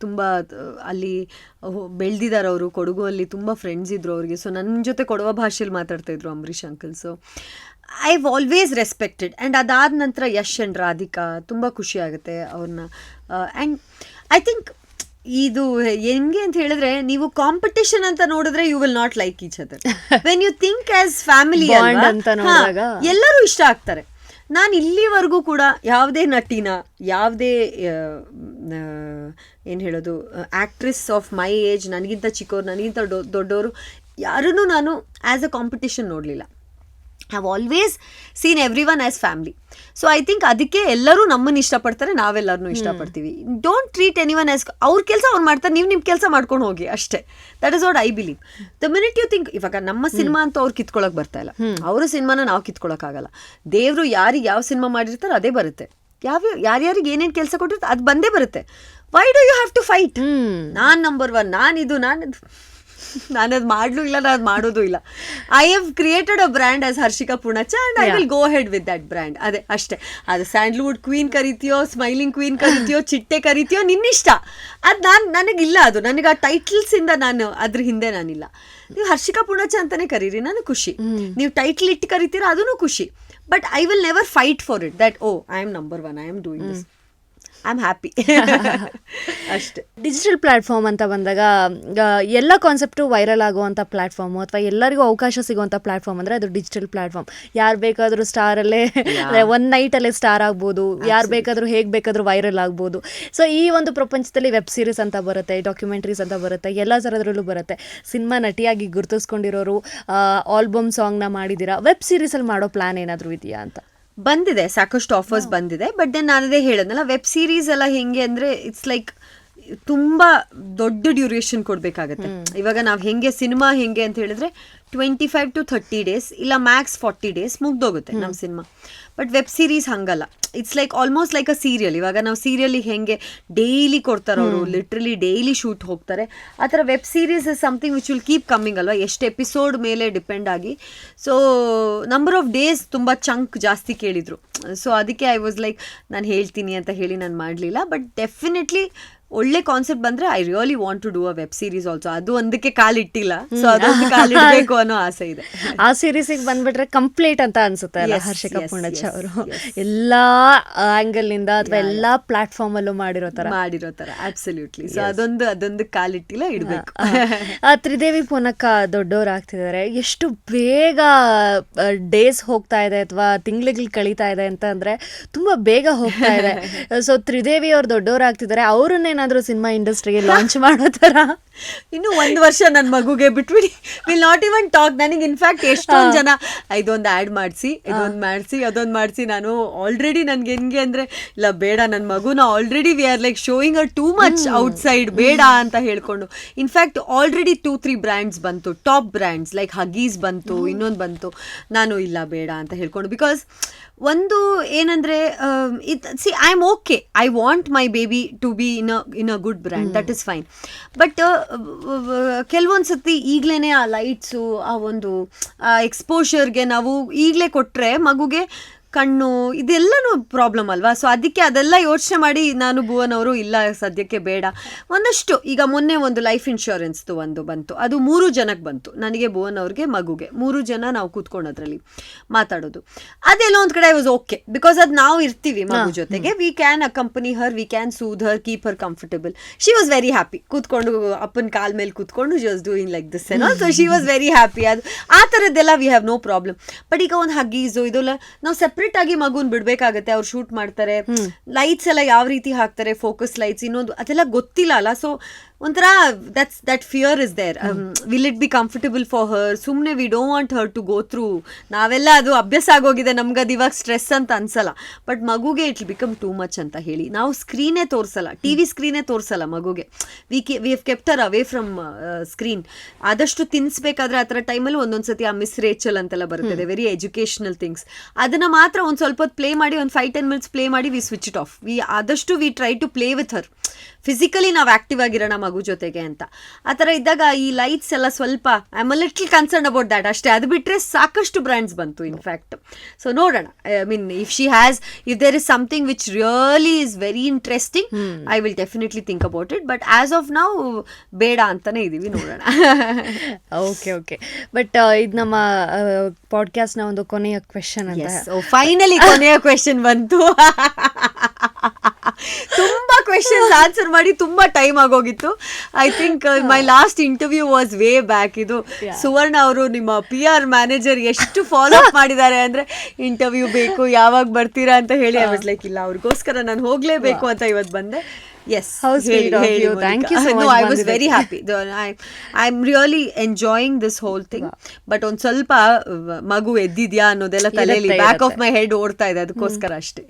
ತುಂಬ ಅಲ್ಲಿ ಬೆಳೆದಿದ್ದಾರೆ ಅವರು. ಕೊಡಗು ಅಲ್ಲಿ ತುಂಬ ಫ್ರೆಂಡ್ಸ್ ಇದ್ರು ಅವ್ರಿಗೆ. ಸೊ ನನ್ನ ಜೊತೆ ಕೊಡವ ಭಾಷೆಯಲ್ಲಿ ಮಾತಾಡ್ತಾಯಿದ್ರು Ambareesh uncle. So I have always respected. And ಅದಾದ ನಂತರ ಯಶ್ ಆ್ಯಂಡ್ ರಾಧಿಕಾ ತುಂಬ ಖುಷಿ ಆಗುತ್ತೆ ಅವ್ರನ್ನ. ಆ್ಯಂಡ್ ಐ ಥಿಂಕ್ ಇದು ಹೆಂಗೆ ಅಂತ ಹೇಳಿದ್ರೆ, ನೀವು ಕಾಂಪಿಟೇಷನ್ ಅಂತ ನೋಡಿದ್ರೆ you will not like each other. When you think as family ಎಲ್ಲರೂ ಇಷ್ಟ ಆಗ್ತಾರೆ. ನಾನು ಇಲ್ಲಿವರೆಗೂ ಕೂಡ ಯಾವುದೇ ನಟಿನ, ಯಾವುದೇ ಏನು ಹೇಳೋದು, ಆ್ಯಕ್ಟ್ರೆಸ್ ಆಫ್ ಮೈ ಏಜ್, ನನಗಿಂತ ಚಿಕ್ಕವ್ರು, ನನಗಿಂತ ದೊಡ್ಡವರು, ಯಾರನ್ನೂ ನಾನು ಆ್ಯಸ್ ಅ ಕಾಂಪಿಟಿಷನ್ ನೋಡಲಿಲ್ಲ. Have always seen everyone as family. So I think ಅದಕ್ಕೆ ಎಲ್ಲರೂ ನಮ್ಮನ್ನು ಇಷ್ಟಪಡ್ತಾರೆ, ನಾವೆಲ್ಲರನ್ನೂ ಇಷ್ಟಪಡ್ತೀವಿ. Don't treat anyone as, ಅವ್ರ ಕೆಲಸ ಅವ್ರು ಮಾಡ್ತಾರೆ, ನೀವು ನಿಮ್ಮ ಕೆಲಸ ಮಾಡ್ಕೊಂಡು ಹೋಗಿ ಅಷ್ಟೇ. That is what I believe. The minute you think, ಇವಾಗ ನಮ್ಮ ಸಿನಿಮಾ ಅಂತ ಅವ್ರು ಕಿತ್ಕೊಳ್ಳೋಕೆ ಬರ್ತಾ ಇಲ್ಲ, ಅವರ ಸಿನಿಮಾನ ನಾವು ಕಿತ್ಕೊಳ್ಳೋಕ್ಕಾಗಲ್ಲ. ದೇವರು ಯಾರಿಗೆ ಯಾವ ಸಿನಿಮಾ ಮಾಡಿರ್ತಾರೆ ಅದೇ ಬರುತ್ತೆ. ಯಾರ್ಯಾರಿಗೆ ಏನೇನು ಕೆಲಸ ಕೊಟ್ಟಿರ್ತಾರೆ ಅದು ಬಂದೇ ಬರುತ್ತೆ. Why do you have to fight? ನಾನು ನಂಬರ್ ಒನ್, ನಾನದು ಮಾಡಲೂ ಇಲ್ಲ, ನಾನು ಅದು ಮಾಡೋದು ಇಲ್ಲ. I have created a brand as Harshika Poonacha and I will go head with that brand. ಅದೇ ಅಷ್ಟೇ. ಅದು ಸ್ಯಾಂಡ್ಲ್ವುಡ್ ಕ್ವೀನ್ ಕರಿತೀಯೋ, ಸ್ಮೈಲಿಂಗ್ ಕ್ವೀನ್ ಕರಿತೀಯೋ, ಚಿಟ್ಟೆ ಕರಿತೀಯೋ, ನಿನ್ನಿಷ್ಟ. ಅದು ನನಗಿಲ್ಲ, ಅದು ನನಗೆ ಆ ಟೈಟಲ್ಸಿಂದ ಅದ್ರ ಹಿಂದೆ ನಾನಿಲ್ಲ. ನೀವು ಹರ್ಷಿಕಾ ಪೂರ್ಣಚ್ಚ ಅಂತಲೇ ಕರೀರಿ, ನನಗೆ ಖುಷಿ. ನೀವು ಟೈಟಲ್ ಇಟ್ಟು ಕರಿತೀರಾ, ಅದೂ ಖುಷಿ. But I will never fight for it that oh I am number one, I am doing this, I am happy ಅಷ್ಟೇ. ಡಿಜಿಟಲ್ ಪ್ಲ್ಯಾಟ್ಫಾರ್ಮ್ ಅಂತ ಬಂದಾಗ ಎಲ್ಲ ಕಾನ್ಸೆಪ್ಟು ವೈರಲ್ ಆಗುವಂಥ ಪ್ಲ್ಯಾಟ್ಫಾರ್ಮು ಅಥವಾ ಎಲ್ಲರಿಗೂ ಅವಕಾಶ ಸಿಗುವಂಥ ಪ್ಲ್ಯಾಟ್ಫಾರ್ಮ್ ಅಂದರೆ ಅದು ಡಿಜಿಟಲ್ ಪ್ಲ್ಯಾಟ್ಫಾರ್ಮ್. ಯಾರು ಬೇಕಾದರೂ ಸ್ಟಾರಲ್ಲೇ ಒಂದು ನೈಟಲ್ಲೇ ಸ್ಟಾರ್ ಆಗ್ಬೋದು, ಯಾರು ಬೇಕಾದರೂ ಹೇಗೆ ಬೇಕಾದರೂ ವೈರಲ್ ಆಗ್ಬೋದು. ಸೊ ಈ ಒಂದು ಪ್ರಪಂಚದಲ್ಲಿ ವೆಬ್ ಸೀರೀಸ್ ಅಂತ ಬರುತ್ತೆ, ಡಾಕ್ಯುಮೆಂಟ್ರೀಸ್ ಅಂತ ಬರುತ್ತೆ, ಎಲ್ಲ ಥರದ್ರಲ್ಲೂ ಬರುತ್ತೆ. ಸಿನಿಮಾ ನಟಿಯಾಗಿ ಗುರುತಿಸ್ಕೊಂಡಿರೋರು ಆಲ್ಬಮ್ ಸಾಂಗ್ನ ಮಾಡಿದ್ದೀರಾ, ವೆಬ್ ಸೀರೀಸಲ್ಲಿ ಮಾಡೋ ಪ್ಲ್ಯಾನ್ ಏನಾದರೂ ಇದೆಯಾ ಅಂತ? ಬಂದಿದೆ, ಸಾಕಷ್ಟು ಆಫರ್ಸ್ ಬಂದಿದೆ. ಬಟ್ ದೆನ್ ನಾನದೇ ಹೇಳೋದಲ್ಲ, ವೆಬ್ ಸೀರೀಸ್ ಎಲ್ಲ ಹೆಂಗೆ ಅಂದರೆ ಇಟ್ಸ್ ಲೈಕ್ ತುಂಬ ದೊಡ್ಡ ಡ್ಯೂರೇಷನ್ ಕೊಡಬೇಕಾಗತ್ತೆ. ಇವಾಗ ನಾವು ಹೆಂಗೆ ಸಿನಿಮಾ ಹೆಂಗೆ ಅಂತ ಹೇಳಿದ್ರೆ 25 to 30 days ಇಲ್ಲ ಮ್ಯಾಕ್ಸ್ 40 days ಮುಗ್ದೋಗುತ್ತೆ ನಮ್ಮ ಸಿನಿಮಾ. ಬಟ್ ವೆಬ್ ಸೀರೀಸ್ ಹಂಗಲ್ಲ, it's like almost like a serial. ಇವಾಗ ನಾವು ಸೀರಿಯಲಿಗೆ ಹೆಂಗೆ ಡೈಲಿ ಕೊಡ್ತಾರೆ ಅವರು, ಲಿಟ್ರಲಿ ಡೈಲಿ ಶೂಟ್ ಹೋಗ್ತಾರೆ, ಆ ಥರ web series is something which will keep coming ಅಲ್ವಾ, ಎಷ್ಟು ಎಪಿಸೋಡ್ ಮೇಲೆ ಡಿಪೆಂಡ್ ಆಗಿ. ಸೊ ನಂಬರ್ ಆಫ್ ಡೇಸ್ ತುಂಬ ಚಂಕ್ ಜಾಸ್ತಿ ಕೇಳಿದರು. ಸೊ ಅದಕ್ಕೆ ಐ ವಾಸ್ ಲೈಕ್, ನಾನು ಹೇಳ್ತೀನಿ ಅಂತ ಹೇಳಿ ನಾನು ಮಾಡಲಿಲ್ಲ. ಬಟ್ ಡೆಫಿನೆಟ್ಲಿ ಒಳ್ಳೆ ಕಾನ್ಸೆಪ್ಟ್ ಬಂದರೆ I really want to do a web series also. ಅದು ಒಂದಕ್ಕೆ ಕಾಲಿಟ್ಟಿಲ್ಲ, ಸೊ ಅದೊಂದು ಕಾಲಿಡಬೇಕು ಅನ್ನೋ ಆಸೆ ಇದೆ. ಆ ಸೀರೀಸಿಗೆ ಬಂದ್ಬಿಟ್ರೆ ಕಂಪ್ಲೀಟ್ ಅಂತ ಅನ್ಸುತ್ತೆ ಅಲ್ಲ ಹರ್ಷಿಕಾ ಪೂರ್ಣಚ್ಚ ಅವರು? ಎಲ್ಲ ಆಂಗಲ್ನಿಂದ ಅಥವಾ ಎಲ್ಲ ಪ್ಲಾಟ್ಫಾರ್ಮಲ್ಲೂ ಮಾಡಿರೋ ಥರ ಅಬ್ಸಲ್ಯೂಟ್ಲಿ. ಸೊ ಅದೊಂದು ಕಾಲಿಟ್ಟಿಲ್ಲ, ಇಡಬೇಕು. ತ್ರಿದೇವಿ ಪೂನಕ್ಕ ದೊಡ್ಡವ್ರು ಆಗ್ತಿದ್ದಾರೆ, ಎಷ್ಟು ಬೇಗ ಡೇಸ್ ಹೋಗ್ತಾ ಇದೆ ಅಥವಾ ತಿಂಗಳಿಗೆ ಕಳೀತಾ ಇದೆ ಅಂತ ಅಂದರೆ ತುಂಬ ಬೇಗ ಹೋಗ್ತಾ ಇದೆ. ಸೊ ತ್ರಿದೇವಿ ಅವ್ರು ದೊಡ್ಡವ್ರು ಆಗ್ತಿದ್ದಾರೆ, ಅವ್ರನ್ನೇನಾದರೂ ಸಿನಿಮಾ ಇಂಡಸ್ಟ್ರಿಗೆ ಲಾಂಚ್ ಮಾಡೋ ಥರ ಇನ್ನು 1 ವರ್ಷ ನನ್ನ ಮಗುಗೆ ಬಿಟ್ಬಿಡಿ, ವಿಲ್ ನಾಟ್ ಇವನ್ ಟಾಕ್. ನನಗೆ ಇನ್ಫ್ಯಾಕ್ಟ್ ಎಷ್ಟೊಂದು ಜನ ಇದೊಂದು ಆ್ಯಡ್ ಮಾಡಿಸಿ, ಅದೊಂದು ಮಾಡಿಸಿ, ನಾನು ಆಲ್ರೆಡಿ ನನಗೆ ಹೆಂಗೆ ಅಂದರೆ ಇಲ್ಲ ಬೇಡ, ನನ್ನ ಮಗುನ already we are like showing a too much outside, ಬೇಡ ಅಂತ ಹೇಳ್ಕೊಂಡು. ಇನ್ಫ್ಯಾಕ್ಟ್ ಆಲ್ರೆಡಿ 2-3 ಬ್ರ್ಯಾಂಡ್ಸ್ ಬಂತು, ಟಾಪ್ ಬ್ರ್ಯಾಂಡ್ಸ್ ಲೈಕ್ ಹಗೀಸ್ ಬಂತು, ಇನ್ನೊಂದು ಬಂತು. ನಾನು ಇಲ್ಲ ಬೇಡ ಅಂತ ಹೇಳ್ಕೊಂಡು, ಬಿಕಾಸ್ ಒಂದು ಏನಂದರೆ see I am okay, I want my baby to be in a good brand, that is fine. But ಕೆಲವೊಂದು ಸತಿ ಈಗಲೇ ಆ ಲೈಟ್ಸು, ಆ ಒಂದು ಎಕ್ಸ್ಪೋಷರ್ಗೆ ನಾವು ಈಗಲೇ ಕೊಟ್ಟರೆ ಮಗುಗೆ ಕಣ್ಣು ಇದೆಲ್ಲನೂ ಪ್ರಾಬ್ಲಮ್ ಅಲ್ವಾ. ಸೊ ಅದಕ್ಕೆ ಅದೆಲ್ಲ ಯೋಚನೆ ಮಾಡಿ ನಾನು ಭುವನ್ ಅವರು ಇಲ್ಲ ಸದ್ಯಕ್ಕೆ ಬೇಡ. ಒಂದಷ್ಟು ಈಗ ಮೊನ್ನೆ ಒಂದು ಲೈಫ್ ಇನ್ಶೂರೆನ್ಸ್ದು ಒಂದು ಬಂತು, ಅದು 3 ಜನಕ್ಕೆ ಬಂತು, ನನಗೆ ಭುವನ್ ಅವ್ರಿಗೆ ಮಗುಗೆ 3 ಜನ ನಾವು ಕೂತ್ಕೊಂಡು ಅದರಲ್ಲಿ ಮಾತಾಡೋದು. ಅದೆಲ್ಲ ಒಂದು ಕಡೆ ಐ ವಾಸ್ ಓಕೆ, ಬಿಕಾಸ್ ಅದು ನಾವು ಇರ್ತೀವಿ ಮಗು ಜೊತೆಗೆ, we can accompany her, we can soothe her, keep her comfortable. She was very happy ಕೂತ್ಕೊಂಡು, ಅಪ್ಪನ ಕಾಲ್ ಮೇಲೆ ಕೂತ್ಕೊಂಡು she was doing like this ಏನೋ. So she was very happy. ಅದು ಆ ಥರದ್ದೆಲ್ಲ we have no problem. But ಈಗ ಒಂದು ಹಗ್ಗೀಸು ಇದೆಲ್ಲ ನಾವು ಸೆಪ್ರೇಟ್ ಆಗಿ ಮಗುನ್ ಬಿಡ್ಬೇಕಾಗತ್ತೆ, ಅವ್ರು ಶೂಟ್ ಮಾಡ್ತಾರೆ, ಲೈಟ್ಸ್ ಎಲ್ಲ ಯಾವ ರೀತಿ ಹಾಕ್ತಾರೆ, ಫೋಕಸ್ ಲೈಟ್ಸ್, ಇನ್ನೊಂದು ಅದೆಲ್ಲ ಗೊತ್ತಿಲ್ಲ ಅಲ್ಲ. ಸೊ ಒಂಥರ that fear is there. Will it be comfortable for her? ಸುಮ್ಮನೆ we don't want her to go through. ನಾವೆಲ್ಲ ಅದು ಅಭ್ಯಾಸ ಆಗೋಗಿದೆ ನಮ್ಗೆ, ಅದು ಇವಾಗ ಸ್ಟ್ರೆಸ್ ಅಂತ ಅನ್ಸಲ್ಲ. ಬಟ್ ಮಗುಗೆ it will become too much ಅಂತ ಹೇಳಿ ನಾವು ಸ್ಕ್ರೀನೇ ತೋರಿಸಲ್ಲ, ಟಿವಿ ಸ್ಕ್ರೀನೇ ತೋರಿಸಲ್ಲ ಮಗುಗೆ. We have kept Har away from screen. ಆದಷ್ಟು ತಿನ್ನಿಸ್ಬೇಕಾದ್ರೆ ಆ ಥರ ಟೈಮಲ್ಲಿ ಒಂದೊಂದ್ಸತಿ ಆ ಮಿಸ್ ರೇಚಲ್ ಅಂತೆಲ್ಲ ಬರ್ತದೆ, ವೆರಿ ಎಜುಕೇಷನಲ್ ಥಿಂಗ್ಸ್, ಅದನ್ನು ಮಾತ್ರ ಒಂದು ಸ್ವಲ್ಪ ಹೊತ್ತು ಪ್ಲೇ ಮಾಡಿ, ಒಂದು 5-10 minutes ಪ್ಲೇ ಮಾಡಿ ವಿ ಸ್ವಿಚ್ ಇಟ್ ಆಫ್. ಆದಷ್ಟು we try to play with her, physically ನಾವು ಆ್ಯಕ್ಟಿವ್ ಆಗಿರೋಣ ಮಗು ಜೊತೆಗೆ ಅಂತ. ಆ ಥರ ಇದ್ದಾಗ ಈ ಲೈಟ್ಸ್ ಎಲ್ಲ ಸ್ವಲ್ಪ I am a little concern about that ಅಷ್ಟೇ. ಅದು ಬಿಟ್ಟರೆ ಸಾಕಷ್ಟು ಬ್ರ್ಯಾಂಡ್ಸ್ ಬಂತು ಇನ್ಫ್ಯಾಕ್ಟ್. ಸೊ ನೋಡೋಣ, I mean if there is something which really is very interesting, I will definitely think about it. But as of now ಬೇಡ ಅಂತಾನೆ ಇದೀವಿ, ನೋಡೋಣ. ಓಕೆ. ಬಟ್ ಇದು ನಮ್ಮ ಪಾಡ್ಕಾಸ್ಟ್ನ ಒಂದು ಕೊನೆಯ ಕ್ವೆಶನ್ ಅಂತ. ಫೈನಲಿ ಕೊನೆಯ ಕ್ವೆಶನ್ ಬಂತು. ತುಂಬಾ ಕ್ವೆಶನ್ಸ್ ಆನ್ಸರ್ ಮಾಡಿ ತುಂಬಾ ಟೈಮ್ ಆಗೋಗಿತ್ತು. I think my last interview was way back. ಇದು ಸುವರ್ಣ ಅವರು ನಿಮ್ಮ PR ಮ್ಯಾನೇಜರ್ ಎಷ್ಟು ಫಾಲೋ ಅಪ್ ಮಾಡಿದ್ದಾರೆ ಅಂದ್ರೆ ಇಂಟರ್ವ್ಯೂ ಬೇಕು, ಯಾವಾಗ ಬರ್ತೀರಾ ಅಂತ ಹೇಳಿ. ಐ ವಾಸ್ ಲೈಕ್ ಇಲ್ಲ, ಅವ್ರಿಗೋಸ್ಕರ ನಾನು ಹೋಗ್ಲೇಬೇಕು ಅಂತ ಇವತ್ತು ಬಂದೆ. Yes. How sweet of you. Thank you so much. No, I was very happy. I'm really enjoying this whole thing. But ಒಂದು ಸ್ವಲ್ಪ ಮಗು ಎದ್ದಿದ್ಯಾ ಅನ್ನೋದೆಲ್ಲ ತಲೆಯಲ್ಲಿ ಬ್ಯಾಕ್ ಆಫ್ ಮೈ ಹೆಡ್ ಓಡ್ತಾ ಇದೆ, ಅದಕ್ಕೋಸ್ಕರ ಅಷ್ಟೇ.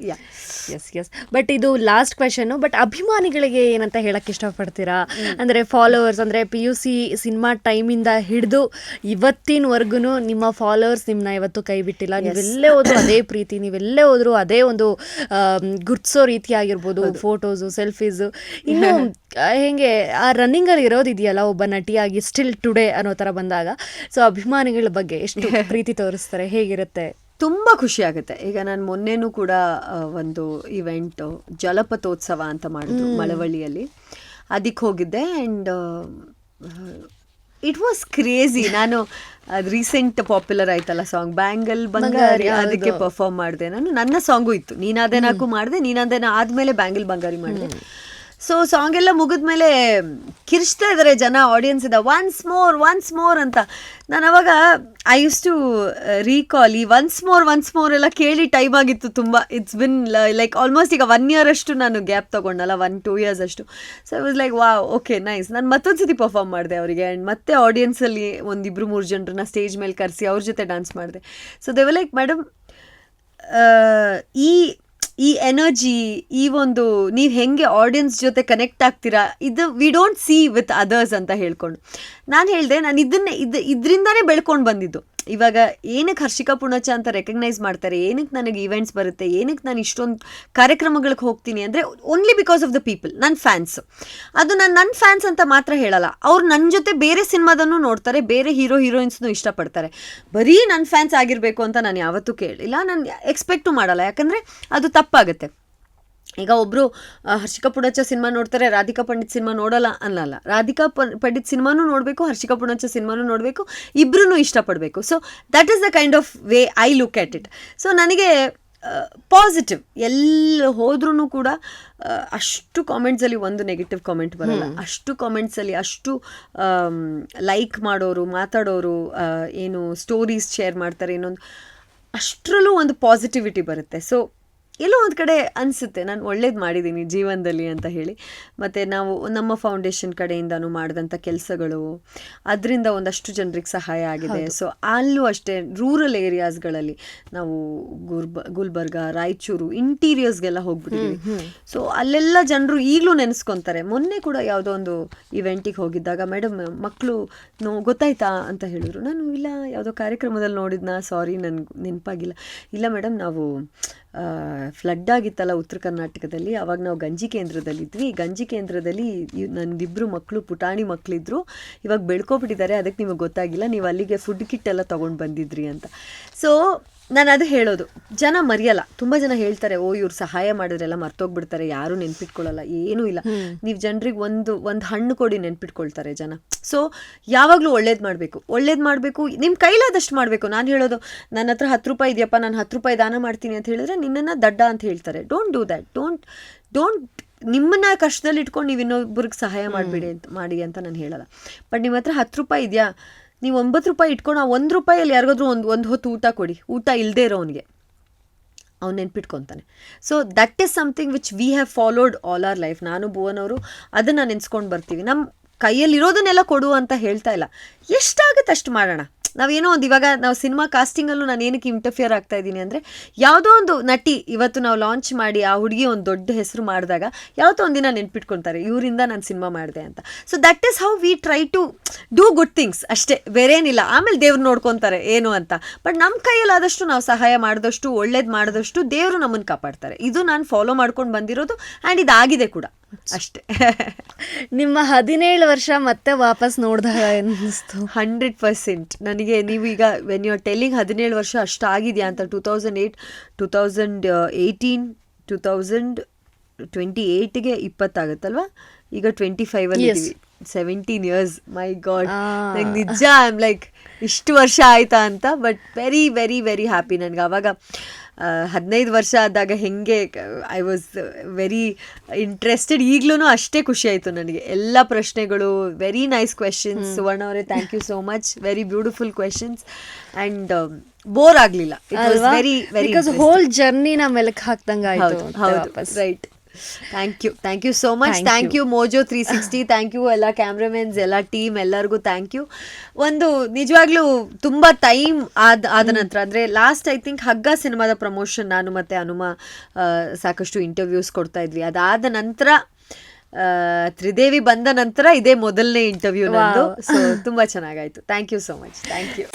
ಎಸ್ ಬಟ್ ಇದು ಲಾಸ್ಟ್ ಕ್ವೆಶನ್. ಬಟ್ ಅಭಿಮಾನಿಗಳಿಗೆ ಏನಂತ ಹೇಳಕ್ ಇಷ್ಟಪಡ್ತೀರಾ? ಅಂದ್ರೆ ಫಾಲೋವರ್ಸ್, ಅಂದ್ರೆ PUC ಸಿನಿಮಾ ಟೈಮಿಂದ ಹಿಡಿದು ಇವತ್ತಿನವರೆಗೂ ನಿಮ್ಮ ಫಾಲೋವರ್ಸ್ ನಿಮ್ಮನ್ನ ಇವತ್ತು ಕೈ ಬಿಟ್ಟಿಲ್ಲ. ನೀವೆಲ್ಲೇ ಹೋದ್ರು ಅದೇ ಪ್ರೀತಿ, ನೀವೆಲ್ಲೇ ಹೋದ್ರು ಅದೇ ಒಂದು ಗುರ್ತಿಸೋ ರೀತಿ ಆಗಿರ್ಬೋದು, ಫೋಟೋಸು, ಸೆಲ್ಫೀಸು. ಇನ್ನು ಹೆಂಗೆ ಆ ರನ್ನಿಂಗ್ ಅಲ್ಲಿ ಇರೋದಿದೆಯಲ್ಲ ಒಬ್ಬ ನಟಿಯಾಗಿ ಸ್ಟಿಲ್ ಟುಡೇ ಅನ್ನೋ ತರ ಬಂದಾಗ, ಸೊ ಅಭಿಮಾನಿಗಳ ಬಗ್ಗೆ ಎಷ್ಟು ಪ್ರೀತಿ ತೋರಿಸ್ತಾರೆ, ಹೇಗಿರುತ್ತೆ? ತುಂಬ ಖುಷಿ ಆಗುತ್ತೆ. ಈಗ ನಾನು ಮೊನ್ನೆನೂ ಕೂಡ ಒಂದು ಇವೆಂಟ್ ಜಲಪಥೋತ್ಸವ ಅಂತ ಮಾಡಿದ್ರು ಮಳವಳ್ಳಿಯಲ್ಲಿ, ಅದಕ್ಕೆ ಹೋಗಿದ್ದೆ. And it was crazy. ನಾನು ಅದು ರೀಸೆಂಟ್ ಪಾಪ್ಯುಲರ್ ಆಯ್ತಲ್ಲ ಸಾಂಗ್ ಬ್ಯಾಂಗಲ್ ಬಂಗಾರಿ, ಅದಕ್ಕೆ ಪರ್ಫಾರ್ಮ್ ಮಾಡಿದೆ ನಾನು. ನನ್ನ ಸಾಂಗು ಇತ್ತು, ನೀನಾದೆ ನಾಕು ಮಾಡಿದೆ, ನೀನಾದೆ ನಾ ಆದಮೇಲೆ ಬ್ಯಾಂಗಲ್ ಬಂಗಾರಿ ಮಾಡಿದೆ. ಸೊ ಸಾಂಗ್ ಎಲ್ಲ ಮುಗಿದ್ಮೇಲೆ ಕಿರ್ಚ್ತಾ ಇದ್ದಾರೆ ಜನ, ಆಡಿಯನ್ಸ್ ಇಂದ ಒನ್ಸ್ ಮೋರ್ ಅಂತ. ನಾನು ಅವಾಗ ಐ ಯೂಸ್ ಟು ರೀಕಾಲ್ ಈ ಒನ್ಸ್ ಮೋರ್ ಎಲ್ಲ ಕೇಳಿ ಟೈಮ್ ಆಗಿತ್ತು ತುಂಬ. ಇಟ್ಸ್ ಬಿನ್ ಲೈಕ್ ಆಲ್ಮೋಸ್ಟ್ ಈಗ 1 year ಅಷ್ಟು ನಾನು ಗ್ಯಾಪ್ ತೊಗೊಂಡಲ್ಲ, 1-2 years ಅಷ್ಟು. So I was like wow, okay nice. ನಾನು ಮತ್ತೊಂದು ಸತಿ ಪರ್ಫಾರ್ಮ್ ಮಾಡಿದೆ ಅವರಿಗೆ. ಆ್ಯಂಡ್ ಮತ್ತೆ ಆಡಿಯನ್ಸಲ್ಲಿ 1-2-3 ಜನರನ್ನ ಸ್ಟೇಜ್ ಮೇಲೆ ಕರೆಸಿ ಅವ್ರ ಜೊತೆ ಡ್ಯಾನ್ಸ್ ಮಾಡಿದೆ. So they were like, madam ಈ ಎನರ್ಜಿ, ಈ ಒಂದು ನೀವು ಹೆಂಗೆ ಆಡಿಯನ್ಸ್ ಜೊತೆ ಕನೆಕ್ಟ್ ಆಗ್ತೀರಾ, ಇದು we don't see with others ಅಂತ ಹೇಳ್ಕೊಂಡು ನಾನು ಹೇಳಿದೆ. ನಾನು ಇದರಿಂದಾನೇ ಬೆಳ್ಕೊಂಡು ಬಂದಿದ್ದು. ಇವಾಗ ಏನಕ್ಕೆ ಹರ್ಷಿಕಾ ಪೂರ್ಣಚ್ಚ ಅಂತ ರೆಕಗ್ನೈಸ್ ಮಾಡ್ತಾರೆ, ಏನಕ್ಕೆ ನನಗೆ ಈವೆಂಟ್ಸ್ ಬರುತ್ತೆ, ಏನಕ್ಕೆ ನಾನು ಇಷ್ಟೊಂದು ಕಾರ್ಯಕ್ರಮಗಳಿಗೆ ಹೋಗ್ತೀನಿ ಅಂದರೆ only because of the people. ನನ್ನ ಫ್ಯಾನ್ಸು. ಅದು ನನ್ನ ಫ್ಯಾನ್ಸ್ ಅಂತ ಮಾತ್ರ ಹೇಳಲ್ಲ, ಅವ್ರು ನನ್ನ ಜೊತೆ ಬೇರೆ ಸಿನಿಮಾದನ್ನು ನೋಡ್ತಾರೆ, ಬೇರೆ ಹೀರೋಯಿನ್ಸ್ನು ಇಷ್ಟಪಡ್ತಾರೆ. ಬರೀ ನನ್ನ ಫ್ಯಾನ್ಸ್ ಆಗಿರಬೇಕು ಅಂತ ನಾನು ಯಾವತ್ತೂ ಕೇಳಿಲ್ಲ, ನಾನು ಎಕ್ಸ್ಪೆಕ್ಟು ಮಾಡಲ್ಲ. ಯಾಕಂದರೆ ಅದು ತಪ್ಪಾಗುತ್ತೆ. ಈಗ ಒಬ್ಬರು ಹರ್ಷಿಕಾ ಪೂರ್ಣಚ್ಚ ಸಿನಿಮಾ ನೋಡ್ತಾರೆ, ರಾಧಿಕಾ ಪಂಡಿತ್ ಸಿನಿಮಾ ನೋಡೋಲ್ಲ ಅನ್ನಲ್ಲ. ರಾಧಿಕಾ ಪಂಡಿತ್ ಸಿನಿಮಾನೂ ನೋಡಬೇಕು, ಹರ್ಷಿಕಾ ಪೂರ್ಣಚ್ಚ ಸಿನಿಮಾನೂ ನೋಡಬೇಕು, ಇಬ್ಬರೂ ಇಷ್ಟಪಡಬೇಕು. So that is the kind of way I look at it. So ನನಗೆ ಪಾಸಿಟಿವ್ ಎಲ್ಲ ಹೋದ್ರೂ ಕೂಡ ಅಷ್ಟು ಕಾಮೆಂಟ್ಸಲ್ಲಿ ಒಂದು ನೆಗೆಟಿವ್ ಕಾಮೆಂಟ್ ಬರಲ್ಲ. ಅಷ್ಟು ಕಾಮೆಂಟ್ಸಲ್ಲಿ ಅಷ್ಟು ಲೈಕ್ ಮಾಡೋರು, ಮಾತಾಡೋರು, ಏನು ಸ್ಟೋರೀಸ್ ಶೇರ್ ಮಾಡ್ತಾರೆ, ಇನ್ನೊಂದು ಅಷ್ಟರಲ್ಲೂ ಒಂದು ಪಾಸಿಟಿವಿಟಿ ಬರುತ್ತೆ. ಸೊ ಎಲ್ಲೋ ಒಂದು ಕಡೆ ಅನಿಸುತ್ತೆ ನಾನು ಒಳ್ಳೇದು ಮಾಡಿದ್ದೀನಿ ಜೀವನದಲ್ಲಿ ಅಂತ ಹೇಳಿ. ಮತ್ತು ನಾವು ನಮ್ಮ ಫೌಂಡೇಶನ್ ಕಡೆಯಿಂದನೂ ಮಾಡಿದಂಥ ಕೆಲಸಗಳು ಅದರಿಂದ ಒಂದಷ್ಟು ಜನರಿಗೆ ಸಹಾಯ ಆಗಿದೆ. ಸೊ ಅಲ್ಲೂ ಅಷ್ಟೇ ರೂರಲ್ ಏರಿಯಾಸ್ಗಳಲ್ಲಿ ನಾವು ಗುಲ್ಬರ್ಗ, ರಾಯಚೂರು ಇಂಟೀರಿಯರ್ಸ್ಗೆಲ್ಲ ಹೋಗ್ಬಿಟ್ಟಿದ್ವಿ. ಸೊ ಅಲ್ಲೆಲ್ಲ ಜನರು ಈಗಲೂ ನೆನೆಸ್ಕೊತಾರೆ. ಮೊನ್ನೆ ಕೂಡ ಯಾವುದೋ ಒಂದು ಇವೆಂಟಿಗೆ ಹೋಗಿದ್ದಾಗ ಮೇಡಮ್ ಮಕ್ಕಳು ಗೊತ್ತಾಯ್ತಾ ಅಂತ ಹೇಳಿದ್ರು. ನಾನು ಇಲ್ಲ, ಯಾವುದೋ ಕಾರ್ಯಕ್ರಮದಲ್ಲಿ ನೋಡಿದ್ನಾ, ಸಾರಿ ನನಗೆ ನೆನಪಾಗಿಲ್ಲ. ಇಲ್ಲ ಮೇಡಮ್, ನಾವು ಫ್ಲಡ್ ಆಗಿತ್ತಲ್ಲ ಉತ್ತರ ಕರ್ನಾಟಕದಲ್ಲಿ, ಆವಾಗ ನಾವು ಗಂಜಿ ಕೇಂದ್ರದಲ್ಲಿದ್ವಿ. ಗಂಜಿ ಕೇಂದ್ರದಲ್ಲಿ ನಂದಿಬ್ಬರು ಮಕ್ಕಳು, ಪುಟಾಣಿ ಮಕ್ಕಳಿದ್ರು, ಇವಾಗ ಬೆಳ್ಕೊಬಿಟ್ಟಿದ್ದಾರೆ, ಅದಕ್ಕೆ ನಿಮಗೆ ಗೊತ್ತಾಗಿಲ್ಲ, ನೀವು ಅಲ್ಲಿಗೆ ಫುಡ್ ಕಿಟ್ ಎಲ್ಲ ತೊಗೊಂಡು ಬಂದಿದ್ರಿ ಅಂತ. ಸೊ ನಾನು ಅದು ಹೇಳೋದು, ಜನ ಮರೆಯಲ್ಲ. ತುಂಬ ಜನ ಹೇಳ್ತಾರೆ, ಓ ಇವ್ರು ಸಹಾಯ ಮಾಡಿದ್ರೆಲ್ಲ ಮರ್ತೋಗ್ಬಿಡ್ತಾರೆ, ಯಾರೂ ನೆನ್ಪಿಟ್ಕೊಳ್ಳಲ್ಲ. ಏನೂ ಇಲ್ಲ, ನೀವು ಜನರಿಗೆ ಒಂದು ಹಣ್ಣು ಕೊಡಿ ನೆನ್ಪಿಟ್ಕೊಳ್ತಾರೆ ಜನ. ಸೊ ಯಾವಾಗಲೂ ಒಳ್ಳೇದು ಮಾಡಬೇಕು, ನಿಮ್ಮ ಕೈಲಾದಷ್ಟು ಮಾಡಬೇಕು. ನಾನು ಹೇಳೋದು, ನನ್ನ ಹತ್ರ 10 ರೂಪಾಯಿ ಇದೆಯಪ್ಪ, ನಾನು 10 ರೂಪಾಯಿ ದಾನ ಮಾಡ್ತೀನಿ ಅಂತ ಹೇಳಿದ್ರೆ ನಿನ್ನನ್ನು ದಡ್ಡ ಅಂತ ಹೇಳ್ತಾರೆ. Don't do that. ಡೋಂಟ್ ನಿಮ್ಮನ್ನ ಕಷ್ಟದಲ್ಲಿ ಇಟ್ಕೊಂಡು ನೀವು ಇನ್ನೊಬ್ಬರಿಗೆ ಸಹಾಯ ಮಾಡಿ ಅಂತ ನಾನು ಹೇಳಲ್ಲ. ಬಟ್ ನಿಮ್ಮ ಹತ್ರ 10 ರೂಪಾಯಿ ಇದೆಯಾ, ನೀವು 9 ರೂಪಾಯಿ ಇಟ್ಕೊಂಡು ಆ 1 ರೂಪಾಯಲ್ಲಿ ಯಾರಿಗಾದ್ರೂ ಒಂದು ಹೊತ್ತು ಊಟ ಕೊಡಿ. ಊಟ ಇಲ್ಲದೆ ಇರೋನಿಗೆ ಅವ್ನು ನೆನ್ಪಿಟ್ಕೊತಾನೆ. So that is something which we have followed all our life. ನಾನು ಭುವನ್ ಅವರು ಅದನ್ನು ನೆನೆಸ್ಕೊಂಡು ಬರ್ತೀವಿ. ನಮ್ಮ ಕೈಯಲ್ಲಿರೋದನ್ನೆಲ್ಲ ಕೊಡು ಅಂತ ಹೇಳ್ತಾ ಇಲ್ಲ, ಎಷ್ಟಾಗುತ್ತೆ ಅಷ್ಟು ಮಾಡೋಣ. ನಾವೇನೋ ಒಂದು, ಇವಾಗ ನಾವು ಸಿನಿಮಾ ಕಾಸ್ಟಿಂಗಲ್ಲೂ ನಾನು ಏನಕ್ಕೆ ಇಂಟರ್ಫಿಯರ್ ಆಗ್ತಾ ಇದ್ದೀನಿ ಅಂದರೆ, ಯಾವುದೋ ಒಂದು ನಟಿ ಇವತ್ತು ನಾವು ಲಾಂಚ್ ಮಾಡಿ ಆ ಹುಡುಗಿ ಒಂದು ದೊಡ್ಡ ಹೆಸರು ಮಾಡಿದಾಗ ಯಾವತ್ತೋ ಒಂದಿನ ನೆನ್ಪಿಟ್ಕೊಳ್ತಾರೆ, ಇವರಿಂದ ನಾನು ಸಿನಿಮಾ ಮಾಡಿದೆ ಅಂತ. So that is how we try to do good things ಅಷ್ಟೇ, ಬೇರೇನಿಲ್ಲ. ಆಮೇಲೆ ದೇವ್ರು ನೋಡ್ಕೊತಾರೆ ಏನು ಅಂತ. ಬಟ್ ನಮ್ಮ ಕೈಯಲ್ಲಾದಷ್ಟು ನಾವು ಸಹಾಯ ಮಾಡಿದಷ್ಟು, ಒಳ್ಳೇದು ಮಾಡಿದಷ್ಟು ದೇವರು ನಮ್ಮನ್ನು ಕಾಪಾಡ್ತಾರೆ. ಇದು ನಾನು ಫಾಲೋ ಮಾಡ್ಕೊಂಡು ಬಂದಿರೋದು, ಆ್ಯಂಡ್ ಇದಾಗಿದೆ ಕೂಡ ಅಷ್ಟೇ. ನಿಮ್ಮ 17 ವರ್ಷ ಮತ್ತೆ ವಾಪಸ್ ನೋಡಿದಾಗ ಅನ್ನಿಸ್ತು? 100% ನನಗೆ. ನೀವು ಈಗ ವೆನ್ ಯು ಆರ್ ಟೆಲ್ಲಿಂಗ್ 17 ವರ್ಷ ಅಷ್ಟಾಗಿದೆಯಾ ಅಂತ, 2008, 2018, 2028ಗೆ 20 ಆಗುತ್ತಲ್ವ, ಈಗ 25 ಅಲ್ಲಿ ಇದ್ದೀವಿ. 17 ಇಯರ್ಸ್, ಮೈ ಗಾಡ್. ಆ. ನಂಗೆ ನಿಜ ಐಮ್ ಲೈಕ್ ಇಷ್ಟು ವರ್ಷ ಆಯ್ತಾ ಅಂತ, but very very very happy. ನನಗೆ ಆವಾಗ 15 ವರ್ಷ ಆದಾಗ ಹೆಂಗೆ ಐ ವಾಸ್ ವೆರಿ ಇಂಟ್ರೆಸ್ಟೆಡ್, ಈಗಲೂ ಅಷ್ಟೇ ಖುಷಿ ಆಯಿತು ನನಗೆ. ಎಲ್ಲ ಪ್ರಶ್ನೆಗಳು ವೆರಿ ನೈಸ್ ಕ್ವೆಶನ್ಸ್. ಸುವರ್ಣ ಅವರೇ, thank you so much. Very beautiful questions and bore ಆಗಲಿಲ್ಲ. It was very very because whole ಜರ್ನಿನ ಮೆಲಕ್ ಹಾಕ್ದಂಗೆ ಆಯ್ತು. ಹೌದು, right. Thank you so much. Thank you Mojo 360. Thank you ಎಲ್ಲ ಕ್ಯಾಮ್ರಾಮೆನ್ಸ್, ಎಲ್ಲ ಟೀಮ್, ಎಲ್ಲರಿಗೂ ಥ್ಯಾಂಕ್ ಯು. ಒಂದು ನಿಜವಾಗ್ಲೂ ತುಂಬ ಟೈಮ್ ಆದ ನಂತರ, ಅಂದರೆ ಲಾಸ್ಟ್ ಐ ಥಿಂಕ್ ಹಗ್ಗ ಸಿನಿಮಾದ ಪ್ರಮೋಷನ್ ನಾನು ಮತ್ತು ಹನುಮ ಸಾಕಷ್ಟು ಇಂಟರ್ವ್ಯೂಸ್ ಕೊಡ್ತಾ ಇದ್ವಿ. ಅದಾದ ನಂತರ ತ್ರಿದೇವಿ ಬಂದ ನಂತರ ಇದೇ ಮೊದಲನೇ ಇಂಟರ್ವ್ಯೂ ನಂದು. ಸೊ ತುಂಬ ಚೆನ್ನಾಗಾಯಿತು. Thank you so much. Thank you.